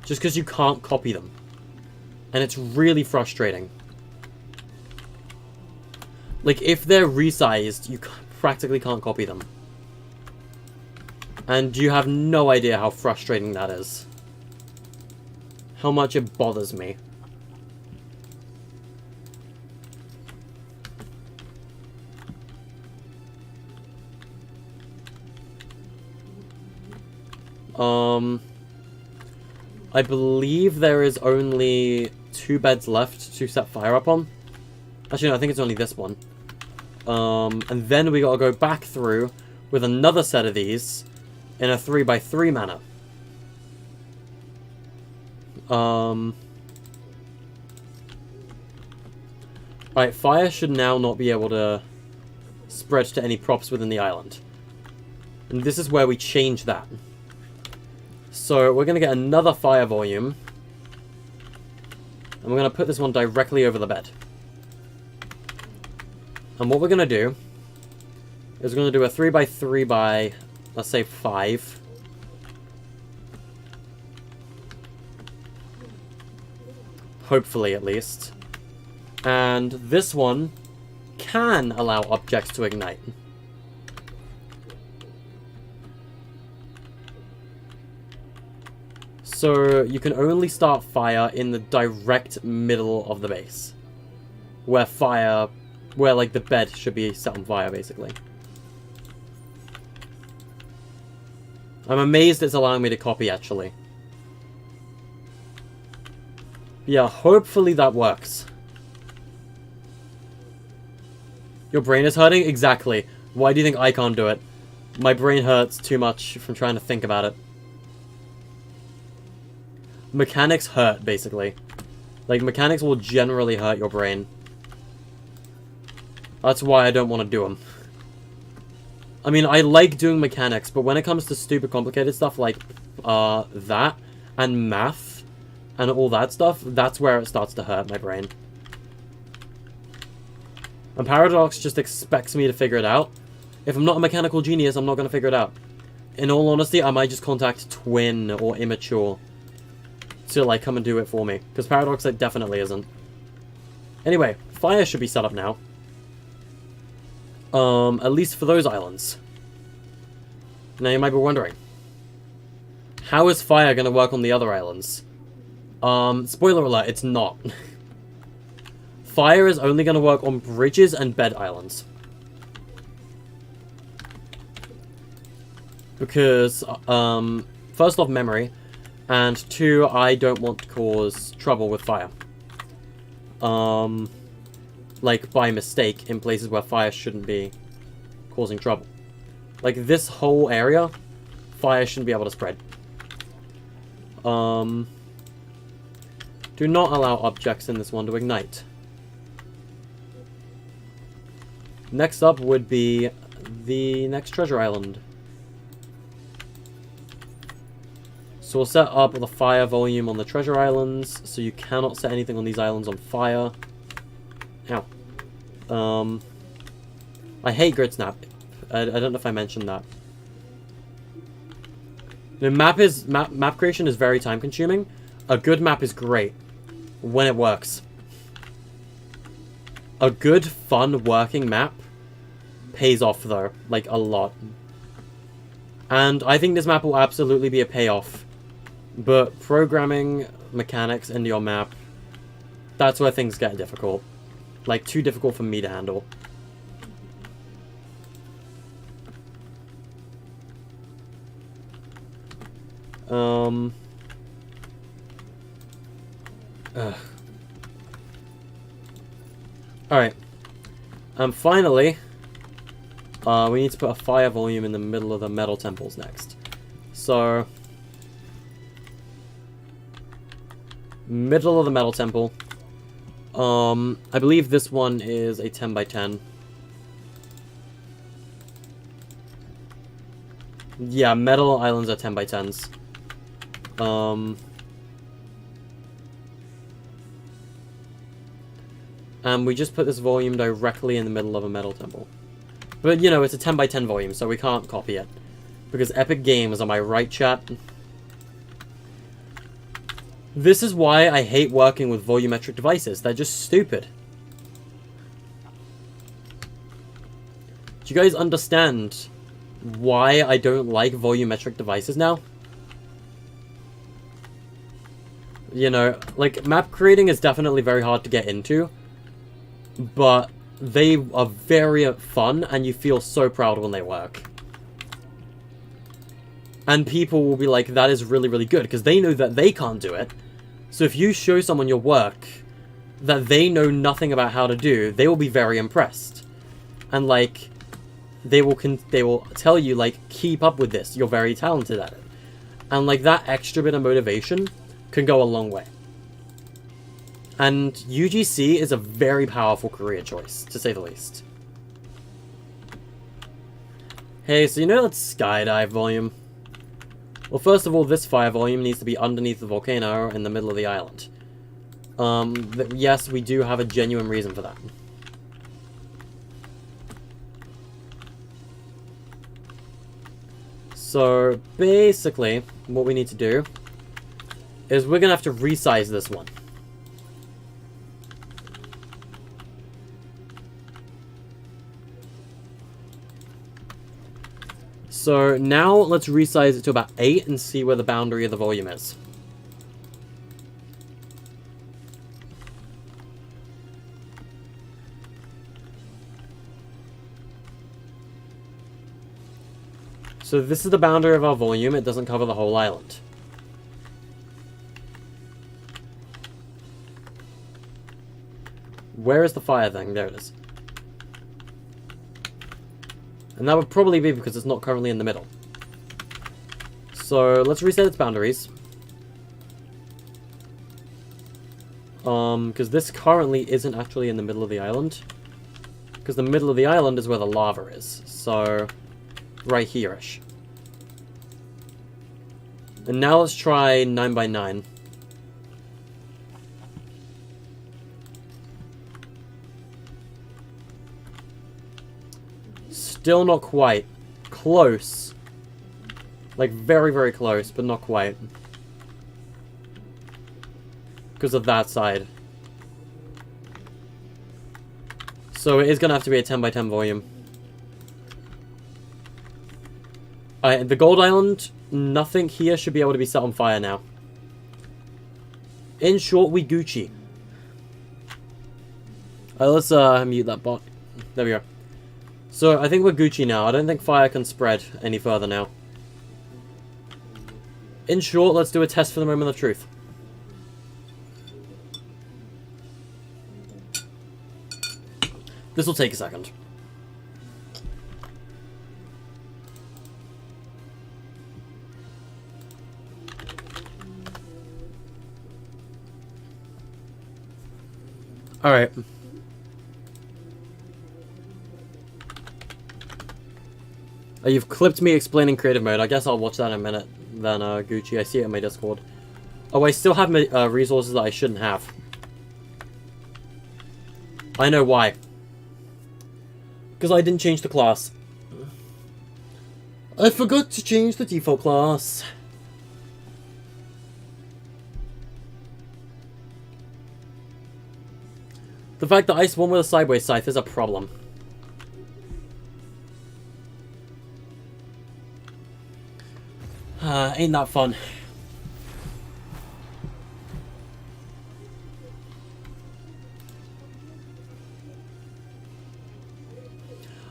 Just because you can't copy them. And it's really frustrating. Like, if they're resized, you practically can't copy them. And you have no idea how frustrating that is. How much it bothers me. I believe there is only 2 beds left to set fire up on. Actually, no, I think it's only this one. And then we gotta go back through with another set of these in a 3x3 manner. Alright, fire should now not be able to spread to any props within the island. And this is where we change that. So we're going to get another fire volume. And we're going to put this one directly over the bed. And what we're going to do is we're going to do a 3x3 by, let's say, 5. Hopefully, at least. And this one can allow objects to ignite. So you can only start fire in the direct middle of the base. Where like the bed should be set on fire, basically. I'm amazed it's allowing me to copy, actually. Yeah, hopefully that works. Your brain is hurting? Exactly. Why do you think I can't do it? My brain hurts too much from trying to think about it. Mechanics hurt, basically. Like, mechanics will generally hurt your brain. That's why I don't want to do them. I mean, I like doing mechanics, but when it comes to stupid complicated stuff like that, and math, and all that stuff, that's where it starts to hurt my brain. And Paradox just expects me to figure it out. If I'm not a mechanical genius, I'm not going to figure it out. In all honesty, I might just contact Twin or Immature to, like, come and do it for me. Because Paradox, it definitely isn't. Anyway, fire should be set up now. At least for those islands. Now, you might be wondering, how is fire going to work on the other islands? Spoiler alert, it's not. Fire is only going to work on bridges and bed islands. Because, first off, memory. And 2, I don't want to cause trouble with fire. Like, by mistake, in places where fire shouldn't be causing trouble. Like, this whole area, fire shouldn't be able to spread. Do not allow objects in this one to ignite. Next up would be the next treasure island. So we'll set up the fire volume on the treasure islands, so you cannot set anything on these islands on fire. Ow. I hate grid snap. I don't know if I mentioned that. The map creation is very time consuming. A good map is great when it works. A good, fun, working map pays off though, like a lot. And I think this map will absolutely be a payoff. But programming mechanics into your map, that's where things get difficult. Like, too difficult for me to handle. Alright. And finally, we need to put a fire volume in the middle of the metal temples next. So, middle of the metal temple. I believe this one is a 10 by 10. Yeah, metal islands are 10 by 10s. And we just put this volume directly in the middle of a metal temple. But, you know, it's a 10 by 10 volume, so we can't copy it. Because Epic Games, am I right, chat? This is why I hate working with volumetric devices. They're just stupid. Do you guys understand why I don't like volumetric devices now? You know, like, map creating is definitely very hard to get into. But they are very fun, and you feel so proud when they work. And people will be like, that is really, really good, because they know that they can't do it. So if you show someone your work that they know nothing about how to do, they will be very impressed. And, like, they will tell you, like, keep up with this, you're very talented at it. And, like, that extra bit of motivation can go a long way. And UGC is a very powerful career choice, to say the least. Hey, so you know that skydive volume? Well, first of all, this fire volume needs to be underneath the volcano in the middle of the island. Yes, we do have a genuine reason for that. So, basically, what we need to do is we're going to have to resize this one. So now let's resize it to about 8 and see where the boundary of the volume is. So this is the boundary of our volume. It doesn't cover the whole island. Where is the fire thing? There it is. And that would probably be because it's not currently in the middle. So let's reset its boundaries. Because this currently isn't actually in the middle of the island. Because the middle of the island is where the lava is. So, right here-ish. And now let's try 9 by 9. Still not quite. Close. Like, very, very close, but not quite. Because of that side. So it is going to have to be a 10 by 10 volume. The Gold Island, nothing here should be able to be set on fire now. In short, we Gucci. Let's mute that bot. There we go. So, I think we're Gucci now. I don't think fire can spread any further now. In short, let's do a test for the moment of truth. This will take a second. Alright. Oh, you've clipped me explaining creative mode. I guess I'll watch that in a minute. Then, Gucci, I see it in my Discord. Oh, I still have resources that I shouldn't have. I know why. Because I didn't change the class. I forgot to change the default class. The fact that I spawn with a sideways scythe is a problem. Ain't that fun.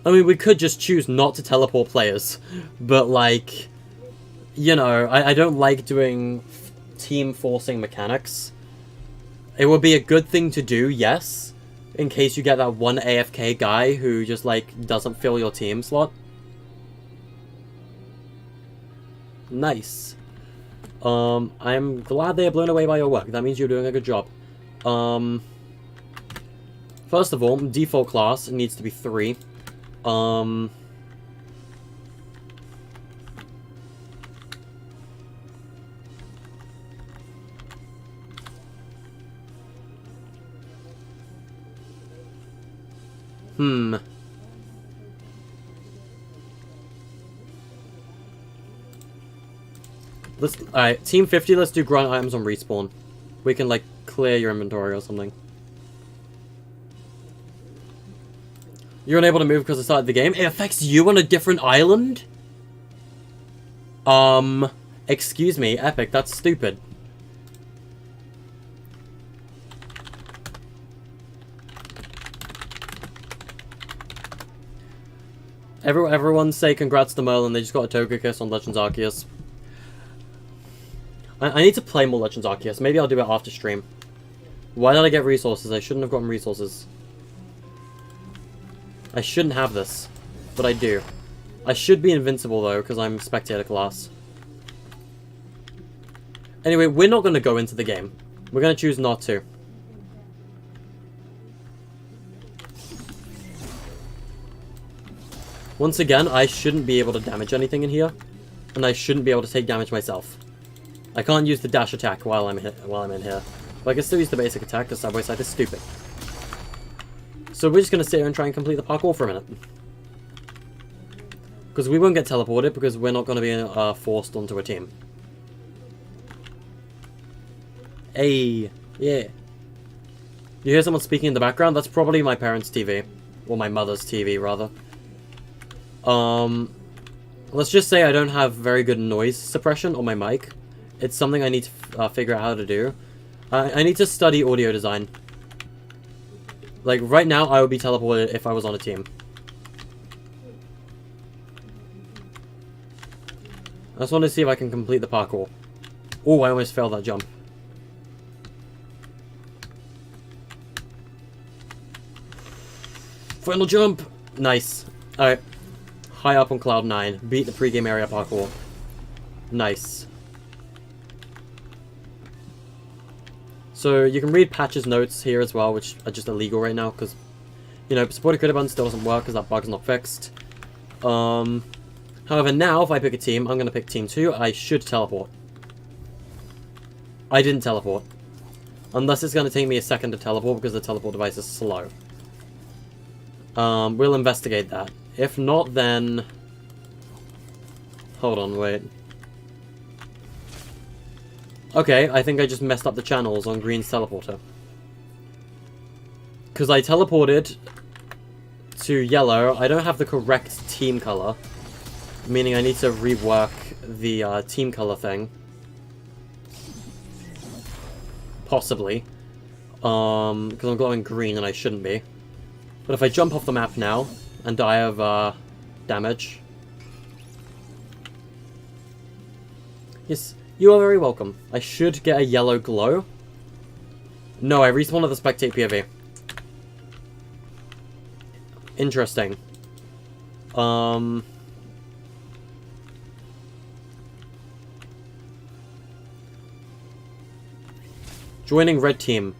I mean, we could just choose not to teleport players, but like, you know, I don't like doing team forcing mechanics. It would be a good thing to do, yes, in case you get that one AFK guy who just like doesn't fill your team slot. Nice. I'm glad they are blown away by your work. That means you're doing a good job. First of all, default class needs to be 3. Alright, Team 50, let's do grunt items on respawn. We can, like, clear your inventory or something. You're unable to move because it started the game? It affects you on a different island? Excuse me, Epic, that's stupid. Everyone say congrats to Merlin, they just got a Togekiss on Legends Arceus. I need to play more Legends Arceus. Maybe I'll do it after stream. Why did I get resources? I shouldn't have gotten resources. I shouldn't have this, but I do. I should be invincible though, because I'm spectator class. Anyway, we're not going to go into the game. We're going to choose not to. Once again, I shouldn't be able to damage anything in here, and I shouldn't be able to take damage myself. I can't use the dash attack while I'm in here, but I can still use the basic attack because Subway Scythe is stupid. So we're just going to sit here and try and complete the parkour for a minute. Because we won't get teleported because we're not going to be forced onto a team. Hey, yeah. You hear someone speaking in the background? That's probably my parents' TV. Or my mother's TV, rather. Let's just say I don't have very good noise suppression on my mic. It's something I need to figure out how to do. I need to study audio design. Like, right now, I would be teleported if I was on a team. I just want to see if I can complete the parkour. Oh, I almost failed that jump. Final jump! Nice. Alright. High up on cloud 9. Beat the pregame area parkour. Nice. So you can read Patch's notes here as well, which are just illegal right now, because, you know, supported critter button still doesn't work because that bug's not fixed. However, now, if I pick a team, I'm going to pick Team 2. I should teleport. I didn't teleport. Unless it's going to take me a second to teleport because the teleport device is slow. We'll investigate that. If not, then... Hold on, wait. Okay, I think I just messed up the channels on Green's teleporter. Because I teleported to yellow. I don't have the correct team color. Meaning I need to rework the team color thing. Possibly. Because I'm glowing green and I shouldn't be. But if I jump off the map now and die of damage... Yes, you are very welcome. I should get a yellow glow. No, I respawned at the spectate POV. Interesting. Joining red team.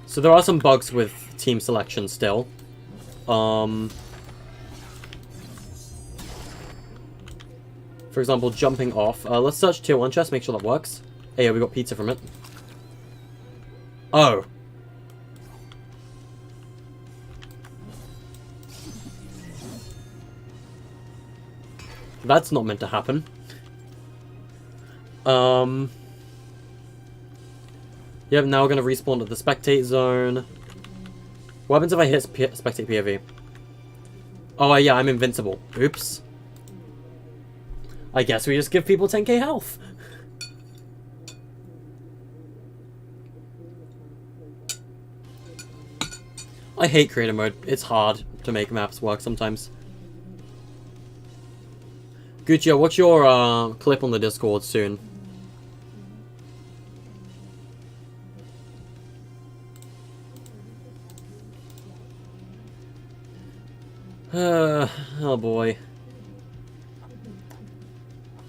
So there are some bugs with team selection still. For example, jumping off. Let's search tier 1 chest, make sure that works. Hey, yeah, we got pizza from it. Oh. That's not meant to happen. Yep, now we're going to respawn at the spectate zone. What happens if I hit spectate POV? Oh, yeah, I'm invincible. Oops. I guess we just give people 10k health. I hate creator mode. It's hard to make maps work sometimes. Gucci, what's your clip on the Discord soon? Oh boy.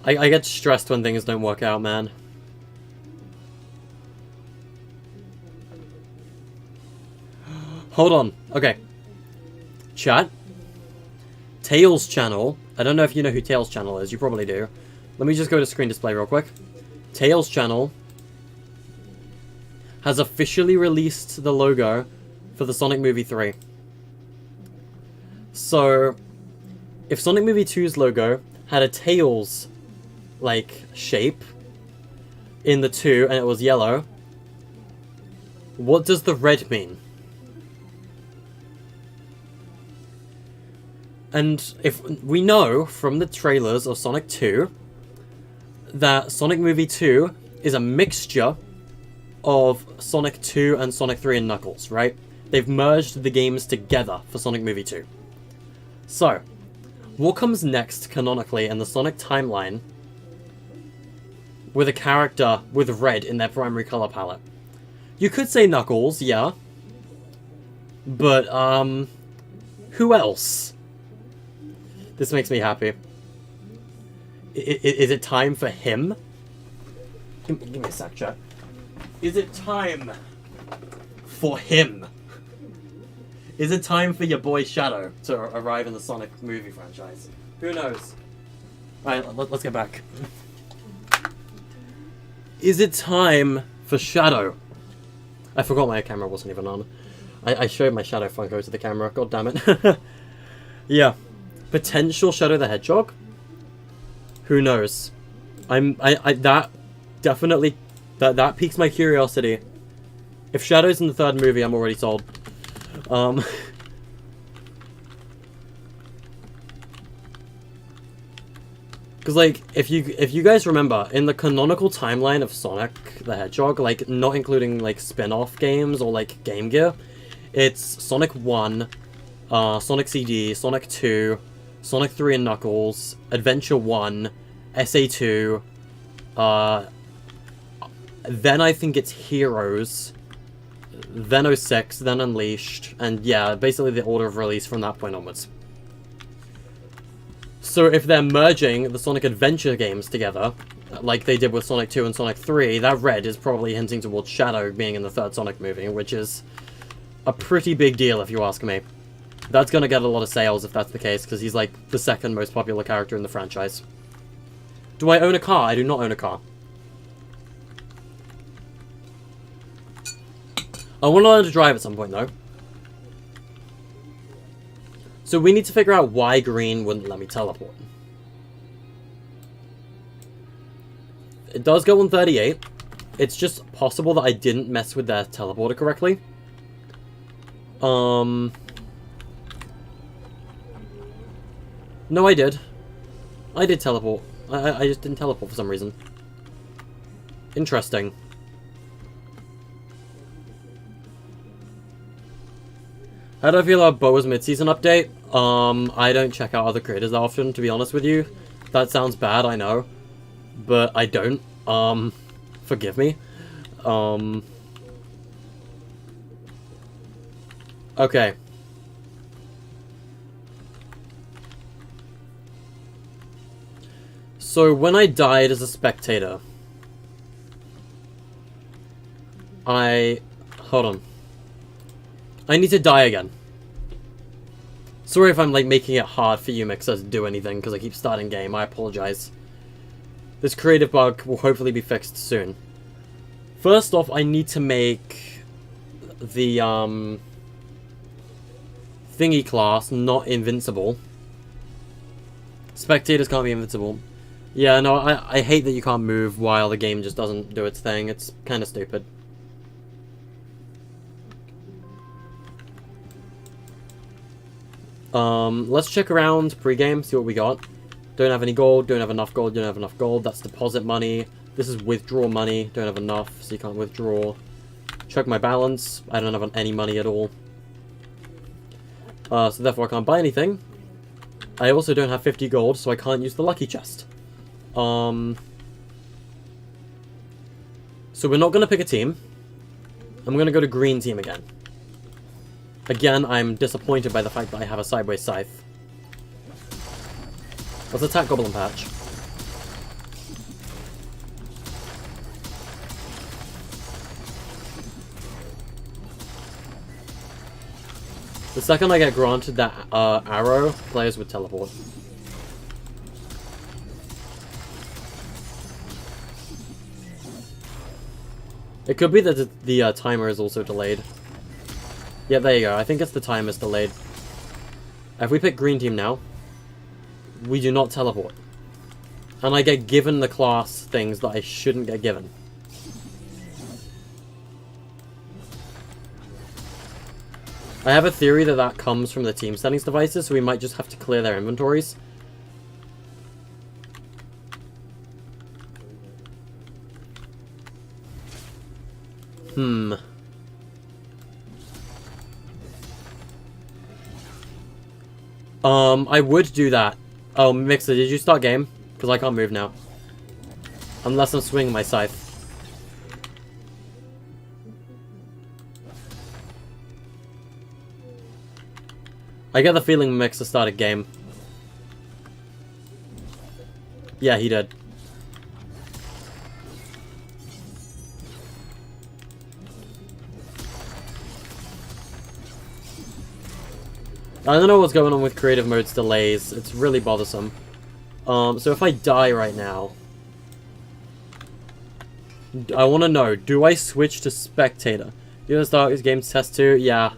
I get stressed when things don't work out, man. Hold on. Okay. Chat. Tails channel. I don't know if you know who Tails channel is. You probably do. Let me just go to screen display real quick. Tails channel has officially released the logo for the Sonic Movie 3. So, if Sonic Movie 2's logo had a Tails, like, shape in the 2 and it was yellow, what does the red mean? And if we know from the trailers of Sonic 2 that Sonic Movie 2 is a mixture of Sonic 2 and Sonic 3 and Knuckles, right? They've merged the games together for Sonic Movie 2. So, what comes next canonically in the Sonic timeline with a character with red in their primary color palette? You could say Knuckles, yeah. But, who else? This makes me happy. Is it time for him? Give me a sec, chat. Is it time for him? Is it time for your boy Shadow to arrive in the Sonic movie franchise? Who knows? Alright, let's get back. Is it time for Shadow? I forgot my camera wasn't even on. I showed my Shadow Funko to the camera. God damn it. Yeah. Potential Shadow the Hedgehog? Who knows? That definitely that piques my curiosity. If Shadow's in the third movie, I'm already sold. Because like if you guys remember in the canonical timeline of Sonic the Hedgehog, like not including like spin-off games or like Game Gear, it's Sonic 1, Sonic CD, Sonic 2, Sonic 3 and Knuckles, Adventure 1, SA2, then I think it's Heroes, then 06, then Unleashed, and yeah, basically the order of release from that point onwards. So if they're merging the Sonic Adventure games together, like they did with Sonic 2 and Sonic 3, that red is probably hinting towards Shadow being in the third Sonic movie, which is a pretty big deal if you ask me. That's gonna get a lot of sales if that's the case, because he's like the second most popular character in the franchise. Do I own a car? I do not own a car. I want to learn to drive at some point, though. So we need to figure out why Green wouldn't let me teleport. It does go on 38. It's just possible that I didn't mess with their teleporter correctly. No, I did. I did teleport. I just didn't teleport for some reason. Interesting. How do I feel about Boa's mid-season update? I don't check out other creators that often, to be honest with you. That sounds bad, I know. But I don't. Forgive me. Okay. So, when I died as a spectator, hold on. I need to die again. Sorry if I'm, like, making it hard for you mixers to do anything, because I keep starting game. I apologize. This creative bug will hopefully be fixed soon. First off, I need to make the thingy class not invincible. Spectators can't be invincible. Yeah, no, I hate that you can't move while the game just doesn't do its thing. It's kind of stupid. Let's check around pre-game, see what we got. Don't have any gold, don't have enough gold, don't have enough gold. That's deposit money. This is withdraw money. Don't have enough, so you can't withdraw. Check my balance. I don't have any money at all. So therefore I can't buy anything. I also don't have 50 gold, so I can't use the lucky chest. So we're not going to pick a team. I'm going to go to green team again. Again, I'm disappointed by the fact that I have a sideways scythe. Let's attack Goblin Patch. The second I get granted that arrow, players would teleport. It could be that the timer is also delayed. Yeah, there you go. I think it's the timer's delayed. If we pick green team now, we do not teleport. And I get given the class things that I shouldn't get given. I have a theory that that comes from the team settings devices, so we might just have to clear their inventories. I would do that. Oh, Mixer, did you start game? Because I can't move now. Unless I'm swinging my scythe. I get the feeling Mixer started game. Yeah, he did. I don't know what's going on with creative mode's delays. It's really bothersome. So if I die right now, I want to know, do I switch to spectator? You gonna start this game test 2? Yeah.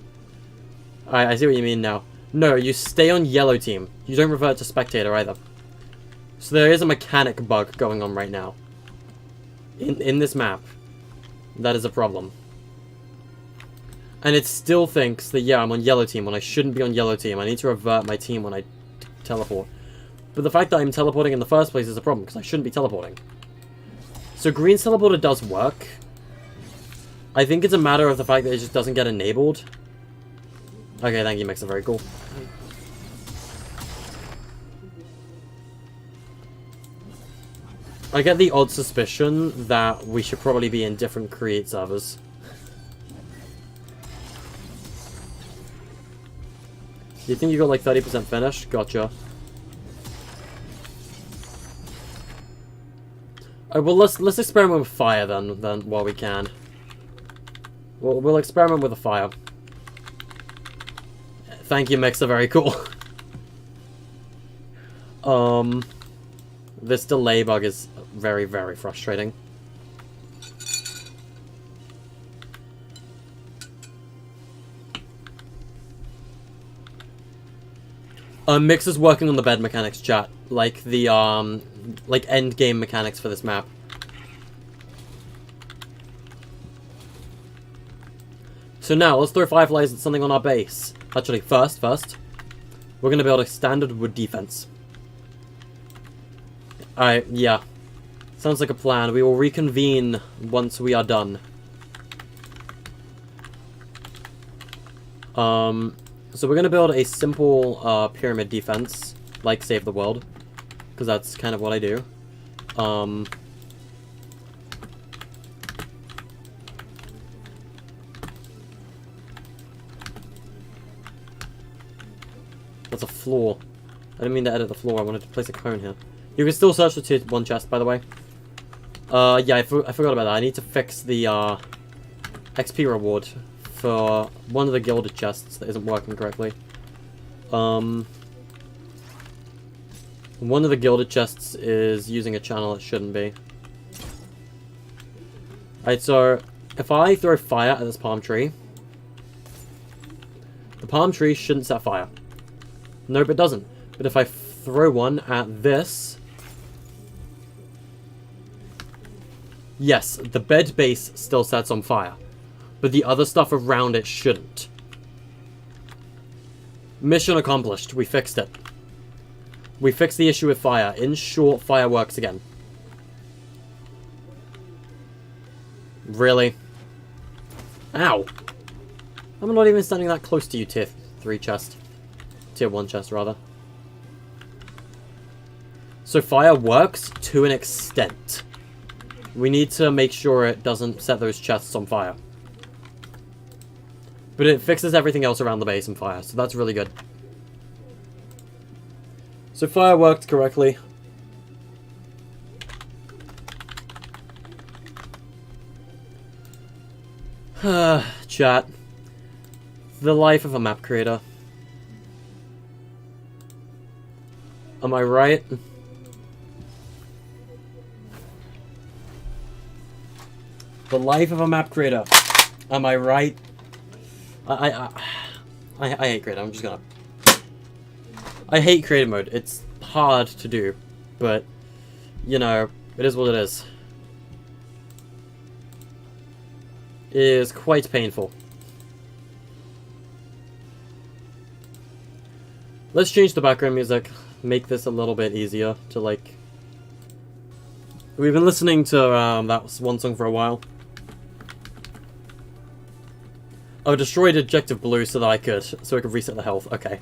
I see what you mean now. No, you stay on yellow team. You don't revert to spectator either. So there is a mechanic bug going on right now. In this map. That is a problem. And it still thinks that, yeah, I'm on yellow team when I shouldn't be on yellow team. I need to revert my team when I teleport. But the fact that I'm teleporting in the first place is a problem, because I shouldn't be teleporting. So green's teleporter does work. I think it's a matter of the fact that it just doesn't get enabled. Okay, thank you, Mixer. Very cool. I get the odd suspicion that we should probably be in different create servers. You think you got like 30% finished? Gotcha. Oh, well, let's experiment with fire then while we can. We'll experiment with the fire. Thank you, Mixer. Very cool. This delay bug is very, very frustrating. Mixer's working on the bed mechanics, chat. Like the, like end game mechanics for this map. So now, let's throw fireflies at something on our base. Actually, first, we're gonna build a standard wood defense. Alright, yeah. Sounds like a plan. We will reconvene once we are done. So we're gonna build a simple pyramid defense, like Save the World, because that's kind of what I do. That's a floor. I didn't mean to edit the floor. I wanted to place a cone here. You can still search the tier 1 chest, by the way. Yeah, I forgot about that. I need to fix the XP reward for one of the gilded chests that isn't working correctly. One of the gilded chests is using a channel it shouldn't be. Alright, so if I throw fire at this palm tree, the palm tree shouldn't set fire. Nope, it doesn't. But if I throw one at this, yes, the bed base still sets on fire, but the other stuff around it shouldn't. Mission accomplished. We fixed it. We fixed the issue with fire. In short, fire works again. Really? Ow. I'm not even standing that close to you, tier 3 chest. Tier 1 chest, rather. So fire works to an extent. We need to make sure it doesn't set those chests on fire. But it fixes everything else around the base on fire, so that's really good. So fire worked correctly. Chat. The life of a map creator. Am I right? The life of a map creator. Am I right? I hate creative. I'm just gonna... I hate creative mode. It's hard to do, but, you know, it is what it is. It is quite painful. Let's change the background music. Make this a little bit easier to, like... We've been listening to that one song for a while. Oh, destroyed Objective Blue so that I could reset the health. Okay.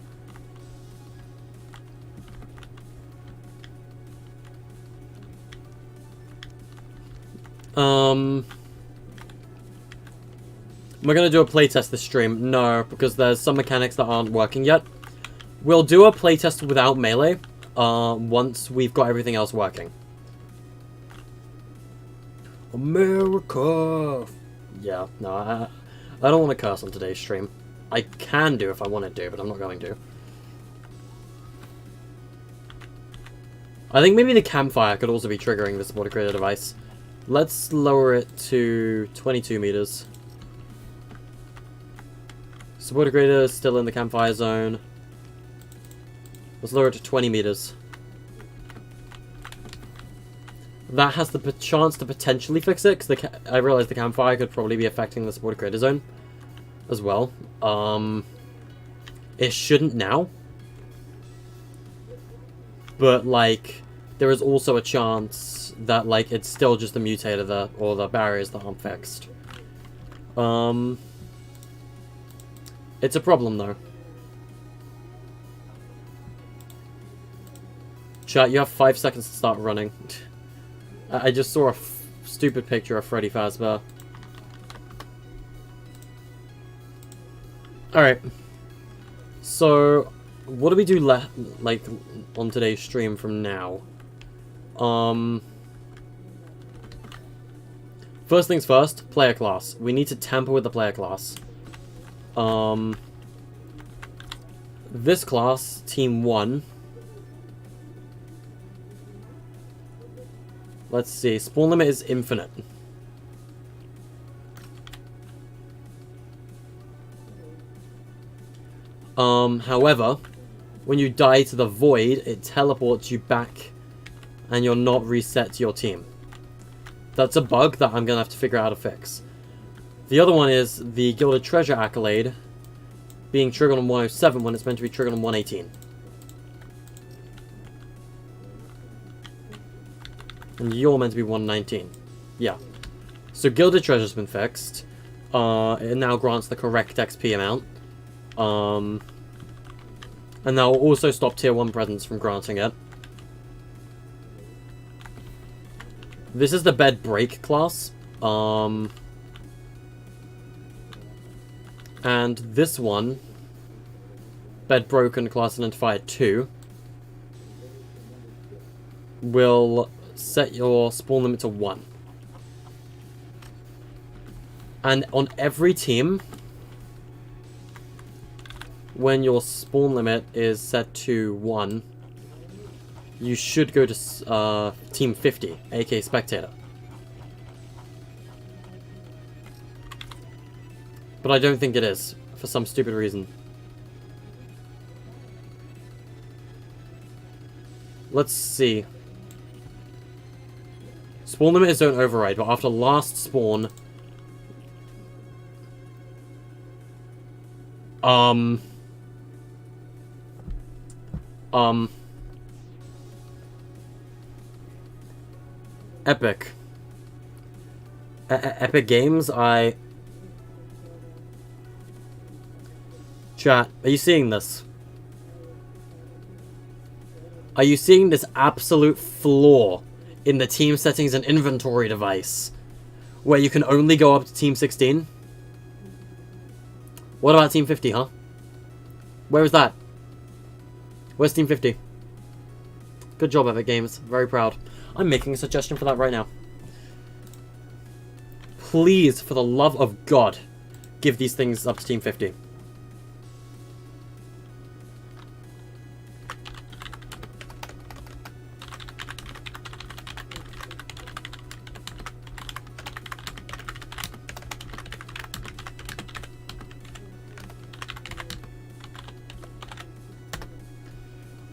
Am I gonna do a playtest this stream? No, because there's some mechanics that aren't working yet. We'll do a playtest without melee, once we've got everything else working. America! Yeah, no, I don't want to curse on today's stream. I can do if I wanted to, but I'm not going to. I think maybe the campfire could also be triggering the supported creator device. Let's lower it to 22 meters. Supported creator is still in the campfire zone. Let's lower it to 20 meters. That has the chance to potentially fix it, because I realize the campfire could probably be affecting the supported creator zone as well. It shouldn't now. But, like, there is also a chance that, like, it's still just the mutator or the barriers that aren't fixed. It's a problem, though. Chat, you have 5 seconds to start running. I just saw a stupid picture of Freddy Fazbear. Alright. So, what do we do like on today's stream from now? First things first, player class. We need to tamper with the player class. This class, Team 1. Let's see, spawn limit is infinite. However, when you die to the void, it teleports you back and you're not reset to your team. That's a bug that I'm gonna have to figure out how to fix. The other one is the Gilded Treasure accolade being triggered on 107 when it's meant to be triggered on 118. And you're meant to be 119. Yeah. So Gilded Treasure's been fixed. It now grants the correct XP amount. And that will also stop Tier 1 presence from granting it. This is the Bed Break class. And this one, Bed Broken class Identifier 2, will set your spawn limit to 1. And on every team, when your spawn limit is set to 1, you should go to Team 50, aka Spectator. But I don't think it is, for some stupid reason. Let's see. Spawn limit is don't override, but after last spawn... Epic. Epic Games, Chat, are you seeing this? Are you seeing this absolute flaw in the team settings and inventory device? Where you can only go up to Team 16? What about Team 50, huh? Where is that? Where's Team 50? Good job, Epic Games. Very proud. I'm making a suggestion for that right now. Please, for the love of God, give these things up to Team 50.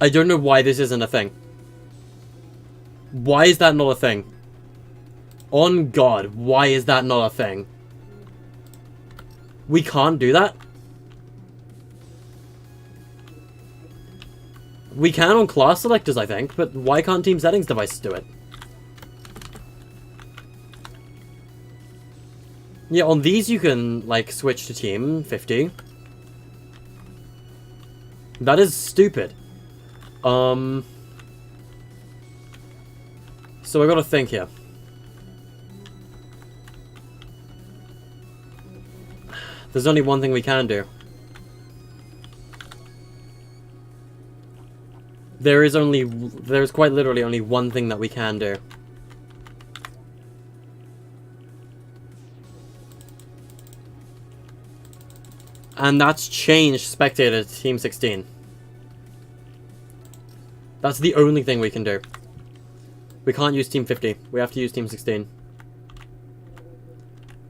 I don't know why this isn't a thing. Why is that not a thing? On God, why is that not a thing? We can't do that? We can on class selectors, I think, but why can't team settings devices do it? Yeah, on these you can, like, switch to Team 50. That is stupid. So I gotta think here. There's only one thing we can do. There's quite literally only one thing that we can do. And that's change Spectator to Team 16. That's the only thing we can do. We can't use Team 50. We have to use Team 16.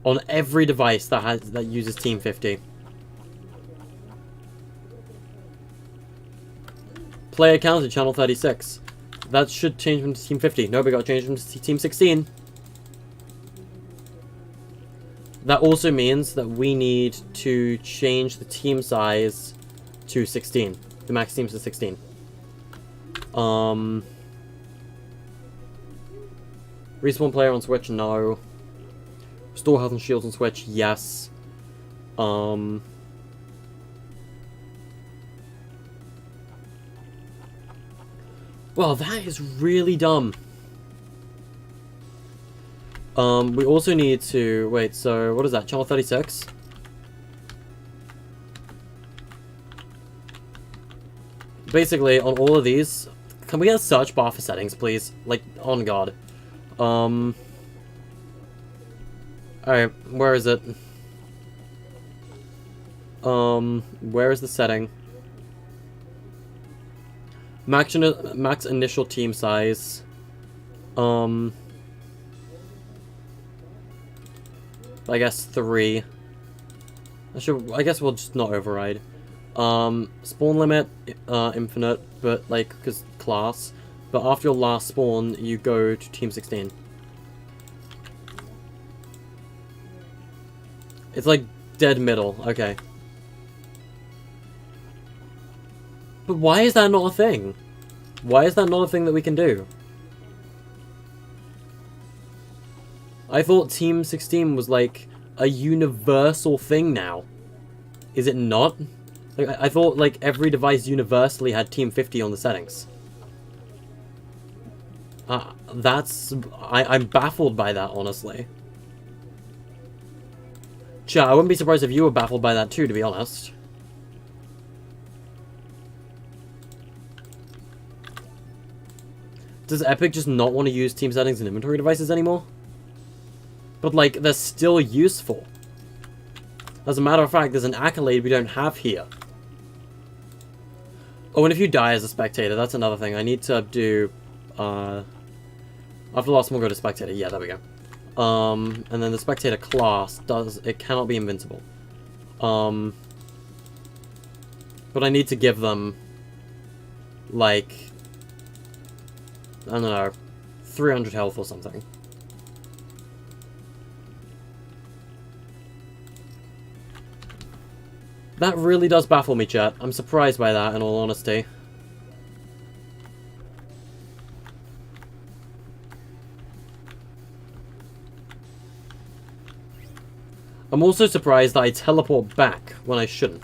On every device that uses Team 50. Player count to channel 36. That should change them to Team 50. No, we got to change them to Team 16. That also means that we need to change the team size to 16. The max teams to 16. Respawn player on Switch, no. Restore health and shields on Switch, yes. Well, that is really dumb. We also need to... Wait, so what is that? Channel 36? Basically, on all of these... Can we get a search bar for settings, please? Like, on God. Alright, where is it? Where is the setting? Max initial team size. I guess 3. I guess we'll just not override. Spawn limit, infinite, but like, because class. But after your last spawn, you go to Team 16. It's like dead middle, okay. But why is that not a thing? Why is that not a thing that we can do? I thought Team 16 was like a universal thing now. Is it not? Like, I thought like every device universally had Team 50 on the settings. I'm baffled by that, honestly. Chat, I wouldn't be surprised if you were baffled by that too, to be honest. Does Epic just not want to use team settings and inventory devices anymore? But like, they're still useful. As a matter of fact, there's an accolade we don't have here. Oh, and if you die as a spectator, that's another thing. I need to do, after the last one, we'll go to spectator. Yeah, there we go. And then the spectator class it cannot be invincible. But I need to give them, like, I don't know, 300 health or something. That really does baffle me, chat. I'm surprised by that, in all honesty. I'm also surprised that I teleport back when I shouldn't.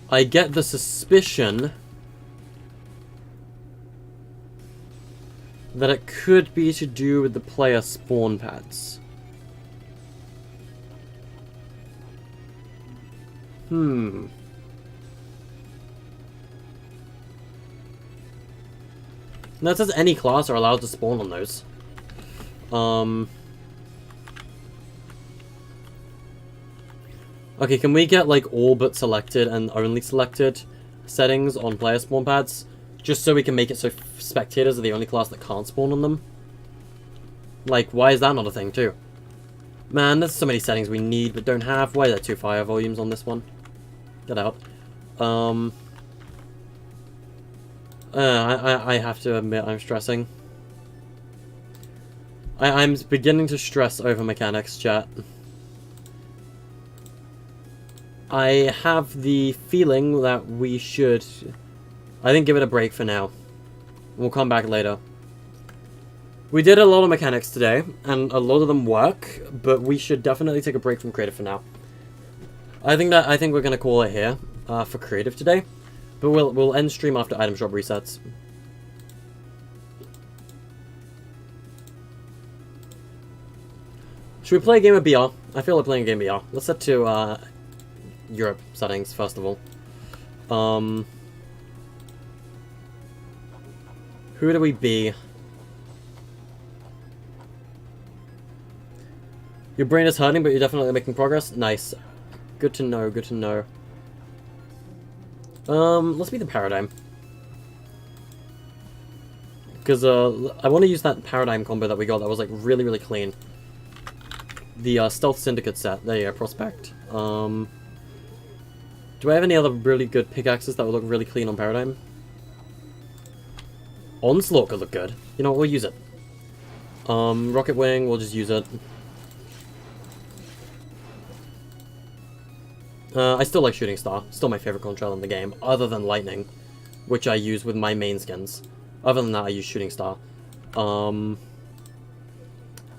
I get the suspicion that it could be to do with the player spawn pads. That says any class are allowed to spawn on those. Okay, can we get, like, all but selected and only selected settings on player spawn pads? Just so we can make it so spectators are the only class that can't spawn on them? Like, why is that not a thing, too? Man, there's so many settings we need but don't have. Why are there 2 fire volumes on this one? Get out. I have to admit I'm stressing. I'm beginning to stress over mechanics, chat. I have the feeling that we should, I think, give it a break for now. We'll come back later. We did a lot of mechanics today, and a lot of them work, but we should definitely take a break from creative for now. I think we're gonna call it here for creative today, but we'll end stream after item shop resets. Should we play a game of BR? I feel like playing a game of BR. Let's set to Europe settings first of all. Who do we be? Your brain is hurting, but you're definitely making progress. Nice. Good to know, good to know. Let's be the Paradigm. Because, I want to use that Paradigm combo that we got that was, like, really, really clean. The, Stealth Syndicate set. There you go, Prospect. Do I have any other really good pickaxes that would look really clean on Paradigm? Onslaught could look good. You know what, we'll use it. Rocket Wing, we'll just use it. I still like Shooting Star. Still my favorite control in the game, other than Lightning, which I use with my main skins. Other than that, I use Shooting Star. And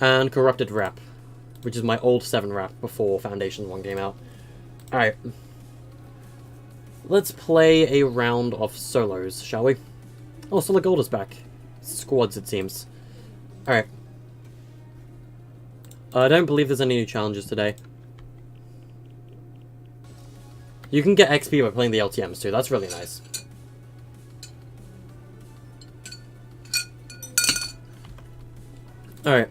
Corrupted Rep, which is my old 7 rep before Foundation 1 came out. Alright. Let's play a round of solos, shall we? Oh, Solid Gold is back. Squads, it seems. Alright. I don't believe there's any new challenges today. You can get XP by playing the LTMs too, that's really nice. Alright.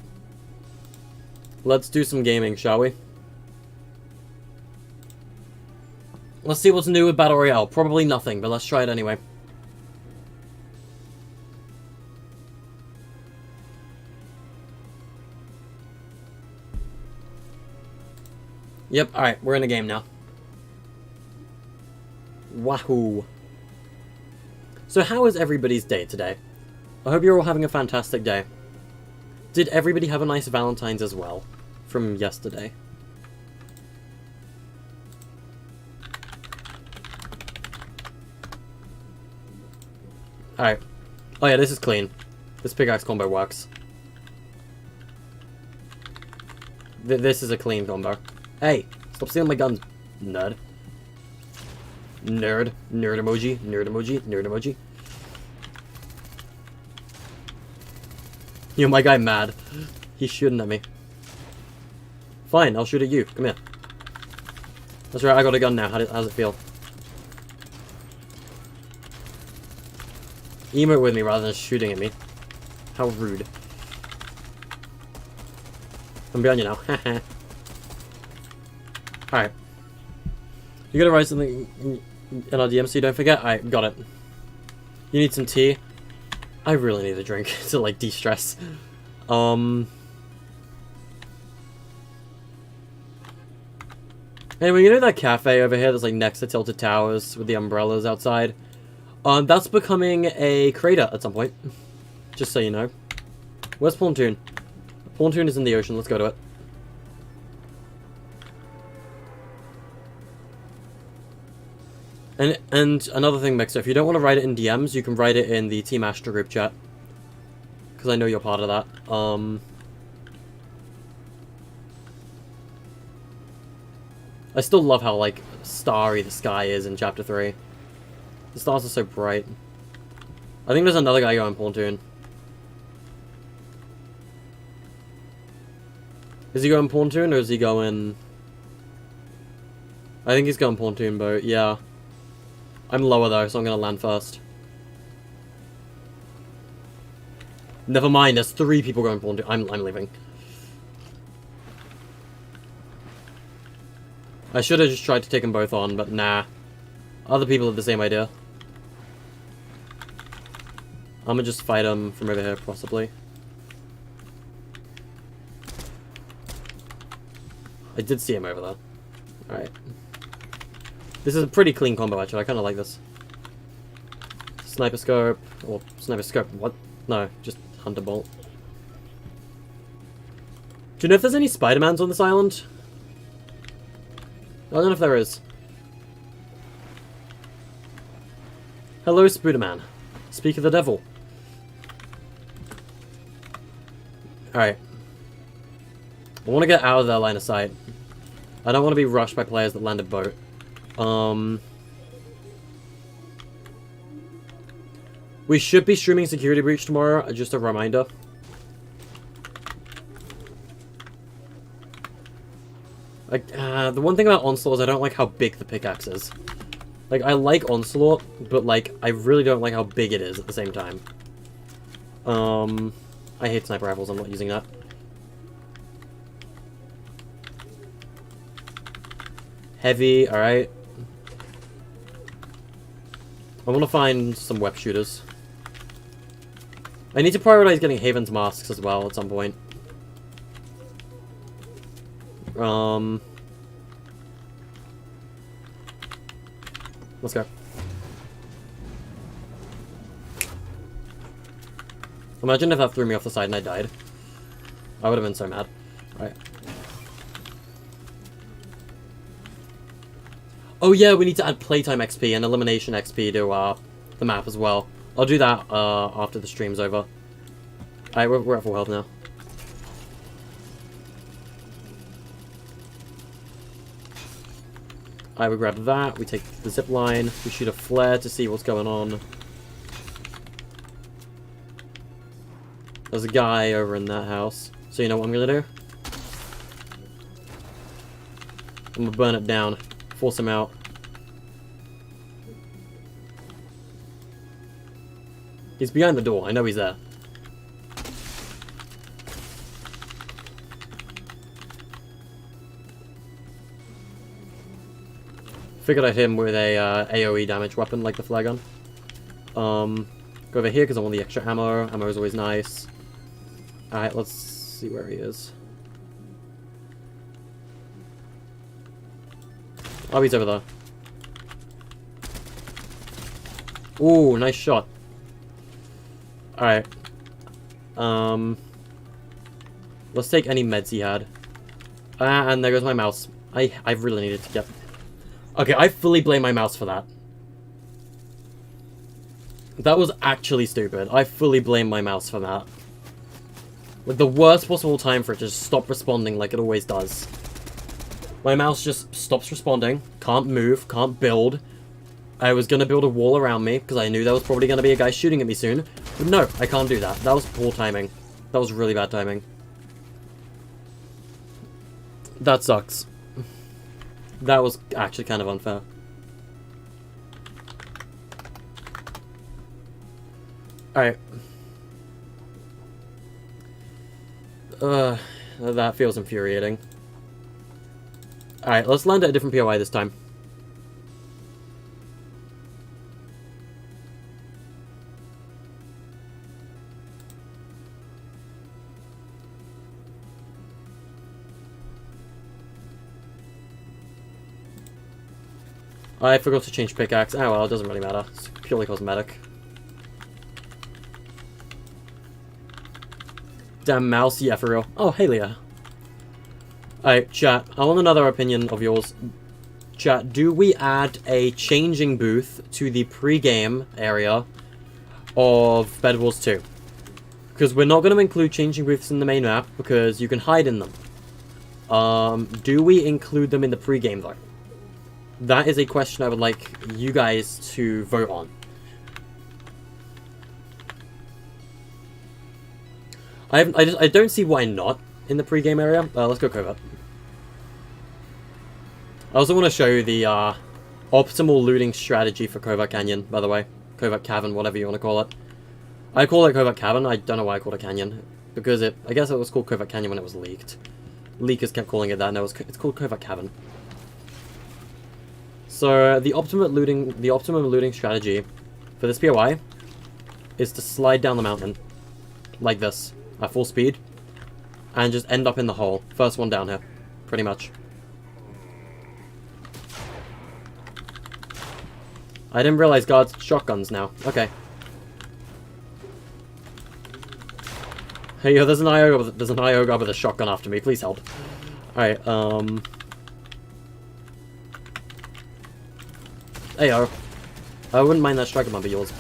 Let's do some gaming, shall we? Let's see what's new with Battle Royale. Probably nothing, but let's try it anyway. Yep, alright, we're in a game now. Wahoo. So how is everybody's day today? I hope you're all having a fantastic day. Did everybody have a nice Valentine's as well from yesterday? Alright. Oh yeah, this is clean. This pickaxe combo works. This is a clean combo. Hey, stop stealing my guns, nerd. Nerd. Nerd emoji. Nerd emoji. Nerd emoji. Yo, my guy mad. He's shooting at me. Fine, I'll shoot at you. Come here. That's right, I got a gun now. How's it feel? Emote with me rather than shooting at me. How rude. I'm behind you now. Alright. You gotta write something in our DM so you don't forget. Alright, got it. You need some tea. I really need a drink to, like, de-stress. Anyway, you know that cafe over here that's, like, next to Tilted Towers with the umbrellas outside? That's becoming a crater at some point. Just so you know. Where's Pontoon? Pontoon is in the ocean. Let's go to it. And another thing, Mixer, if you don't want to write it in DMs, you can write it in the Team Astra group chat. Because I know you're part of that. I still love how, like, starry the sky is in Chapter 3. The stars are so bright. I think there's another guy going Pontoon. Is he going Pontoon, or is he going... I think he's going Pontoon boat, yeah. I'm lower though, so I'm gonna land first. Never mind, there's 3 people going Pontoon. I'm leaving. I should have just tried to take them both on, but nah. Other people have the same idea. I'm gonna just fight them from over here, possibly. I did see him over there. Alright. This is a pretty clean combo, actually. I kind of like this. Sniper scope. Or sniper scope. What? No, just hunter bolt. Do you know if there's any Spider-Mans on this island? I don't know if there is. Hello, Spooderman. Speak of the devil. Alright. I want to get out of their line of sight. I don't want to be rushed by players that land a boat. We should be streaming Security Breach tomorrow, just a reminder. Like, the one thing about Onslaught is I don't like how big the pickaxe is. Like, I like Onslaught, but, like, I really don't like how big it is at the same time. I hate sniper rifles, I'm not using that. Heavy, alright. I want to find some web shooters. I need to prioritize getting Haven's masks as well at some point. Let's go. Imagine if that threw me off the side and I died. I would have been so mad. Alright. Oh yeah, we need to add playtime XP and elimination XP to the map as well. I'll do that after the stream's over. Alright, we're at full health now. Alright, we grab that, we take the zip line, we shoot a flare to see what's going on. There's a guy over in that house. So you know what I'm gonna do? I'm gonna burn it down. Force him out. He's behind the door. I know he's there. Figured I'd hit him with a AoE damage weapon like the flare gun. Go over here because I want the extra ammo. Ammo is always nice. Alright, let's see where he is. Oh, he's over there. Ooh, nice shot. Alright. Let's take any meds he had. And there goes my mouse. I really needed to get... Okay, I fully blame my mouse for that. That was actually stupid. I fully blame my mouse for that. Like, the worst possible time for it to just stop responding like it always does. My mouse just stops responding, can't move, can't build. I was going to build a wall around me, because I knew there was probably going to be a guy shooting at me soon. But no, I can't do that. That was poor timing. That was really bad timing. That sucks. That was actually kind of unfair. Alright. That feels infuriating. Alright, let's land at a different POI this time. I forgot to change pickaxe. Oh well, it doesn't really matter. It's purely cosmetic. Damn mouse, yeah, for real. Oh, hey, Leah. Alright, chat, I want another opinion of yours. Chat, do we add a changing booth to the pre-game area of Bed Wars 2? Because we're not going to include changing booths in the main map, because you can hide in them. Do we include them in the pre-game, though? That is a question I would like you guys to vote on. I don't see why not in the pre-game area. Let's go covert. I also want to show you the optimal looting strategy for Covert Canyon, by the way. Covert Cavern, whatever you want to call it. I call it Covert Cavern. I don't know why I called it Canyon. Because I guess it was called Covert Canyon when it was leaked. Leakers kept calling it that, and it's called Covert Cavern. So, the optimum looting strategy for this POI is to slide down the mountain. Like this. At full speed. And just end up in the hole. First one down here. Pretty much. I didn't realize guards had shotguns now. Okay. Hey, yo, there's an IO guard with a shotgun after me. Please help. Alright, Hey, yo. I wouldn't mind that striker bomb of yours.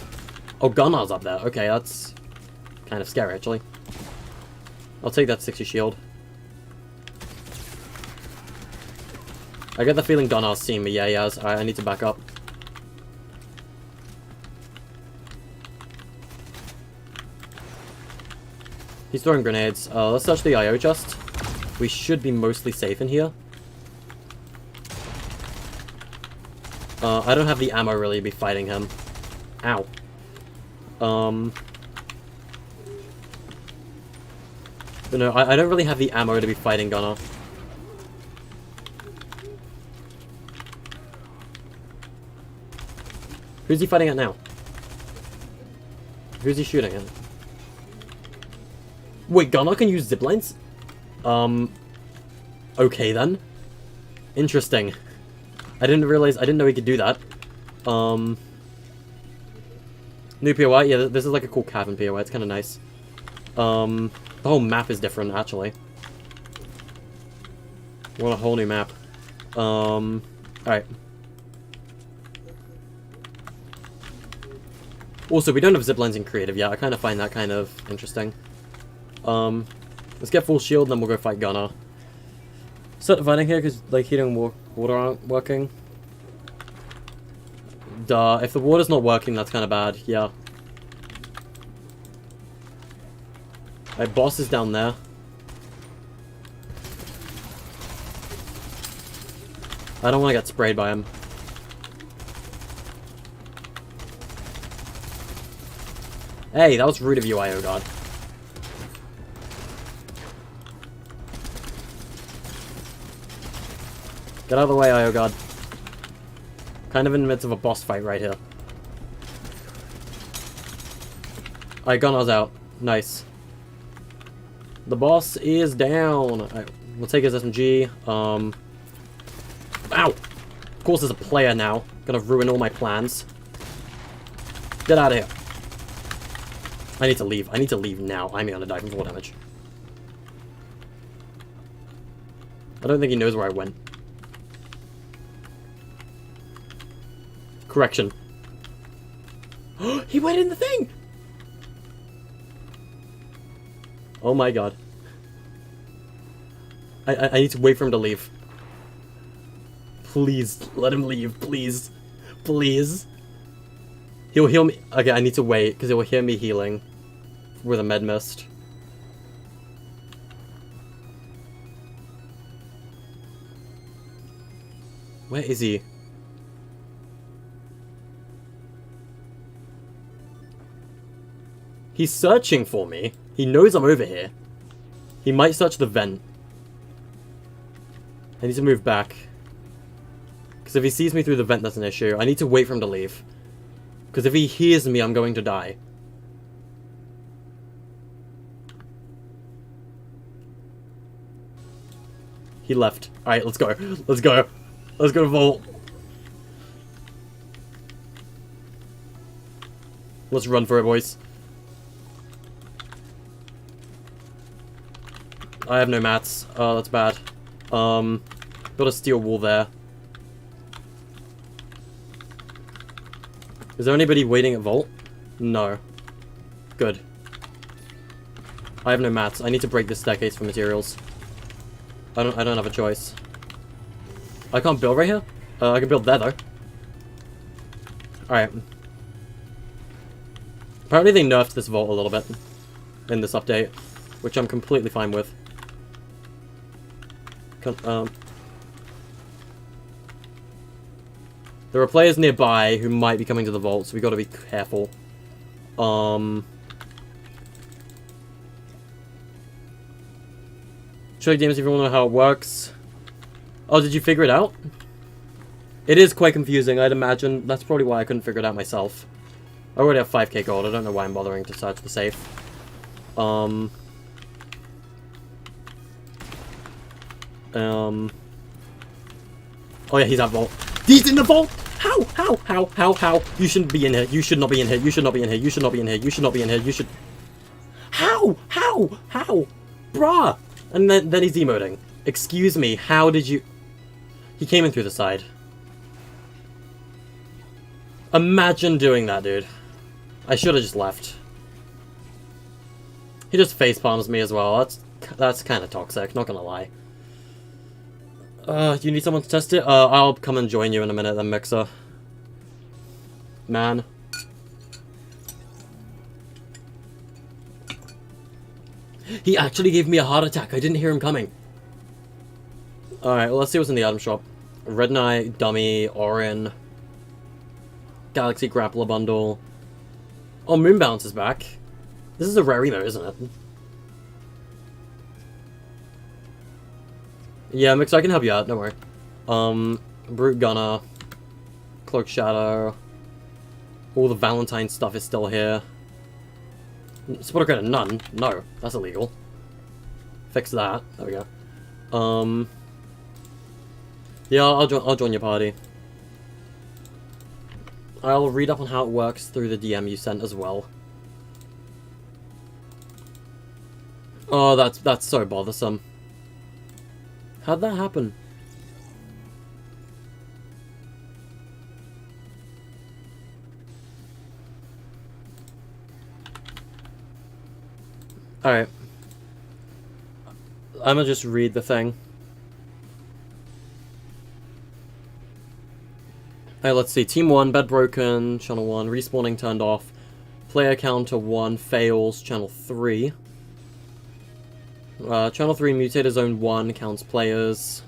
Oh, Gunnar's up there. Okay, that's kind of scary, actually. I'll take that 60 shield. I get the feeling Gunnar's seeing me. Yeah, he has. Alright, I need to back up. He's throwing grenades. Let's search the IO chest. We should be mostly safe in here. I don't have the ammo really to be fighting him. Ow. But no, I don't really have the ammo to be fighting Gunnar. Who's he fighting at now? Who's he shooting at? Wait, Gunnar can use ziplines? Okay then. Interesting. I didn't know he could do that. New POI? Yeah, this is like a cool cavern POI, it's kinda nice. The whole map is different, actually. I want a whole new map. Alright. Also, we don't have ziplines in creative yet. I kind of find that kind of interesting. Let's get full shield, and then we'll go fight Gunnar. Start fighting here, because, like, heating and water aren't working. Duh. If the water's not working, that's kind of bad. Yeah. Alright, boss is down there. I don't want to get sprayed by him. Hey, that was rude of you, IO God. Get out of the way, IO God. Kind of in the midst of a boss fight right here. Alright, Gunnar's out. Nice. The boss is down. Right, we'll take his SMG. Ow! Of course there's a player now. Gonna ruin all my plans. Get out of here. I need to leave. I need to leave now. I'm gonna die from 4 damage. I don't think he knows where I went. Correction. He went in the thing! Oh my god. I need to wait for him to leave. Please, let him leave, please. Please. He'll heal me. Okay, I need to wait, because he'll hear me healing. With a med mist. Where is he? He's searching for me. He knows I'm over here. He might search the vent. I need to move back. Because if he sees me through the vent, that's an issue. I need to wait for him to leave. Because if he hears me, I'm going to die. He left. Alright, let's go. Let's go. Let's go to Vault. Let's run for it, boys. I have no mats. Oh, that's bad. Got a steel wall there. Is there anybody waiting at vault? No. Good. I have no mats. I need to break this staircase for materials. I don't have a choice. I can't build right here? I can build there though. Alright. Apparently they nerfed this vault a little bit in this update, which I'm completely fine with. There are players nearby who might be coming to the vault, so we gotta be careful. Show you games if you want to know how it works. Oh, did you figure it out? It is quite confusing, I'd imagine. That's probably why I couldn't figure it out myself. I already have 5k gold, I don't know why I'm bothering to search the safe. Oh yeah, he's at vault. He's in the vault! How? You shouldn't be in here. You should not be in here. You should not be in here. You should not be in here. You should not be in here. You should... How? Bruh! And then he's emoting. Excuse me, how did you... He came in through the side. Imagine doing that, dude. I should have just left. He just face palms me as well. That's kind of toxic, not gonna lie. You need someone to test it? I'll come and join you in a minute then, Mixer. Man. He actually gave me a heart attack. I didn't hear him coming. Alright, well, let's see what's in the item shop. Red Knight, Dummy, Orin. Galaxy Grappler Bundle. Oh, Moonbounce is back. This is a rare emo, isn't it? Yeah, Mix, I can help you out, don't worry. Brute Gunner. Cloak Shadow. All the Valentine stuff is still here. Spotter Credit none? No, that's illegal. Fix that. There we go. Yeah, I'll join your party. I'll read up on how it works through the DM you sent as well. Oh, that's so bothersome. How'd that happen? Alright. I'ma just read the thing. Alright, let's see. Team 1, bed broken. Channel 1, respawning turned off. Player counter 1, fails. Channel 3. Channel 3, mutator zone 1, counts players.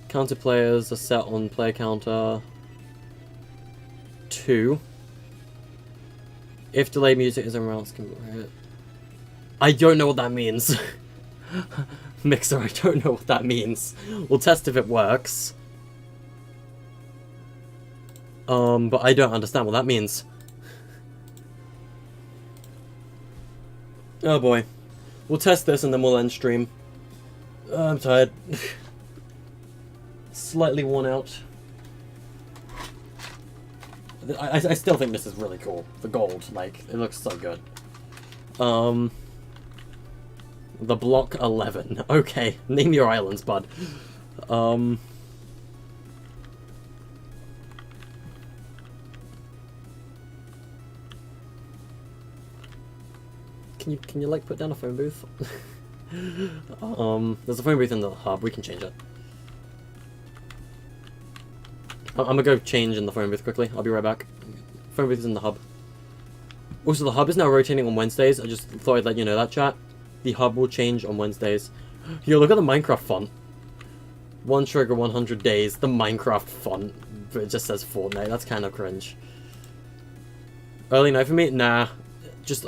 Counted players are set on player counter 2. If delayed mutators and routes can... I don't know what that means. Mixer, I don't know what that means. We'll test if it works. But I don't understand what that means. Oh boy. We'll test this and then we'll end stream. I'm tired. Slightly worn out. I still think this is really cool. The gold, like, it looks so good. The Block 11. Okay, name your islands, bud. Can you like put down a phone booth? There's a phone booth in the hub, we can change it. I'm gonna go change in the phone booth quickly, I'll be right back. Phone booth is in the hub. Also, the hub is now rotating on Wednesdays, I just thought I'd let you know that, chat. The hub will change on Wednesdays. Yo, look at the Minecraft font. One trigger, 100 days. The Minecraft font. But it just says Fortnite, that's kind of cringe. Early night for me? Nah.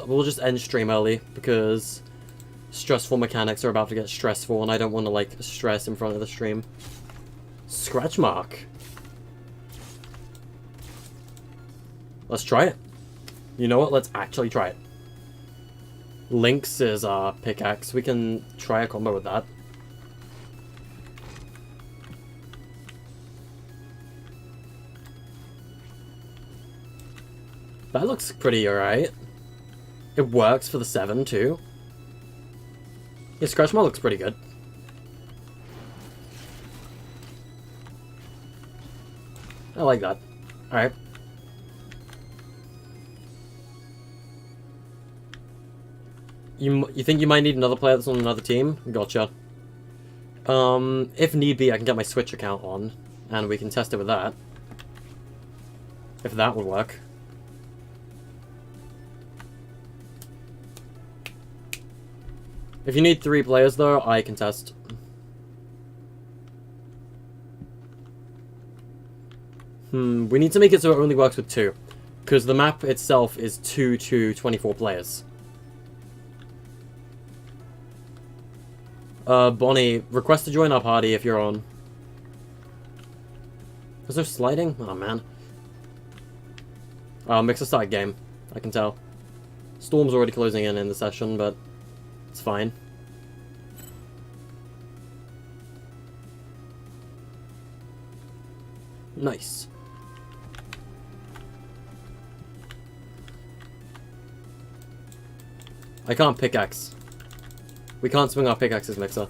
We'll just end stream early, because stressful mechanics are about to get stressful, and I don't want to, like, stress in front of the stream. Scratch mark. Let's try it. You know what? Let's actually try it. Lynx is our pickaxe. We can try a combo with that. That looks pretty alright. It works for the 7 too. Yeah, Scratch Mod looks pretty good. I like that. Alright. You think you might need another player that's on another team? Gotcha. If need be, I can get my Switch account on, and we can test it with that. If that would work. If you need 3 players, though, I can test. We need to make it so it only works with 2. Because the map itself is 2 to 24 players. Bonnie, request to join our party if you're on. Is there sliding? Oh, man. Mix a start game. I can tell. Storm's already closing in the session, but it's fine. Nice. I can't pickaxe. We can't swing our pickaxes, Mixer.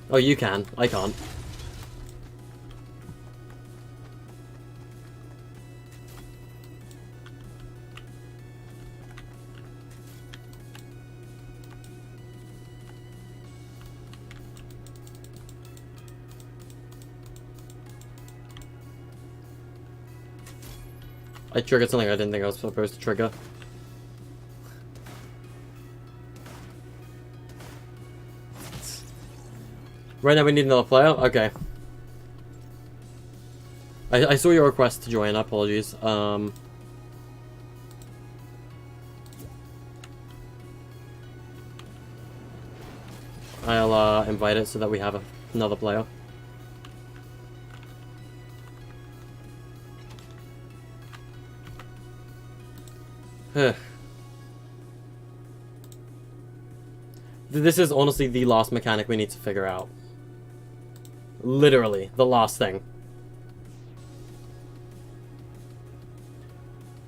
Oh, you can. I can't. I triggered something I didn't think I was supposed to trigger. Right now we need another player? Okay. I saw your request to join, apologies. I'll invite it so that we have another player. This is honestly the last mechanic we need to figure out. Literally, the last thing.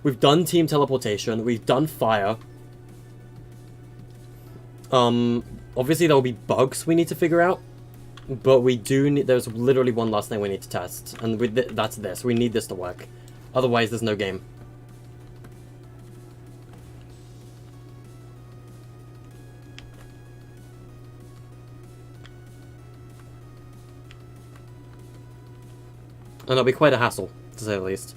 We've done team teleportation, we've done fire. Obviously there will be bugs we need to figure out. But we do need, there's literally one last thing we need to test. And that's this, we need this to work. Otherwise there's no game. And it'll be quite a hassle, to say the least.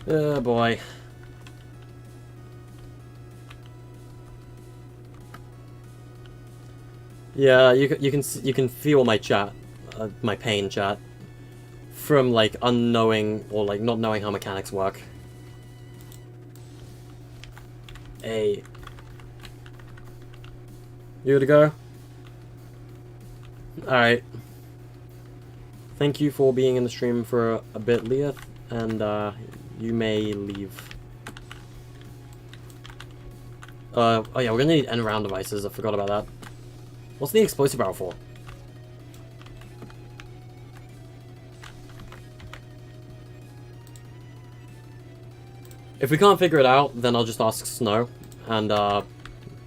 Oh boy. Yeah, you can feel my chat, my pain chat, from like unknowing or like not knowing how mechanics work. Hey. You good to go? Alright. Thank you for being in the stream for a bit, Leah, and you may leave. Oh yeah, we're gonna need end round devices, I forgot about that. What's the explosive barrel for? If we can't figure it out, then I'll just ask Snow and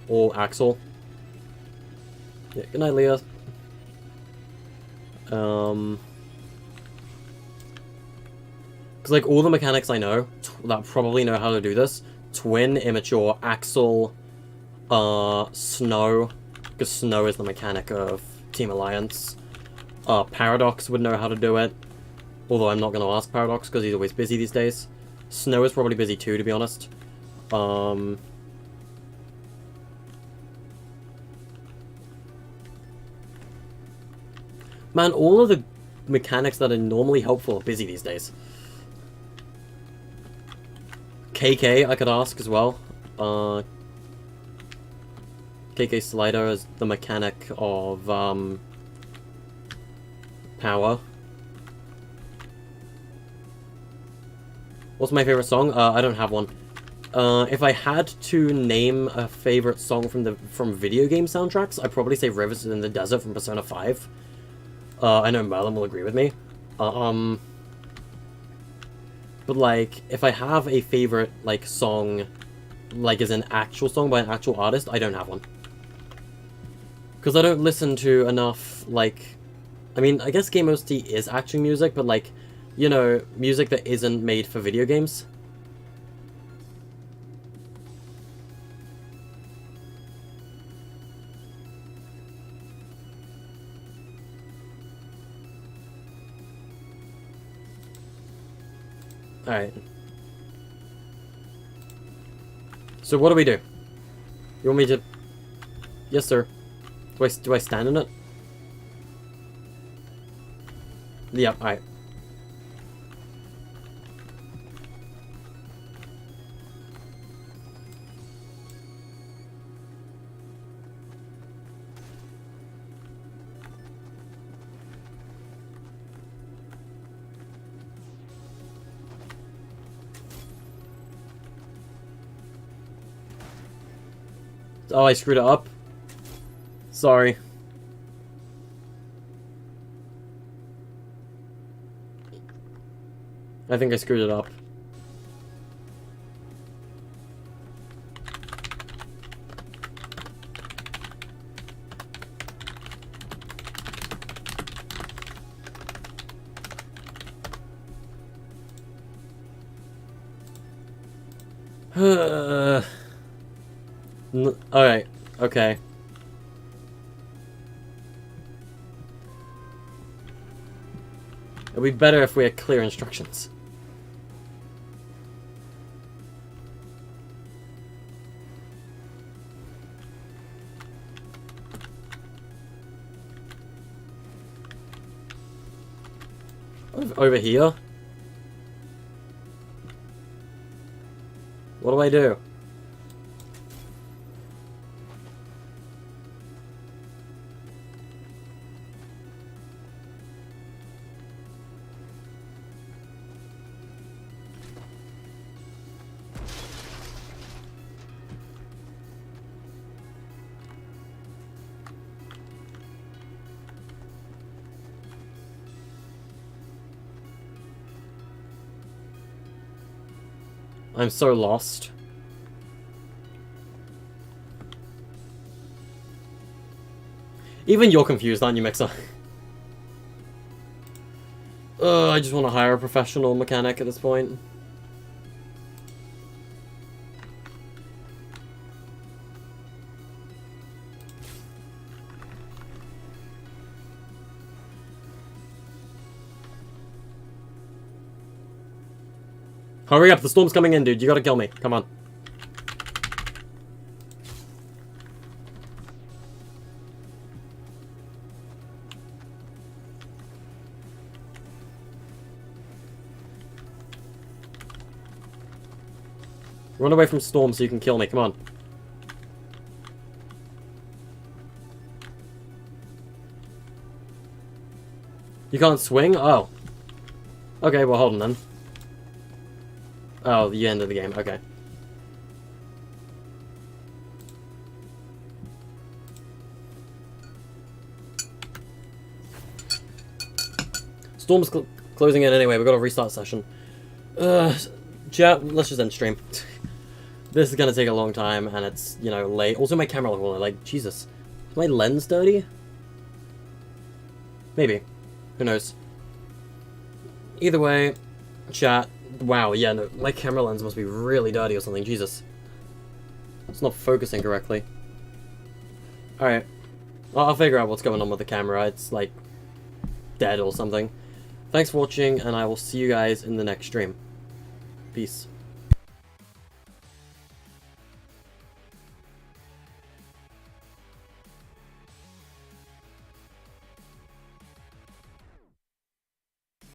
or Axel. Yeah, good night, Leah. Because like all the mechanics I know that probably know how to do this: Twin, Immature, Axel, Snow, because Snow is the mechanic of Team Alliance. Paradox would know how to do it, although I'm not going to ask Paradox because he's always busy these days. Snow is probably busy too, to be honest. Man, all of the mechanics that are normally helpful are busy these days. KK, I could ask as well. KK Slider is the mechanic of, power. What's my favorite song? I don't have one. If I had to name a favorite song from video game soundtracks, I'd probably say Rivers in the Desert from Persona 5. I know Merlin will agree with me. But like, if I have a favorite, like, song, like, as an actual song by an actual artist, I don't have one. Because I don't listen to enough, like... I mean, I guess Game OST is action music, but, like, you know, music that isn't made for video games. Alright. So what do we do? You want me to... Yes, sir. Do I stand in it? Yep, alright. Oh, I screwed it up. Sorry. I think I screwed it up. Alright, okay. It'd be better if we had clear instructions. Over here? What do I do? I'm so lost. Even you're confused, aren't you, Mixer? I just want to hire a professional mechanic at this point. Hurry up, the storm's coming in, dude. You gotta kill me. Come on. Run away from storm so you can kill me. Come on. You can't swing? Oh. Okay, well, hold on then. Oh, the end of the game. Okay. Storm's closing in anyway. We've got a restart session. Chat, let's just end stream. This is gonna take a long time, and it's, you know, late. Also, my camera level, like, Jesus. Is my lens dirty? Maybe. Who knows? Either way, chat. Wow, yeah, no, my camera lens must be really dirty or something. Jesus. It's not focusing correctly. Alright. I'll figure out what's going on with the camera. It's, like, dead or something. Thanks for watching, and I will see you guys in the next stream. Peace.